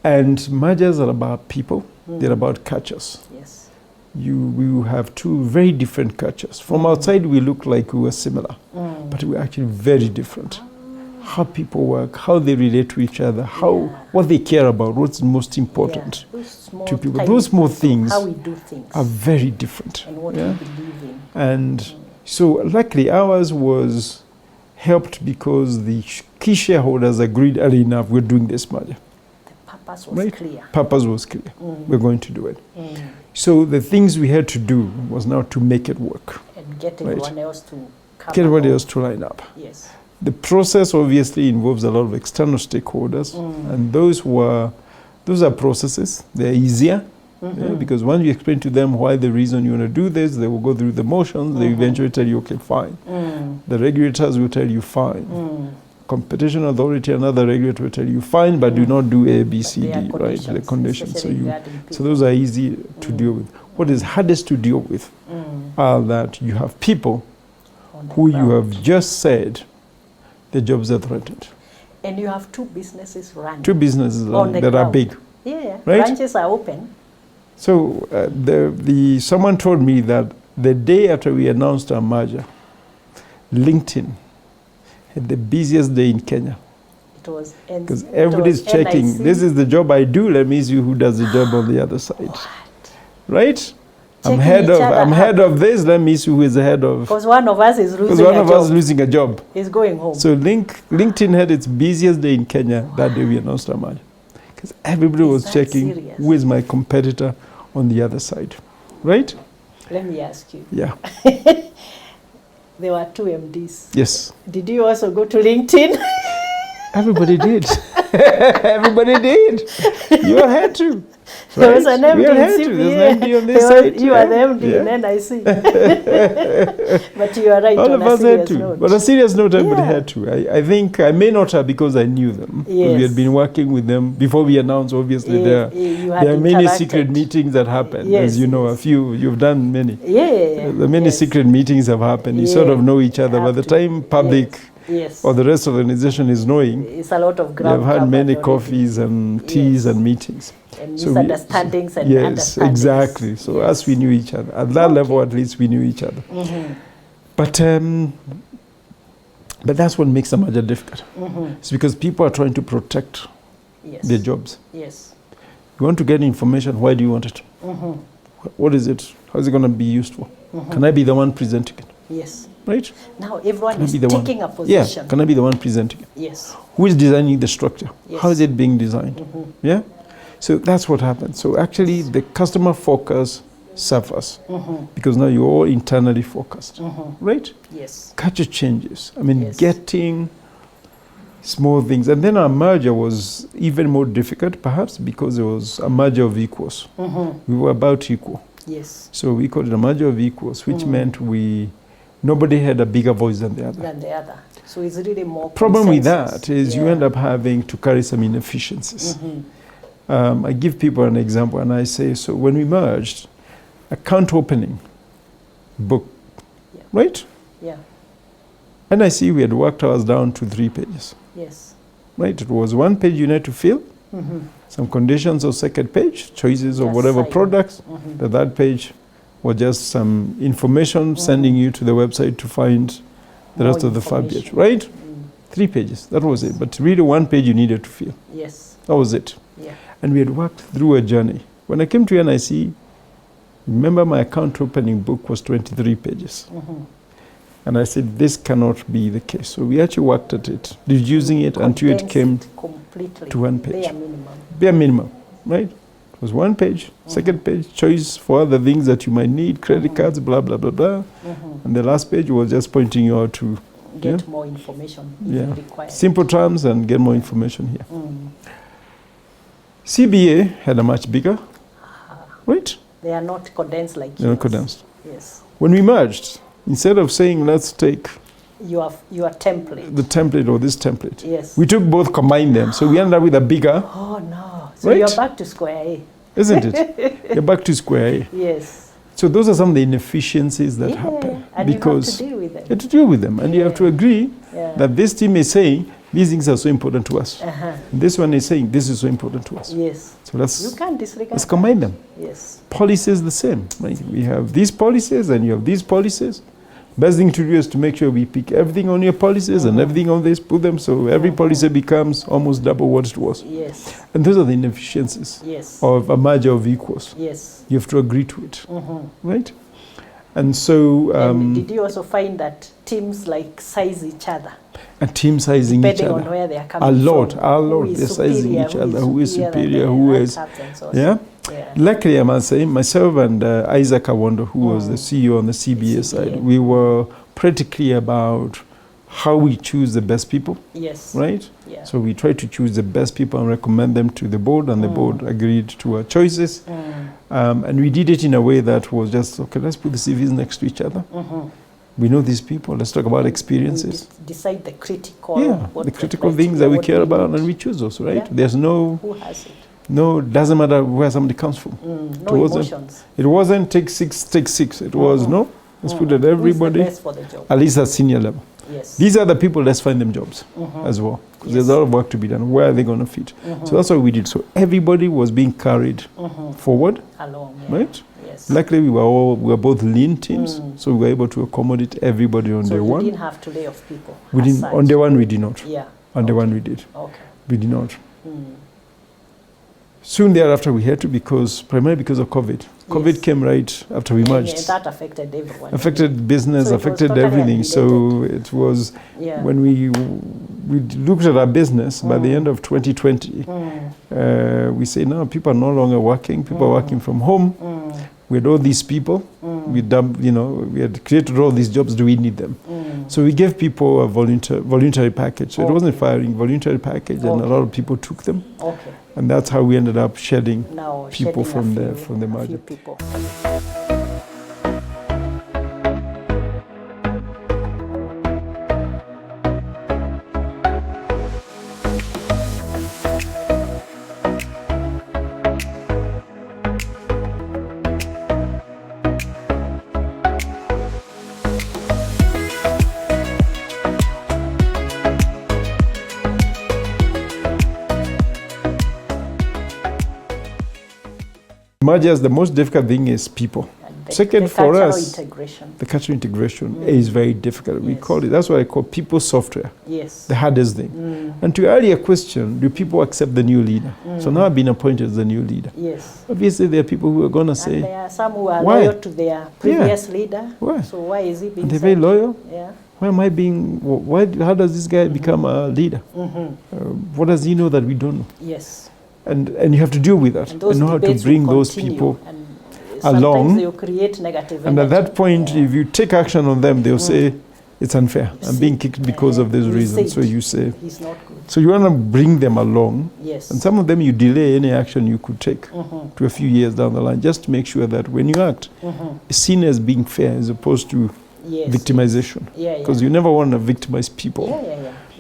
And mergers are about people. They're about cultures. Yes. We have two very different cultures. From outside, we look like we were similar, but we're actually very different. How people work, how they relate to each other, what they care about, what's most important to people. Those small things, how we do things, are very different. And what we believe in. And so luckily ours was helped because the key shareholders agreed early enough we're doing this merger. The purpose was clear. Purpose was clear. We're going to do it. So the things we had to do was now to make it work. And get everyone else to come get everybody else to line up. Yes. The process obviously involves a lot of external stakeholders, and those are processes. They're easier because once you explain to them why the reason you want to do this, they will go through the motions. They eventually tell you, okay, fine. The regulators will tell you, fine. Competition authority, another regulator will tell you, fine, but do not do A, B, C, D, right? The conditions. So those are easy to deal with. What is hardest to deal with are that you have people who you have just said the jobs are threatened. And you have two businesses running. Two businesses that are big. Yeah, right? Branches are open. So someone told me that the day after we announced our merger, LinkedIn had the busiest day in Kenya. It was because everybody's checking. NIC. This is the job I do. Let me see who does the job on the other side. What? Right? I'm head of this. Let me see who is the head of. Because one of us is losing a job. Because one of us is losing a job. He's going home. So LinkedIn had its busiest day in Kenya that day we announced our merger. Because everybody was checking who is my competitor on the other side. Right? Let me ask you. Yeah. There were two MDs. Yes. Did you also go to LinkedIn? Everybody did. Everybody did. You all had to. There was an MD in CBA. On this side. You are the MD in NIC. But you are right. All of us had to. But on a serious note, everybody had to. I think I may not have because I knew them. Yes. We had been working with them before we announced. Obviously, there are many secret meetings that happen. Yes, as you know, a few. You've done many. The many secret meetings have happened. You sort of know each other. By the time public. Yes. Or the rest of the organization is knowing. It's a lot of ground. They've had many coffees and teas and meetings. And misunderstandings and understandings. Yes, exactly. So as we knew each other. At that level, at least, we knew each other. But that's what makes the merger difficult. It's because people are trying to protect their jobs. Yes. You want to get information, why do you want it? What is it? How is it going to be used for? Can I be the one presenting it? Yes. Right? Now everyone is taking a position. Yeah, can I be the one presenting it? Yes. Who is designing the structure? Yes. How is it being designed? Yeah? So that's what happened. So actually the customer focus suffers because now you're all internally focused, right? Yes. Culture changes. I mean, Yes. getting small things. And then our merger was even more difficult, perhaps, because it was a merger of equals. We were about equal. Yes. So we called it a merger of equals, which meant nobody had a bigger voice than the other. Than the other. So it's really more Problem with consensus. that is you end up having to carry some inefficiencies. I give people an example and I say, so when we merged, account opening book, Yeah. right? Yeah. And I see we had worked ours down to 3 pages, Yes. right? It was 1 page you need to fill, some conditions of second page, choices of Just whatever sign. products. The third page was just some information sending you to the website to find the More rest of the 5 pages, information. right? 3 pages, that was it. But really 1 page you needed to fill. Yes. That was it. Yeah. And we had worked through a journey. When I came to NIC, remember my account opening book was 23 pages. And I said, this cannot be the case. So we actually worked at it, reducing it until it Condense came it completely to 1 page. bare minimum. Bare minimum, right? It was 1 page, second page, choice for other things that you might need, credit cards, blah, blah, blah, blah. And the last page was just pointing you out to Get more information if yeah, required. simple terms and get more information here. CBA had a much bigger, right? They are not condensed like They're not yours. condensed. Yes. When we merged, instead of saying let's take Your template. the template or this template, Yes. we took both, combined them. So we ended up with a bigger, Oh no. So Right? you're back to square A. isn't it? You're back to square A. Yes. So those are some of the inefficiencies that happen And because you have to deal with them. you have to deal with them, and you have to agree Yeah. that this team is saying these things are so important to us. Uh-huh. And this one is saying this is so important to us. Yes. So You let's can't disregard let's that. combine them. Yes. Policies the same, right? We have these policies and you have these policies. Best thing to do is to make sure we pick everything on your policies and everything on this, put them so every policy becomes almost double what it was. Yes. And those are the inefficiencies Yes. of a merger of equals. Yes. You have to agree to it, right? And so, And did you also find that teams like size each other and team sizing each depending on other. where they are A coming lot, from? a Who lot. is They're sizing superior, each other. Who is superior? than Who the is? captains also. Yeah. Yeah. Luckily, I must say, myself and Isaac Awondo, who was the CEO on the CBA side, CBA. we were pretty clear about how we choose the best people, Yes. right? Yeah. So we try to choose the best people and recommend them to the board, and the board agreed to our choices. And we did it in a way that was just, okay, let's put the CVs next to each other. We know these people, let's talk about experiences. We decide the critical. Yeah, what the the critical criteria, things that we what care about, need. and we choose those, right? Yeah. There's no, Who has it? doesn't matter where somebody comes from. No It wasn't- emotions. It wasn't take six. It was, no, let's put it Who's the everybody, best for the job? at least at senior level. Yes. These are the people, let's find them jobs as well. Because there's a lot of work to be done. Where are they going to fit? So that's what we did. So everybody was being carried forward, Along. Yeah. right? Yes. Luckily, we were both lean teams, so we were able to accommodate everybody on So day you one. didn't have to lay off people. We as didn't, such. on day one, we did not. Yeah. On day one, we did. Okay. We did not. Soon thereafter, we had to, primarily because of COVID. COVID Yes. came right after we Yeah, merged. that affected everyone. Affected business, So it was affected totally everything. So it was Yeah. when we looked at our business by the end of 2020. We say now people are no longer working. People are working from home. We had all these people. We had created all these jobs. Do we need them? So we gave people a voluntary package. So it wasn't firing, voluntary package, and a lot of people took them. Okay. And that's how we ended up shedding Now people shedding from a the few- from the a few merger. people. Mergers, the most difficult thing is people. And Second, the for cultural us, integration. the cultural integration is very difficult. We Yes. call it, that's what I call people software, Yes. the hardest thing. And to your earlier question, do people accept the new leader? So now I've been appointed as the new leader. Yes. Obviously, there are people who are going to And say, there are some who are Why? loyal to their previous leader. Why? So why is he being and they're very sent? loyal. Yeah. Why am I being, how does this guy become a leader? What does he know that we don't know? Yes. And you have to deal with that. And those know how to debates bring will those continue, people and along. sometimes they'll create negative And at energy. that point, Yeah. if you take action on them, they'll say, it's unfair. You I'm see, being kicked because of this you reason. say So it. you say. He's not good. So you want to bring them along. Yes. And some of them you delay any action you could take to a few years down the line, just to make sure that when you act, it's seen as being fair as opposed to Yes. victimization. Yeah, Because yeah. you never want to victimize people.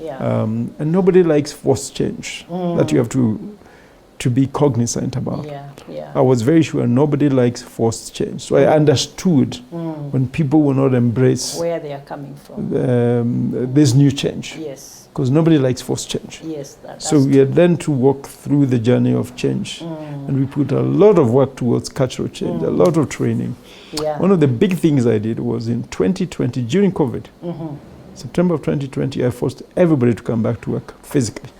Yeah. And nobody likes forced change. That you have to be cognizant about. Yeah. I was very sure nobody likes forced change. So I understood when people will not embrace Where they are coming from. this new change. Yes. Because nobody likes forced change. Yes. That's So we had then to walk through the journey of change. And we put a lot of work towards cultural change, a lot of training. Yeah. One of the big things I did was in 2020, during COVID, September of 2020, I forced everybody to come back to work physically.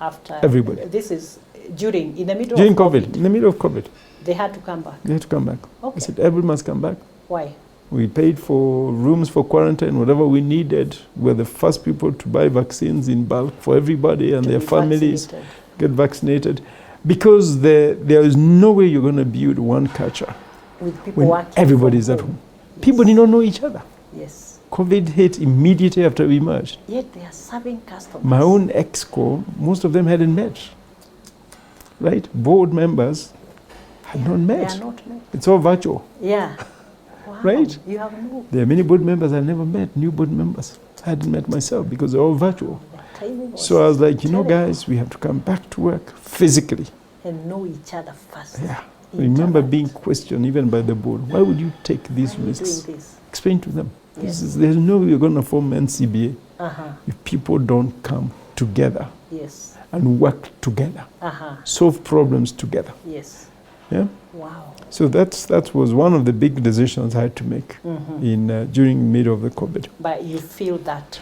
After Everybody. This is in the middle During of COVID, in the middle of COVID, they had to come back. they had to come back. Okay. I said, everybody must come back. Why? We paid for rooms for quarantine, whatever we needed. We're the first people to buy vaccines in bulk for everybody and To their be families vaccinated. get vaccinated. Because there is no way you're going to build one culture With people when working everybody's from at home. People did not know each other. Yes. COVID hit immediately after we merged. Yet they are serving customers. My own exco, most of them hadn't met. Right? Board members had not They met. are not met. It's all virtual. Yeah. Wow. Right? You have no There are many board members I never met, new board members. I hadn't met myself because they're all virtual. timing. So I was like, you know, terrible. guys, we have to come back to work physically. And know each other first. Yeah. I remember Interact. being questioned even by the board. Why would you take these Why are you risks? doing this? Explain to them. Yes. There's no way you're going to form NCBA Uh-huh. if people don't come together Yes. and work together, Uh-huh. solve problems together. Yes. Yeah. Wow. So that was one of the big decisions I had to make in during middle of the COVID. But you feel that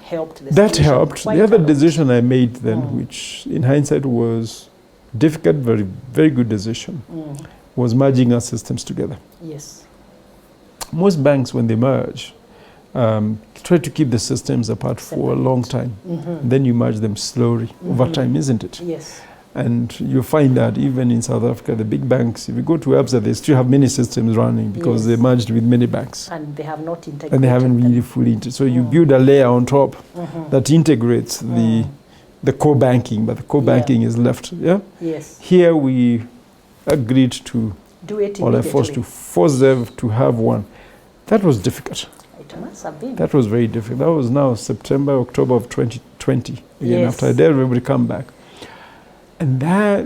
helped the That situation helped. quite The other a lot. decision I made then, which in hindsight was difficult, very, very good decision, was merging our systems together. Yes. Most banks, when they merge, try to keep the systems apart for a long time. Then you merge them slowly over time, isn't it? Yes. And you find that even in South Africa, the big banks, if you go to Absa, they still have many systems running because Yes. they merged with many banks. And they have not integrated. And they haven't them. really fully integrated. So you build a layer on top that integrates the core banking, but the core Yeah. banking is left. Yeah. Yes. Here we agreed to, Do it or I forced to immediately. force them to have one. That was difficult. It must have been. That was very difficult. That was now September, October of 2020. Again, Yes. after I did, everybody come back. And that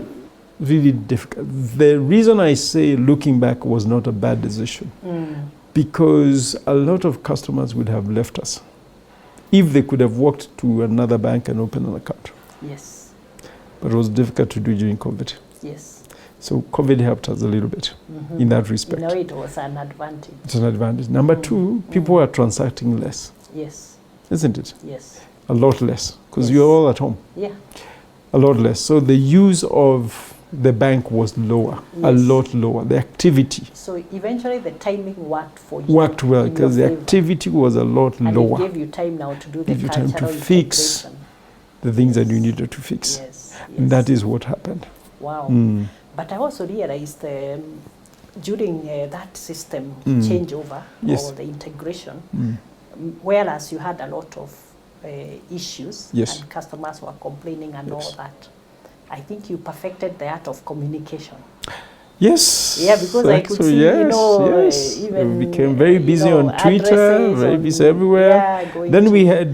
really difficult. The reason I say looking back was not a bad decision, because a lot of customers would have left us if they could have walked to another bank and opened an account. Yes. But it was difficult to do during COVID. Yes. So COVID helped us a little bit in that respect. You know, it was an advantage. It's an advantage. Number two, people are transacting less, Yes. isn't it? Yes. A lot less, because Yes. you're all at home. Yeah. A lot less. So the use of the bank was lower, a Yes. lot lower. The activity So eventually the timing worked for you. worked well in because the your favor. activity was a lot And it lower. gave you time now to do the Give you time to cultural fix integration. The things that you needed to fix. Yes. And yes. that is what happened. Wow. Mm. But I also realized during that system changeover Yes. or the integration, Mm. whereas you had a lot of issues Yes. and customers were complaining and Yes. all that, I think you perfected the art of communication. Yes. Yeah, because I could see, yes, you know, yes. even we became very busy you know, on Twitter, addresses very on- busy everywhere. Yeah, going Then to we had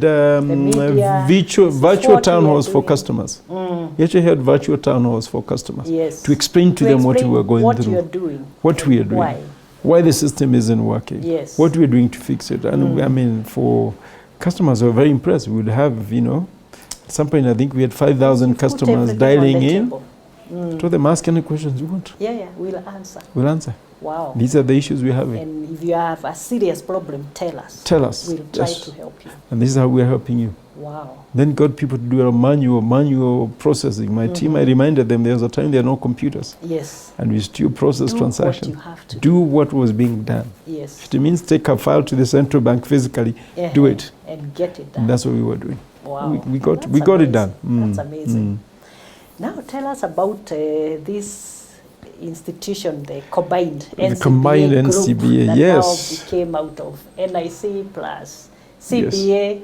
media. virtual This is virtual what town we are halls for doing. customers. We actually had virtual town halls for customers Yes. to explain to them what we explain were going what through, you are doing, what we are doing, why. the system isn't working, Yes. what we are doing to fix it. And I mean, for customers who were very impressed. We would have, you know, at some point I think we had 5,000 Put customers everything dialing on the in. table. Told them, ask any questions you want. Yeah, we'll answer. We'll answer. Wow. These are the issues we're having. And if you have a serious problem, tell us. Tell us. We'll try Yes. to help you. And this is how we're helping you. Wow. Then got people to do a manual processing. My team, I reminded them there was a time there are no computers. Yes. And we still process Do transactions. what you have to Do what was being done. Yes. If it means take a file to the central bank physically, do it. And get it done. And that's what we were doing. Wow. We got That's it amazing. done. That's amazing. Now tell us about this institution, the combined The combined group NCBA, that yes. now became out of NIC plus CBA. Yes.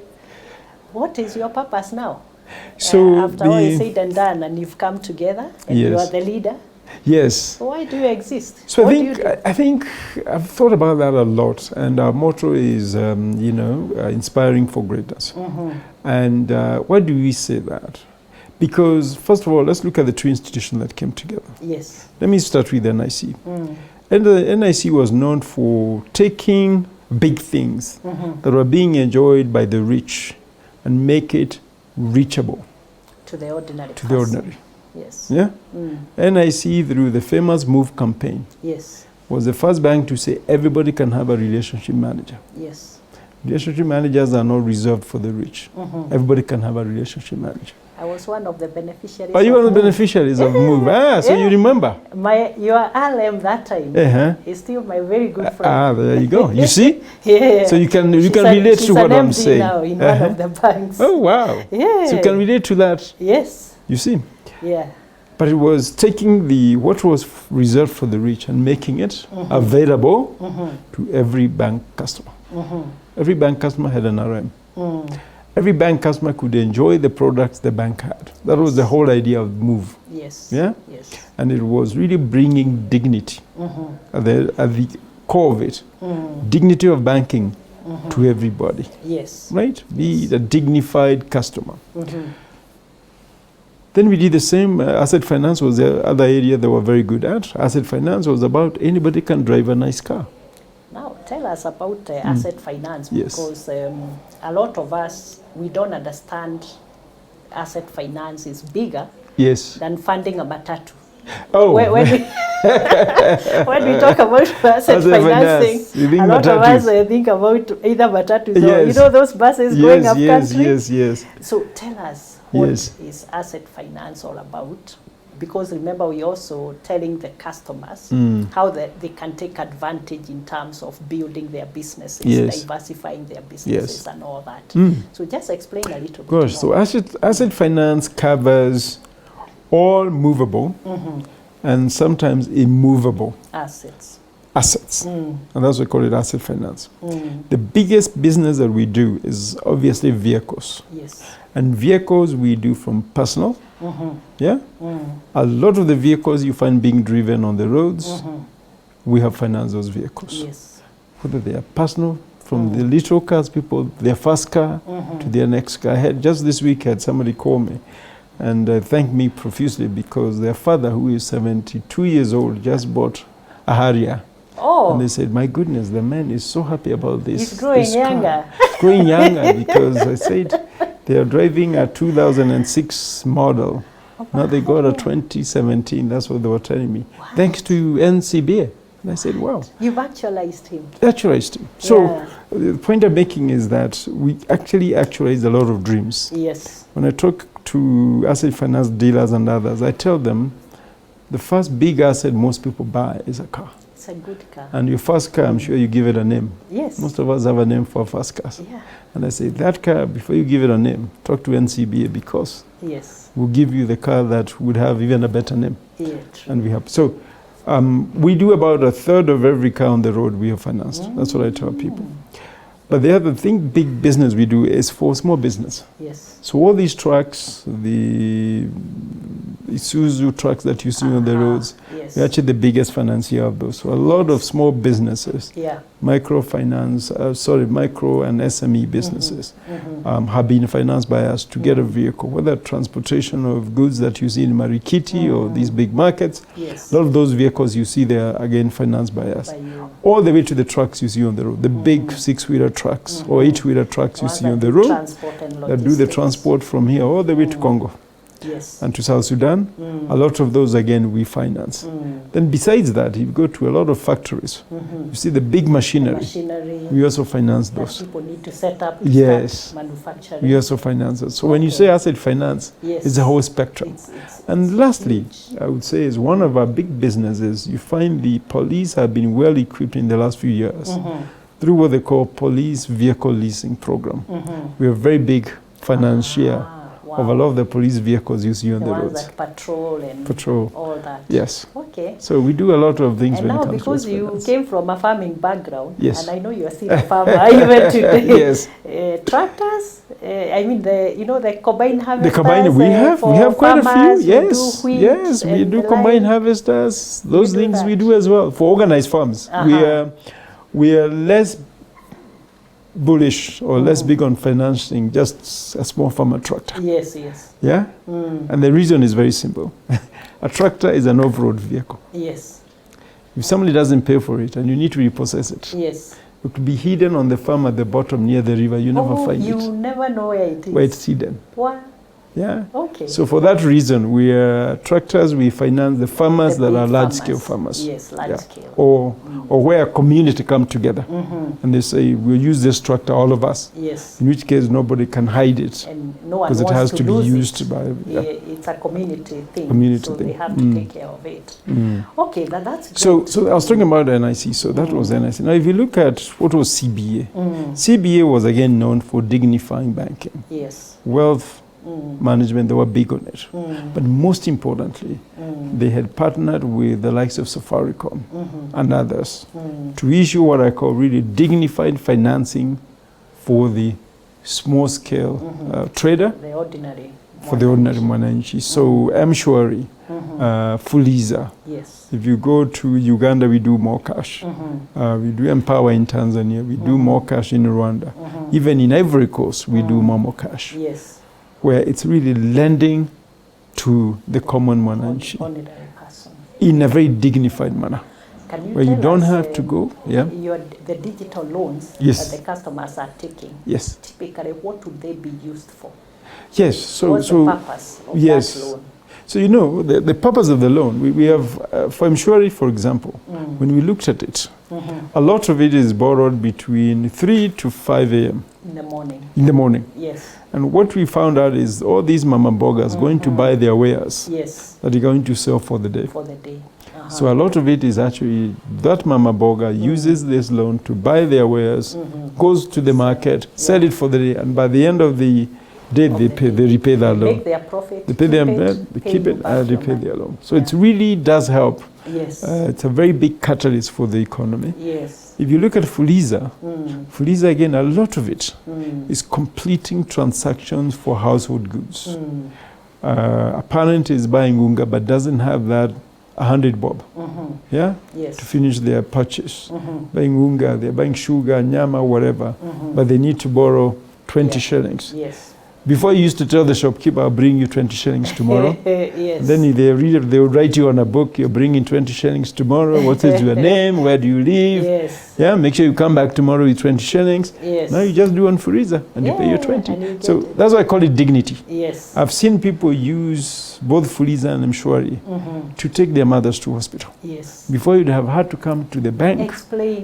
What is your purpose now? So after all is said and done, and you've come together, and you are the leader. Yes. So why do you exist? So what I think I've thought about that a lot, and our motto is, inspiring for greatness. And why do we say that? Because first of all, let's look at the two institutions that came together. Yes. Let me start with NIC. And the NIC was known for taking big things that were being enjoyed by the rich and make it reachable to the ordinary. To the ordinary. Yes. Yeah. NIC, through the famous MOVE campaign, yes, was the first bank to say everybody can have a relationship manager. Yes. Relationship managers are not reserved for the rich. Everybody can have a relationship manager. I was one of the beneficiaries. Are you one of the beneficiaries of MOVE? So you remember? Your RM that time is still my very good friend. There you go. You see? Yeah. So you can relate to what I'm saying. Now in one of the banks. Oh wow. Yeah. So you can relate to that. Yes. You see? Yeah. But it was taking what was reserved for the rich and making it available to every bank customer. Every bank customer had an RM. Every bank customer could enjoy the products the bank had. That was the whole idea of MOVE. Yes. Yeah? Yes. And it was really bringing dignity at the core of it. Dignity of banking to everybody. Yes. Right? Be a dignified customer. Then we did the same. Asset finance was the other area they were very good at. Asset finance was about anybody can drive a nice car. Now, tell us about asset finance, Yes. because a lot of us, we don't understand asset finance is bigger than funding a matatu. Oh. When we talk about asset financing, a lot of us think about either matatus or those buses going up country. Yes. So tell us, what is asset finance all about? Because remember, we're also telling the customers how they can take advantage in terms of building their businesses, diversifying their businesses and all that. So just explain a little bit more. So asset finance covers all movable and sometimes immovable assets. And that's why we call it asset finance. The biggest business that we do is obviously vehicles. Yes. And vehicles we do from personal. Yeah? A lot of the vehicles you find being driven on the roads, we have financed those vehicles. Yes. Whether they are personal, from the little cars, people, their first car to their next car. I had just this week had somebody call me and thanked me profusely because their father, who is 72 years old, just bought a Harrier. Oh. And they said, my goodness, the man is so happy about this. He's growing younger. He's growing younger because I said they are driving a 2006 model. Now they got a 2017. That's what they were telling me. What? Thanks to NCBA. And I said, wow. You've actualized him. Actualized him. So the point I'm making is that we actually actualize a lot of dreams. Yes. When I talk to asset finance dealers and others, I tell them the first big asset most people buy is a car. It's a good car. And your first car, I'm sure you give it a name. Yes. Most of us have a name for first cars. Yeah. And I say, that car, before you give it a name, talk to NCBA because we'll give you the car that would have even a better name. Yeah, true. And we have. So we do about a third of every car on the road we have financed. That's what I tell people. But the other thing, big business we do is for small business. Yes. So all these trucks, the Isuzu trucks that you see on the roads, we're actually the biggest financier of those. So a lot of small businesses, micro and SME businesses have been financed by us to get a vehicle, whether transportation of goods that you see in Marikiti or these big markets. Yes. A lot of those vehicles you see there, again, financed by us. All the way to the trucks you see on the road, the big 6-wheeler trucks or 8-wheeler trucks you see on the road that do the transport from here all the way to Congo. Yes. And to South Sudan. A lot of those, again, we finance. Then besides that, you go to a lot of factories. You see the big machinery. We also finance those. People need to set up manufacturing. We also finance it. So when you say asset finance, it's a whole spectrum. And lastly, I would say is one of our big businesses, you find the police have been well equipped in the last few years through what they call police vehicle leasing program. We are very big financier of a lot of the police vehicles you see on the ones roads. that patrol and Patrol. all that. Yes. Okay. So we do a lot of things And when now, it comes because to you finance. came from a farming background, Yes. and I know you're still a farmer even today. Yes. Tractors, I mean the combine harvesters. The combine, we have quite a few. farmers who Yes, do wheat yes, we and do the combine like. harvesters. Those do things we that. do as well for organized farms. We are less bullish or less big on financing just a small farmer tractor. Yes, yes. Yeah, and the reason is very simple. A tractor is an off-road vehicle. Yes. If somebody doesn't pay for it and you need to repossess it, Yes. it could be hidden on the farm at the bottom near the river. You never find you it. never know where it is. Where it's hidden. What? Yeah. Okay. So for that reason, we are tractors. We finance the farmers The that are big large-scale farmers. Yes, large Yeah. scale. Or where a community come together and they say we'll use this tractor, all of us. Yes. In which case nobody can hide it And no one because it wants has to be lose used it. by. Yeah, it's a community thing. Community so thing. they have to take care of it. Okay, that's great. So I was talking about NIC. So that was NIC. Now, if you look at what was CBA, CBA was again known for dignifying banking, Yes. wealth management. They were big on it. But most importantly, they had partnered with the likes of Safaricom and others to issue what I call really dignified financing for the small scale trader, The ordinary. for the ordinary mwananchi. So M-Shwari, Fuliza. Yes. If you go to Uganda, we do more cash. We do Empower in Tanzania. We do more cash in Rwanda. Even in Ivory Coast, we do more cash. Yes. Where it's really lending to the common mwananchi Ordinary person. in a very dignified manner, Can you where you tell don't us, have to go. Yeah. the digital loans Yes. that the customers are taking? Yes. Typically, what would they be used for? Yes. So What's the purpose of yes. that loan? So you know the purpose of the loan. We have for Mshwari, for example, when we looked at it, a lot of it is borrowed between 3 to 5 a.m. In the morning. in the morning. Yes. And what we found out is all these mama boggers going to buy their wares Yes. that they're going to sell for the day. For the day. So a lot of it is actually that mama bogger uses this loan to buy their wares, goes to the market, sell it for the day, and by the end of the day they repay that loan. Make their profit. They pay them, they pay keep you it, back and they your pay money. their loan. So it really does help. Yes. It's a very big catalyst for the economy. Yes. If you look at Fuliza, Fuliza again, a lot of it is completing transactions for household goods. A parent is buying unga but doesn't have that 100 bob, yeah, Yes. to finish their purchase. Buying unga, they're buying sugar, nyama, whatever, but they need to borrow 20 shillings. Yes. Before you used to tell the shopkeeper, I'll bring you 20 shillings tomorrow. Yes. Then they would write you on a book, you're bringing 20 shillings tomorrow. What is your name? Where do you live? Yes. Yeah, make sure you come back tomorrow with 20 shillings. Yes. Now you just do on Fuliza and you pay your 20. and you get So it. that's why I call it dignity. Yes. I've seen people use both Fuliza and Mshwari to take their mothers to hospital. Yes. Before you'd have had to come to the bank,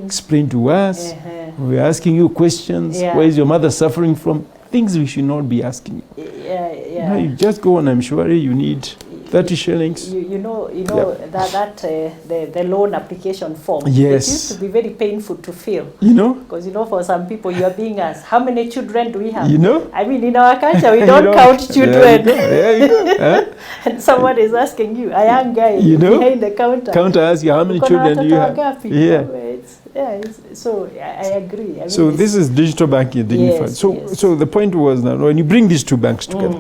explain to us, we're asking you questions, Yeah. where is your mother suffering from? Things we should not be asking you. Yeah. Now you just go on Mshwari, you need 30 shillings. You know the loan application form. Yes. It used to be very painful to fill. You know? Because for some people you are being asked, how many children do we have? You know? I mean, in our culture we You don't know? count children. There you go. Huh? And someone is asking you, a young guy behind the counter. Counter asks you, how many children do you have? Yeah. So I agree. I mean, So this is digital banking dignified. Yes, So the point was that when you bring these two banks together,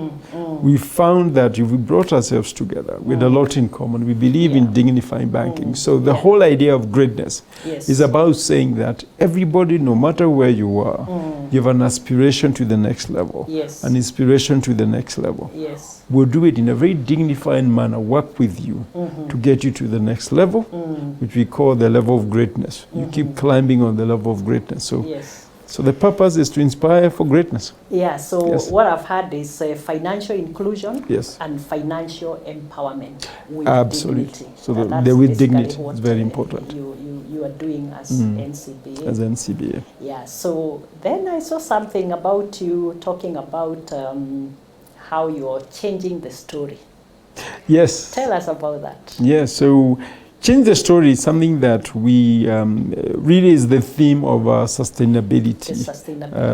we found that if we brought ourselves together with a lot in common, we believe in dignifying banking. So the whole idea of greatness is about saying that everybody, no matter where you are, you have an aspiration to the next level, an inspiration to the next level. Yes. We'll do it in a very dignified manner, work with you to get you to the next level, which we call the level of greatness. You keep climbing on the level of greatness. So the purpose is to inspire for greatness. Yeah, so what I've had is financial inclusion and financial empowerment with dignity. So they're with dignity. It's very important. You are doing as NCBA. As NCBA. Yeah, so then I saw something about you talking about how you're changing the story. Yes. Tell us about that. Yes, so Change the story is something that we really is the theme of our sustainability,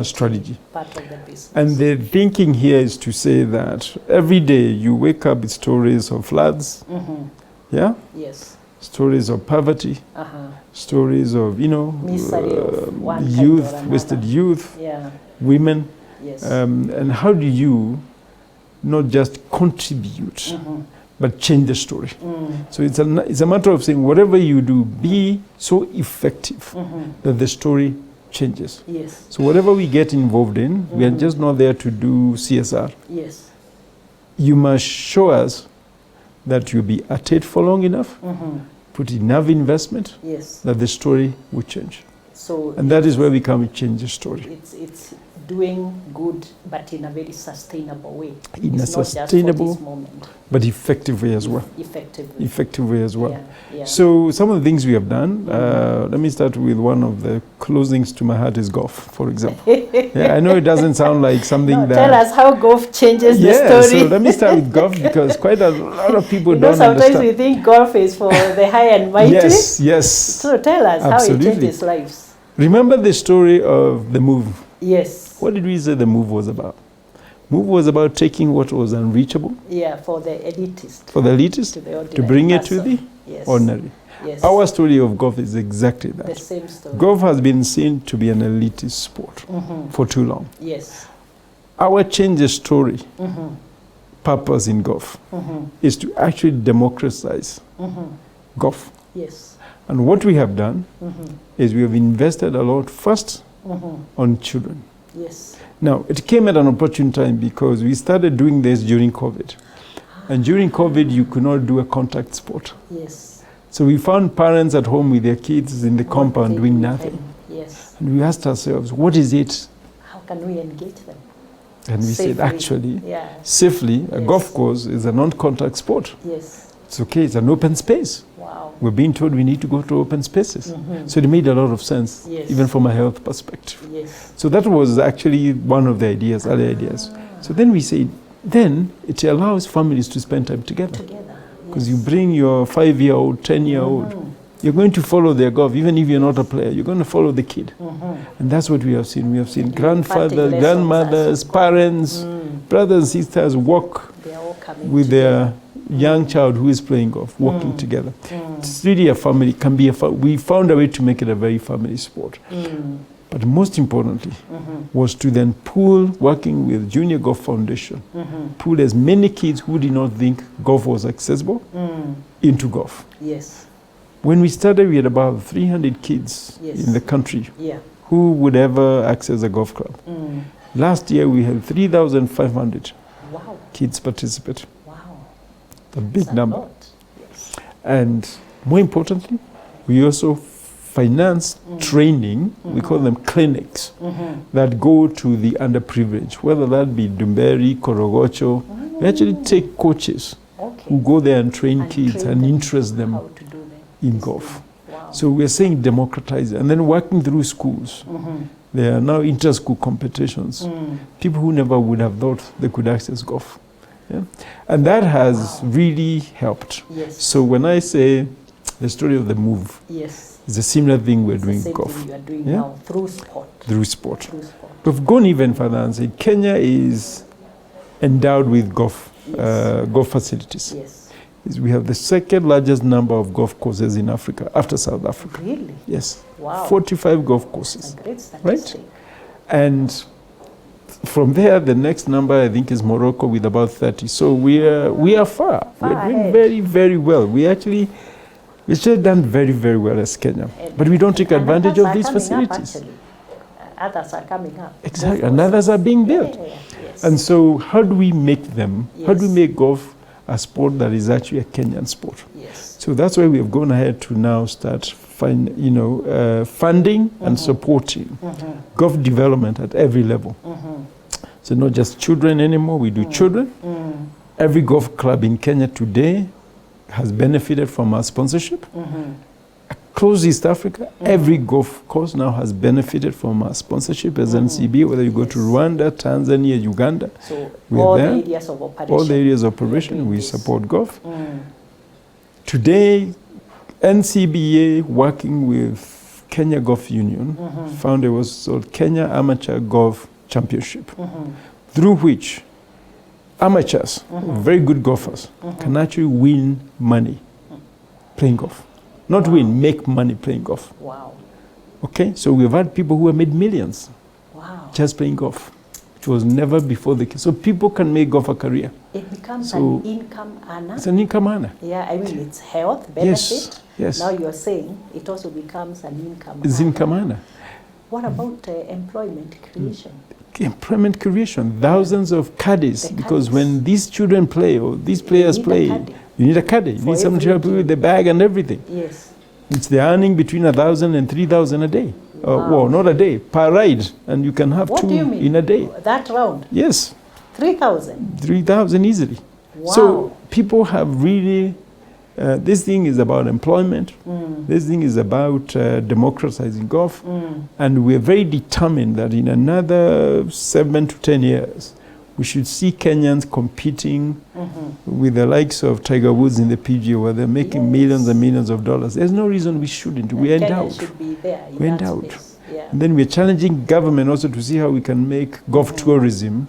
strategy. Part of the business. And the thinking here is to say that every day you wake up with stories of floods, yeah? Yes. Stories of poverty, stories of, misery of one youth, kind or wasted another. youth, Yeah. women. Yes. And how do you not just contribute, but change the story? So it's a matter of saying whatever you do, be so effective that the story changes. Yes. So whatever we get involved in, we are just not there to do CSR. Yes. You must show us that you'll be at it for long enough, put enough investment, Yes. that the story will change. So And that is where we come and change the story. it's doing good, but in a very sustainable way. In It's a not sustainable, just for this moment. but effective way as well. Effectively. Effective way as well. Yeah. Yeah. So some of the things we have done, let me start with one of the closings to my heart is golf, for example. Yeah, I know it doesn't sound like something that... Tell us how golf changes the Yeah, story. so let me start with golf because quite a lot of people don't sometimes understand. we think golf is for the high and mighty. Yes, yes. So tell us Absolutely. how it changes lives. Remember the story of the move. Yes. What did we say the move was about? Move was about taking what was unreachable Yeah, for the elitist. for the elitist To the ordinary to bring it to person. the Yes. ordinary. Yes. Our story of golf is exactly the that. same story. Golf has been seen to be an elitist sport for too long. Yes. Our change the story purpose in golf is to actually democratize golf. Yes. And what we have done is we have invested a lot first on children. Yes. Now, it came at an opportune time because we started doing this during COVID. And during COVID, you could not do a contact sport. Yes. So we found parents at home with their kids in the compound doing nothing. Yes. And we asked ourselves, what is it? How can we engage them? And we said, Safely. actually, Yeah. safely, a Yes. golf course is a non-contact sport. Yes. It's okay, it's an open space. Wow. We're being told we need to go to open spaces. So it made a lot of sense, Yes. even from a health perspective. Yes. So that was actually one of the ideas, early ideas. So then we said, then it allows families to spend time together. Together. Because you bring your 5-year-old, 10-year-old, you're going to follow their golf, even if you're not a player, you're going to follow the kid. And that's what we have seen. We have seen grandfathers, lessons grandmothers, parents, brothers and sisters walk They are all coming with together. their young child who is playing golf, walking together. It's really a family, can be we found a way to make it a very family sport. But most importantly was to then pool, working with Junior Golf Foundation, pool as many kids who did not think golf was accessible into golf. Yes. When we started, we had about 300 kids Yes. in the country Yeah. who would ever access a golf club. Last year, we had 3,500 Wow. kids participate. Wow. A big That's a number. lot. Yes. And more importantly, we also finance training, we call them clinics, that go to the underprivileged, whether that be Dumberi, Korogocho. We actually take coaches Okay. who go there and train And kids train and them interest them How to do them. in golf. Wow. So we're saying democratize it. And then working through schools. There are now inter-school competitions. People who never would have thought they could access golf. Yeah? And that has really helped. Yes. So when I say the story of the move, Yes. it's a similar thing we're It's doing the same golf thing you are doing Yeah. now through sport. through sport. Through sport. We've gone even further and said Kenya is endowed with golf facilities. Yes. We have the second largest number of golf courses in Africa after South Africa. Really? Yes. Wow. 45 golf courses. A great statistic. And from there, the next number I think is Morocco with about 30. So we are far. Far We're doing ahead. very, very well. We've still done very, very well as Kenya. But we don't take And advantage others of are these coming up, facilities. actually. Others are coming up. Exactly. Golf And others are being built. courses. Yes. And so how do we make them, how do we Yes. make golf a sport that is actually a Kenyan sport? Yes. So that's why we have gone ahead to now start funding and supporting golf development at every level. So not just children anymore, we do children. Every golf club in Kenya today has benefited from our sponsorship. Across East Africa, every golf course now has benefited from our sponsorship as NCBA, whether you go to Yes. Rwanda, Tanzania, Uganda, So we're all there. the areas of operation. all the areas of operation, doing we this. support golf. Today, NCBA, working with Kenya Golf Union, found it was called Kenya Amateur Golf Championship, through which amateurs, very good golfers, can actually win money playing golf. Not win, make money playing golf. Wow. Okay, so we've had people who have made millions just playing golf, which was never before the case. So people can make golf a career. It becomes an income earner. It's an income earner. Yeah, I mean, it's health benefit. Yes. Now you're saying it also becomes an income It's earner. income earner. What about employment creation? Employment creation, thousands of caddies, because caddies. when these children play or these players need a play, caddy. you need a caddy. You For need someone to every help you with game. the bag and everything. Yes. It's they're earning between 1,000 and 3,000 a day. Wow. Well, not a day, per ride, and you can have What two do you mean? in a day. That round? Yes, 3,000? 3,000 easily. Wow. So people have really, this thing is about employment. This thing is about democratizing golf. And we're very determined that in another 7 to 10 years, we should see Kenyans competing with the likes of Tiger Woods in the PGA, where they're making millions and millions of dollars. There's no reason we shouldn't. We're Kenya endowed. should be there in We're that endowed. space. Yeah. And then we're challenging government also to see how we can make golf tourism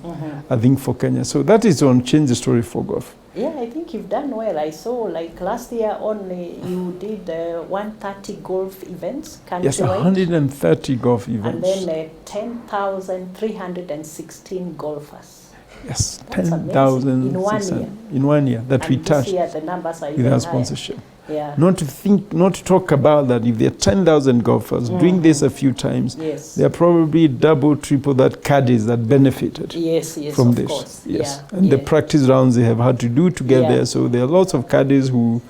a thing for Kenya. So that is on Change the Story for Golf. Yeah, I think you've done well. I saw like last year only you did 130 golf events countrywide. Yes, 130 golf events. And then 10,316 golfers. Yes, That's 10,000 in 1 year. in 1 year that we And this touched year the numbers are with even our higher. sponsorship. Yeah. Not to talk about that if there are 10,000 golfers doing this a few times, Yes. there are probably double, triple that caddies that benefited Yes, from of this. course. Yes, Yeah. and the yeah. practice rounds they have had to do to get Yeah. there. So there are lots of caddies who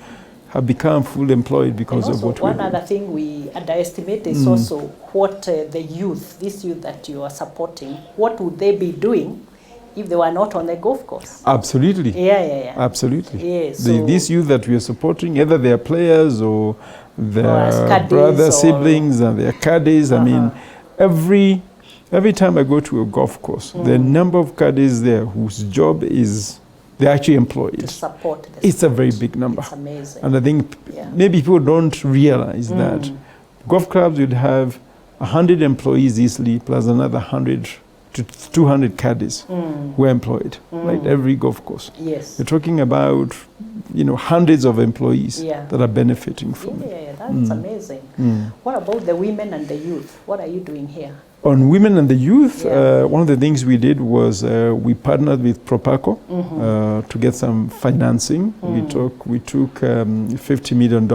have become full employed because And of also what we're one doing. other thing we underestimate is also what the youth, this youth that you are supporting, what would they be doing if they were not on the golf course? Absolutely. Yeah. Absolutely. Yeah, so These youth that we are supporting, either they are players or as their caddies brother, or- siblings, and their caddies. I mean, every time I go to a golf course, the number of caddies there whose job is they're actually to employed. support the It's a very big number. It's amazing. And I think Yeah. maybe people don't realize that golf clubs would have 100 employees easily, plus another 100 to 200 caddies who are employed, right? Every golf course. Yes. You're talking about, hundreds of employees Yeah. that are benefiting from it. Yeah, that's amazing. What about the women and the youth? What are you doing here? On women and the youth, Yeah. one of the things we did was we partnered with Propaco to get some financing. We took $50 million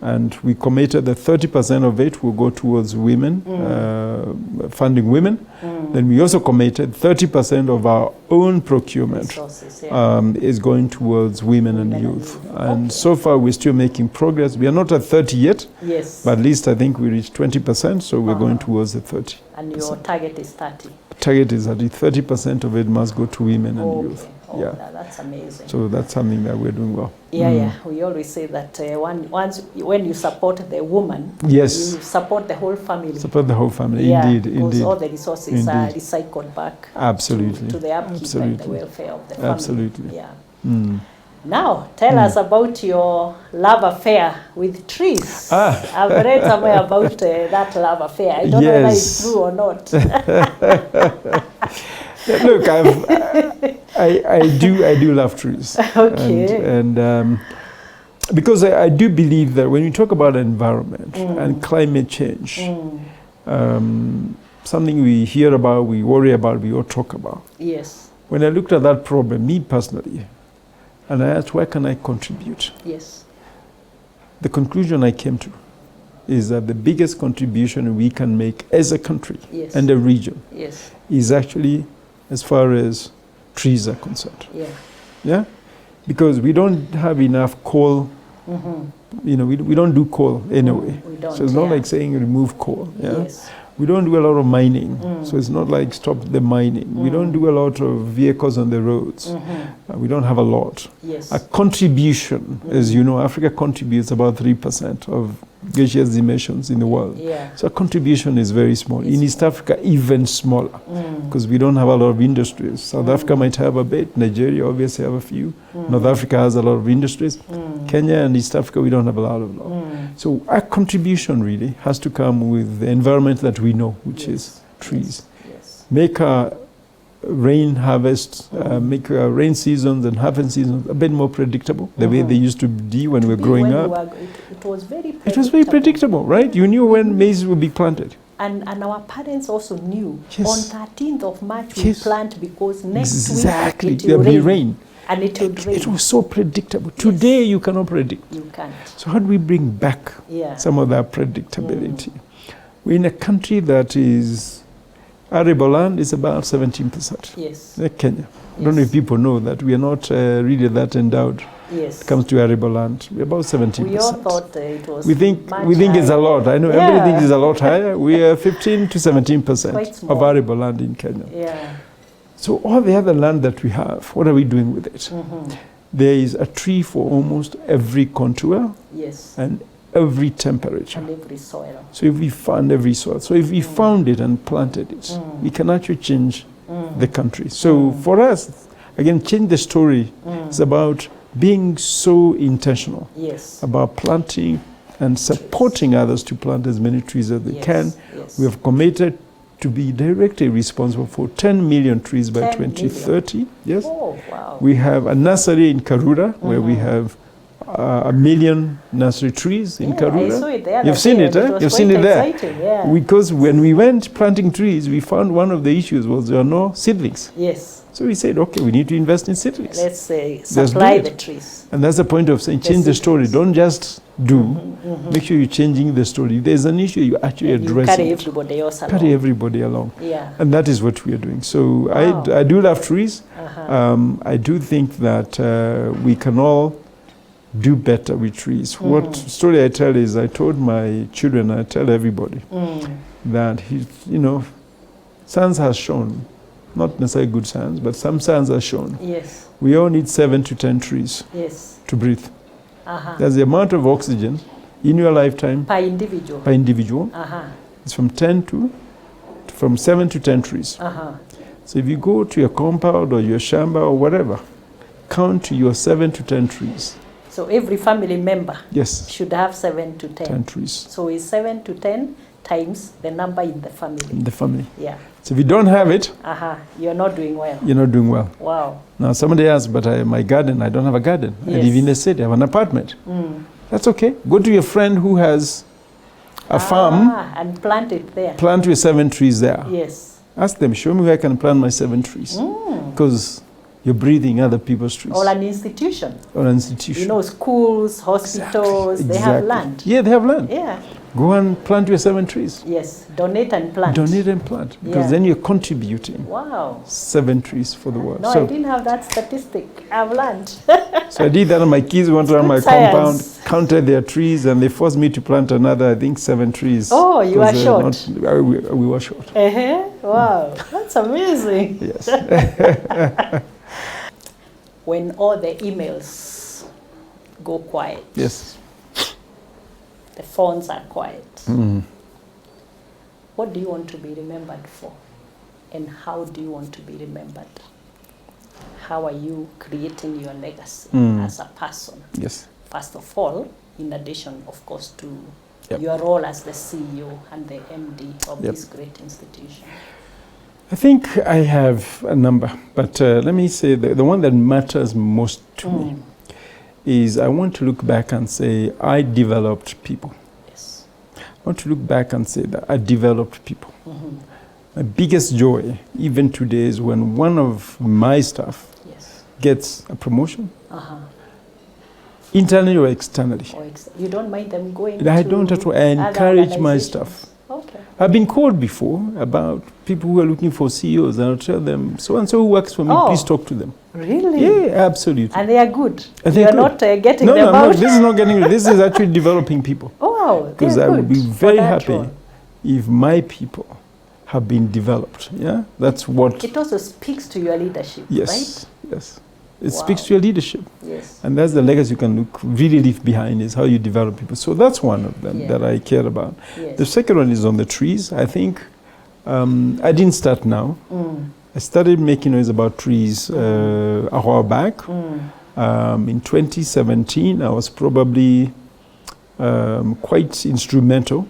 and we committed that 30% of it will go towards women, funding women. Then we also committed 30% of our own procurement Resources, yeah. is going towards women and Women and youth. youth. And Okay. so far we're still making progress. We are not at 30 yet, Yes. but at least I think we reached 20%, so we're going towards the 30. And your target is 30. Target is that 30% of it must go to women and Okay. youth. Oh, Yeah. that's amazing. So that's something that we're doing well. Yeah. We always say that when you support the woman, Yes. you support the whole family. Support the whole family. Yeah, Indeed, because indeed. all the resources are Indeed. recycled back Absolutely. to the upkeep and the Absolutely. welfare of the family. Absolutely. Yeah. Now, tell us about your love affair with trees. I've read somewhere about that love affair. I don't know whether it's Yes. true or not. Look, I do love trees. Okay. And because I do believe that when we talk about environment and climate change, something we hear about, we worry about, we all talk about. Yes. When I looked at that problem, me personally, and I asked, where can I contribute? Yes. The conclusion I came to is that the biggest contribution we can make as a country Yes. and a region Yes. is actually as far as trees are concerned. Yeah. Yeah? Because we don't have enough coal. We don't do coal anyway. We don't, So it's not yeah. like saying remove coal. Yeah? Yes. We don't do a lot of mining. So it's not like stop the mining. We don't do a lot of vehicles on the roads. We don't have a lot. Yes. A contribution, as you know, Africa contributes about 3% of gaseous emissions in the world. Yeah. So our contribution is very small. It's In East Africa, even smaller, because we don't have a lot of industries. South Africa might have a bit. Nigeria obviously have a few. North Africa has a lot of industries. Kenya and East Africa, we don't have a lot of law. So our contribution really has to come with the environment that we know, which is trees. Make our rain harvest, make our rain seasons and harvest seasons a bit more predictable, the way they used to be when we were growing up. It was very predictable. It was very predictable, right? You knew when maize would be planted. And our parents also knew on 13th of March we plant because next week it will rain. And it will rain. It was so predictable. Today you cannot predict. You can't. So how do we bring back some of that predictability? We're in a country that is, arable land is about 17%. Yes. Like Kenya. I don't know if people know that we are not really that endowed. Yes. It comes to arable land. We're about 17%. We all thought it was we think it's a lot. I know everybody thinks it's a lot higher. We are 15 to 17% of arable land in Kenya. Yeah. So all the other land that we have, what are we doing with it? There is a tree for almost every contour. Yes. And every temperature. And every soil. So if we found every soil, so if we found it and planted it, we can actually change the country. So for us, again, change the story is about being so intentional about planting and supporting others to plant as many trees as they can. We have committed to be directly responsible for 10 million trees by 2030. Yes. Oh, wow. We have a nursery in Karura where we have 1 million nursery trees in Karura. I saw it there. You've seen it, eh? You've seen it there. Because when we went planting trees, we found one of the issues was there are no seedlings. Yes. So we said, okay, we need to invest in seedlings. Let's supply the trees. And that's the point of saying change the story. Don't just do. Make sure you're changing the story. If there's an issue, you actually address carry it. Everybody else along. Carry everybody along. Yeah. And that is what we are doing. So I do love trees. I do think that we can all do better with trees. What story I tell is I told my children, I tell everybody that, science has shown, not necessarily good science, but some science has shown. Yes. We all need 7 to 10 trees to breathe. There's the amount of oxygen in your lifetime per individual. It's from 7 to 10 trees. So if you go to your compound or your shamba or whatever, count your 7 to 10 trees. So every family member should have 7 to 10 trees. So it's 7 to 10 times the number in the family. In the family. Yeah. So if you don't have it, you're not doing well. You're not doing well. Wow. Now somebody asked, but my garden, I don't have a garden. I live in the city, I have an apartment. That's okay. Go to your friend who has a farm. And plant it there. Plant your 7 trees there. Yes. Ask them, show me where I can plant my 7 trees. Because you're breathing other people's trees. Or an institution. Or an institution. Schools, hospitals, they have land. Yeah, they have land. Yeah. Go and plant your 7 trees. Yes, donate and plant. Donate and plant. Because then you're contributing. Wow. 7 trees for the world. No, I didn't have that statistic. I've learned. So I did that, and my kids went around my compound, counted their trees, and they forced me to plant another, I think, 7 trees. Oh, you were short. We were short. Wow, that's amazing. Yes. When all the emails go quiet. Yes. The phones are quiet. What do you want to be remembered for? And how do you want to be remembered? How are you creating your legacy as a person? Yes. First of all, in addition, of course, to your role as the CEO and the MD of this great institution. I think I have a number, but let me say the one that matters most to me is I want to look back and say I developed people. Yes. I want to look back and say that I developed people. My biggest joy, even today, is when one of my staff gets a promotion, internally or externally. You don't mind them going I don't at all. I encourage my staff. Okay. I've been called before about people who are looking for CEOs, and I'll tell them, so-and-so who works for me, please talk to them. Really? Yeah, absolutely. And they are good? You're not getting them out? No, this is not getting this is actually developing people. Oh, wow. Because I would be very happy if my people have been developed. Yeah, that's what... It also speaks to your leadership, right? Yes. It speaks to your leadership. Yes. And that's the legacy you can really leave behind, is how you develop people. So that's one of them that I care about. Yes. The second one is on the trees. I think I didn't start now. I started making noise about trees a while back. In 2017, I was probably quite instrumental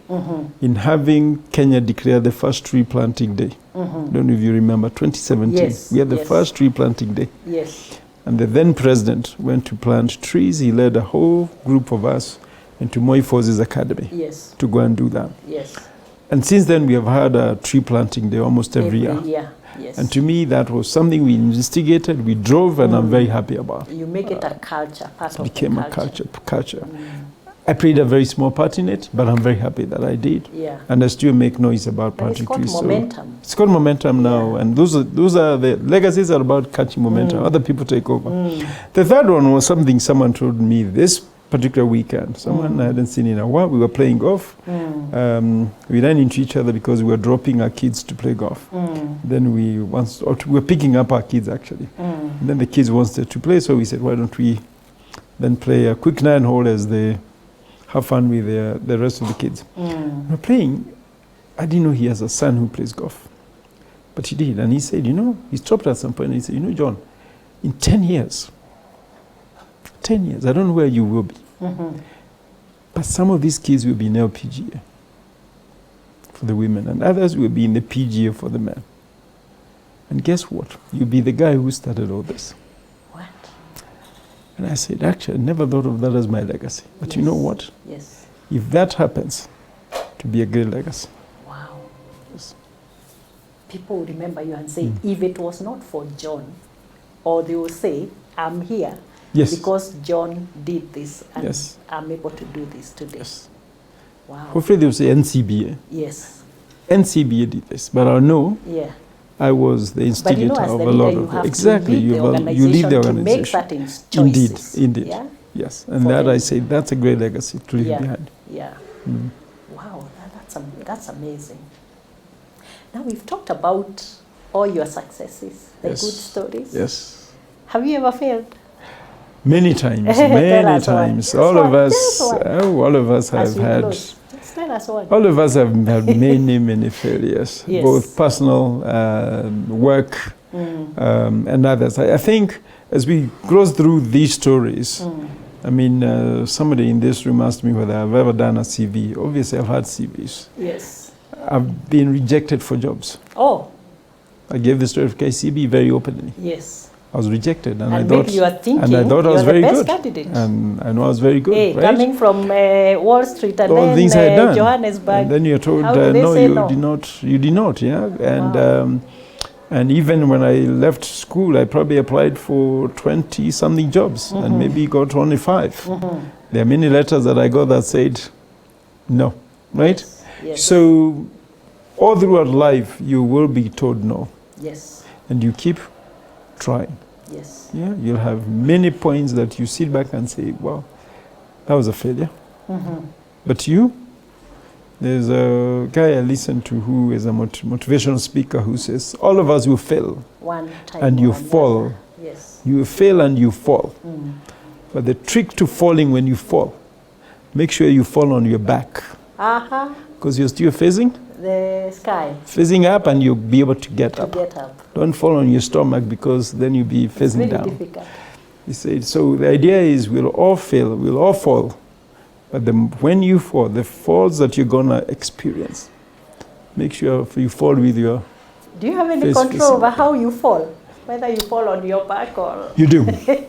in having Kenya declare the first tree planting day. I don't know if you remember, 2017. Yes, we had the yes. first tree planting day. Yes. And the then president went to plant trees. He led a whole group of us into Moi Forces Academy Yes. to go and do that. Yes. And since then, we have had a tree planting day almost every year. Yes. And to me, that was something we investigated, we drove, and I'm very happy about. You make it a culture, part of Became the a culture. I played a very small part in it, but I'm very happy that I did. Yeah. And I still make noise about But it's planting got trees. momentum. It's got momentum now, Yeah. and those are the legacies are about catching momentum. Other people take over. The third one was something someone told me this particular weekend. Someone I hadn't seen in a while. We were playing golf. We ran into each other because we were dropping our kids to play golf. Then we were picking up our kids actually. And then the kids wanted to play, so we said, why don't we then play a quick 9-hole as they have fun with the rest of the kids. We're playing. I didn't know he has a son who plays golf, but he did, and he said, he stopped at some point and he said, John, in 10 years, I don't know where you will be, but some of these kids will be in LPGA for the women, and others will be in the PGA for the men. And guess what? You'll be the guy who started all this. What? And I said, actually, I never thought of that as my legacy. But you know what? Yes. If that happens, to be a great legacy. Wow. Yes. People will remember you and say, if it was not for John, or they will say, I'm here Yes. because John did this and Yes. I'm able to do this today. Yes. Wow. Hopefully they will say NCBA. Yes. NCBA did this, but I know Yeah. I was the But instigator as of the a lot leader, you of have exactly. to lead the you organization lead the to make organization. certain choices. Indeed. Yeah? Yes, and For that them. I say that's a great legacy to leave Yeah. behind. Yeah. Wow, that's amazing. Now we've talked about all your successes, the Yes. good stories. Yes. Have you ever failed? Many times, Tell many us one. times. Just All of one, us, just one. all of us As have we had. close. Just tell us one. All of us have had many failures, Yes. both personal, work, and others. I think as we go through these stories, I mean, somebody in this room asked me whether I've ever done a CV. Obviously, I've had CVs. Yes. I've been rejected for jobs. Oh, I gave the story of KCB very openly. yes. I was rejected, and I And thought, maybe you are thinking and I thought I you're was the very best good, candidate. and I know I was very good, Hey, right? coming from Wall Street and All the things I had then done, Johannesburg. and then you're told, How do they no, say you no? did not. You did not, yeah. And Wow. and even when I left school, I probably applied for 20-something jobs, and maybe got only 5. There are many letters that I got that said no, right? Yes. So all throughout life, you will be told no, Yes. and you keep trying. Yes. Yeah, you'll have many points that you sit back and say, wow, that was a failure. But there's a guy I listen to who is a motivational speaker who says, all of us will fail One time. and you or fall. another. Yes. You fail and you fall. But the trick to falling when you fall, make sure you fall on your back. Because you're still facing The sky up, and you'll be able to get to up. get up. Don't fall on your stomach, because then you'll be It's facing very down. difficult. He said, so the idea is we'll all fail, we'll all fall. But when you fall, the falls that you're going to experience, make sure you fall with your... Do you have any Face control facing. over how you fall? Whether you fall on your back or You do.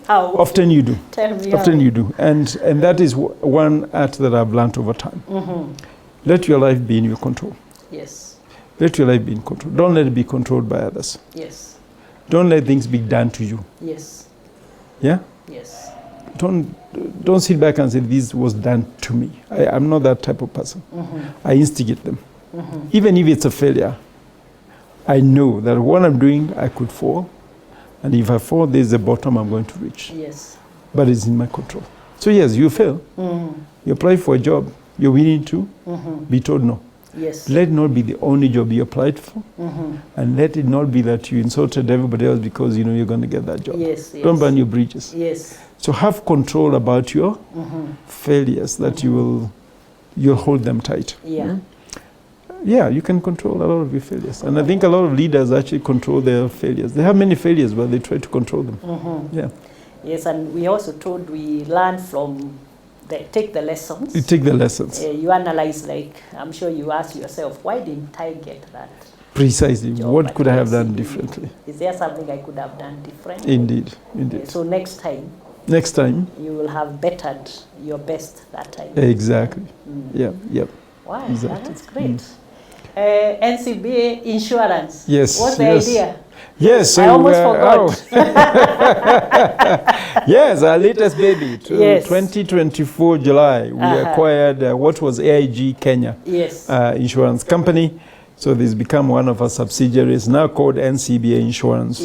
how? Often you do. Tell me Often how. you do. And that is one art that I've learned over time. Let your life be in your control. Yes. Let your life be in control. Don't let it be controlled by others. Yes. Don't let things be done to you. Yes. Yeah? Yes. Don't sit back and say, this was done to me. I'm not that type of person. I instigate them. Even if it's a failure, I know that what I'm doing, I could fall. And if I fall, there's a bottom I'm going to reach. Yes. But it's in my control. So yes, you fail. You apply for a job, you're willing to be told no. Yes. Let it not be the only job you applied for. And let it not be that you insulted everybody else because you know you're going to get that job. Yes. Yes. Don't burn your bridges. Yes. So have control about your failures, that you'll hold them tight. Yeah. Yeah, you can control a lot of your failures. And I think a lot of leaders actually control their failures. They have many failures, but they try to control them. Yeah. Yes, and we also told we learn from take the lessons. You take the lessons. You analyze, like, I'm sure you ask yourself, why didn't I get that? Precisely. Job What at could I have done NCBA? differently? Is there something I could have done differently? Indeed, indeed. So next time, you will have bettered your best that time. Exactly. Yeah, yep. Wow, Exactly. that's great. NCBA insurance. Yes. What's the idea? Yes, so I almost forgot. Yes, our latest baby. Yes. 2024 July, we acquired what was AIG Kenya insurance company. So this become one of our subsidiaries, now called NCBA Insurance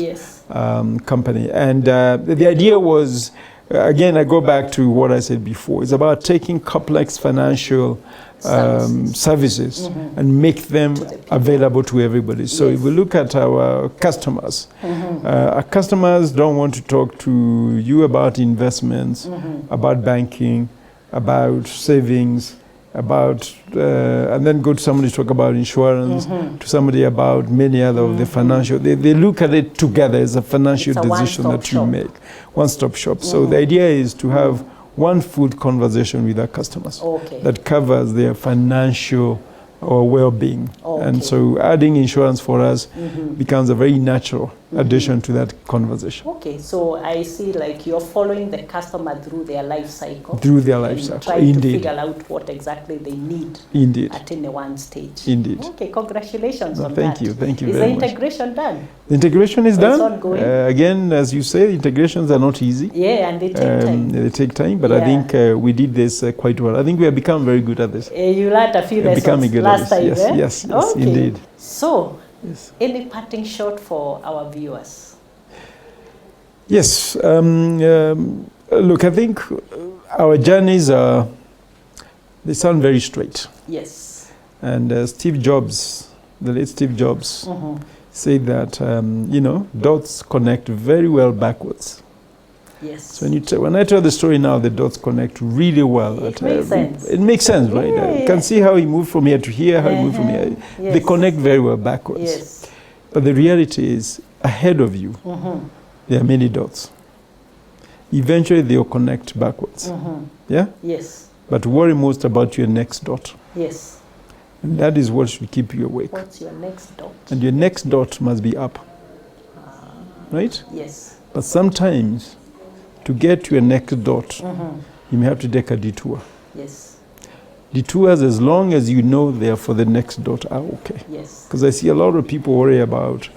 Company. And the idea was, again, I go back to what I said before. It's about taking complex financial services and make them available to everybody. So if we look at our customers, our customers don't want to talk to you about investments, about banking, about savings, about and then go to somebody to talk about insurance, to somebody about many other of the financial. They look at it together as a financial decision that you make. One-stop shop. So the idea is to have one full conversation with our customers that covers their financial or well-being. And so adding insurance for us becomes a very natural addition to that conversation. Okay, so I see like you're following the customer through their life cycle. Through their life cycle, trying to figure out what exactly they need at any one stage. Indeed. Okay, congratulations on thank that. you very much. Is the integration done? The integration is done. It's ongoing. Again, as you say, integrations are not easy. Yeah, and they take time. They take time, but I think we did this quite well. I think we have become very good at this. You learned a few lessons last time, Yes, indeed. So, any parting shot for our viewers? Yes. Look, I think our journeys they sound very straight. Yes. And Steve Jobs, the late Steve Jobs, said that, dots connect very well backwards. Yes. So when I tell the story now, the dots connect really well. It makes sense. It makes sense, right? You can see how he moved from here to here, how he moved from here. Yes. They connect very well backwards. Yes. But the reality is, ahead of you, there are many dots. Eventually, they'll connect backwards. Yeah? Yes. But worry most about your next dot. Yes. And that is what should keep you awake. What's your next dot? And your next dot must be up. Right? Yes. But sometimes, to get to your next dot, you may have to take a detour. Yes. Detours, as long as you know they are for the next dot, are okay. Yes. Because I see a lot of people worry about,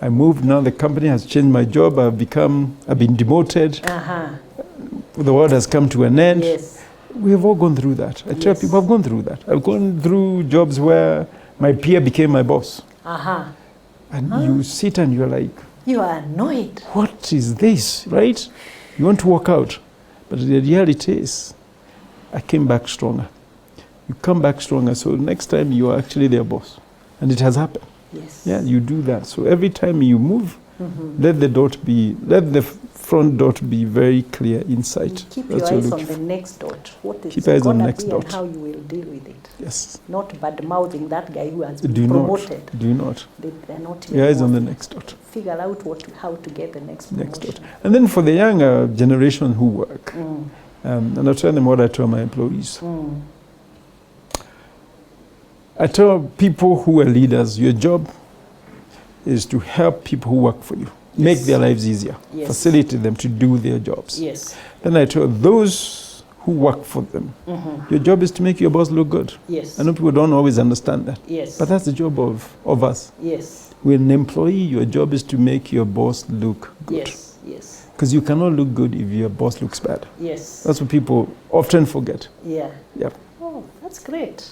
I moved, now the company has changed my job, I've been demoted, the world has come to an end. Yes. We have all gone through that. I tell people I've gone through that. I've gone through jobs where my peer became my boss. And you sit and you're like, you are annoyed. What is this, right? You want to walk out. But the reality is, I came back stronger. You come back stronger, so next time you are actually their boss. And it has happened. Yes. Yeah, you do that. So every time you move, let the front dot be very clear in sight. Keep your eyes on the next dot. What is Keep eyes on next dot. And how you will deal with it. Yes. Not bad-mouthing that guy who has been promoted. Do not. They're not. Your eyes on the next dot. Figure out how to get the next dot. And then for the younger generation who work, and I tell them what I tell my employees. I tell people who are leaders, your job is to help people who work for you, make their lives easier, facilitate them to do their jobs. Yes. Then I tell those who work for them, your job is to make your boss look good. Yes. I know people don't always understand that. Yes. But that's the job of us. Yes. When an employee, your job is to make your boss look good. Yes. Yes. Because you cannot look good if your boss looks bad. Yes. That's what people often forget. Yeah. Yep. Oh, that's great.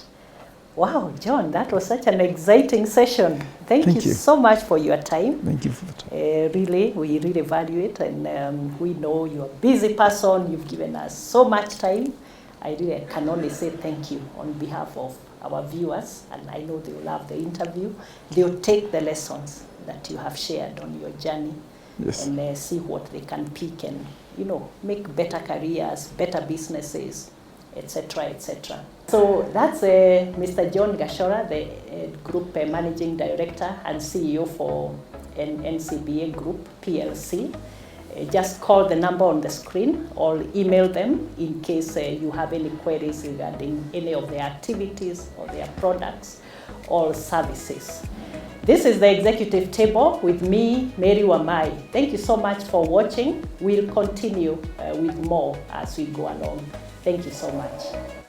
Wow, John, that was such an exciting session. Thank you so much for your time. Thank you for the time. We really value it, and we know you're a busy person. You've given us so much time. I can only say thank you on behalf of our viewers, and I know they will love the interview. They'll take the lessons that you have shared on your journey and see what they can pick and, make better careers, better businesses, etc., etc. So that's Mr. John Gachora, the Group Managing Director and CEO for NCBA Group PLC. just call the number on the screen or email them in case you have any queries regarding any of their activities or their products or services. This is the executive table with me, Mary Wamai. Thank you so much for watching. We'll continue with more as we go along. Thank you so much.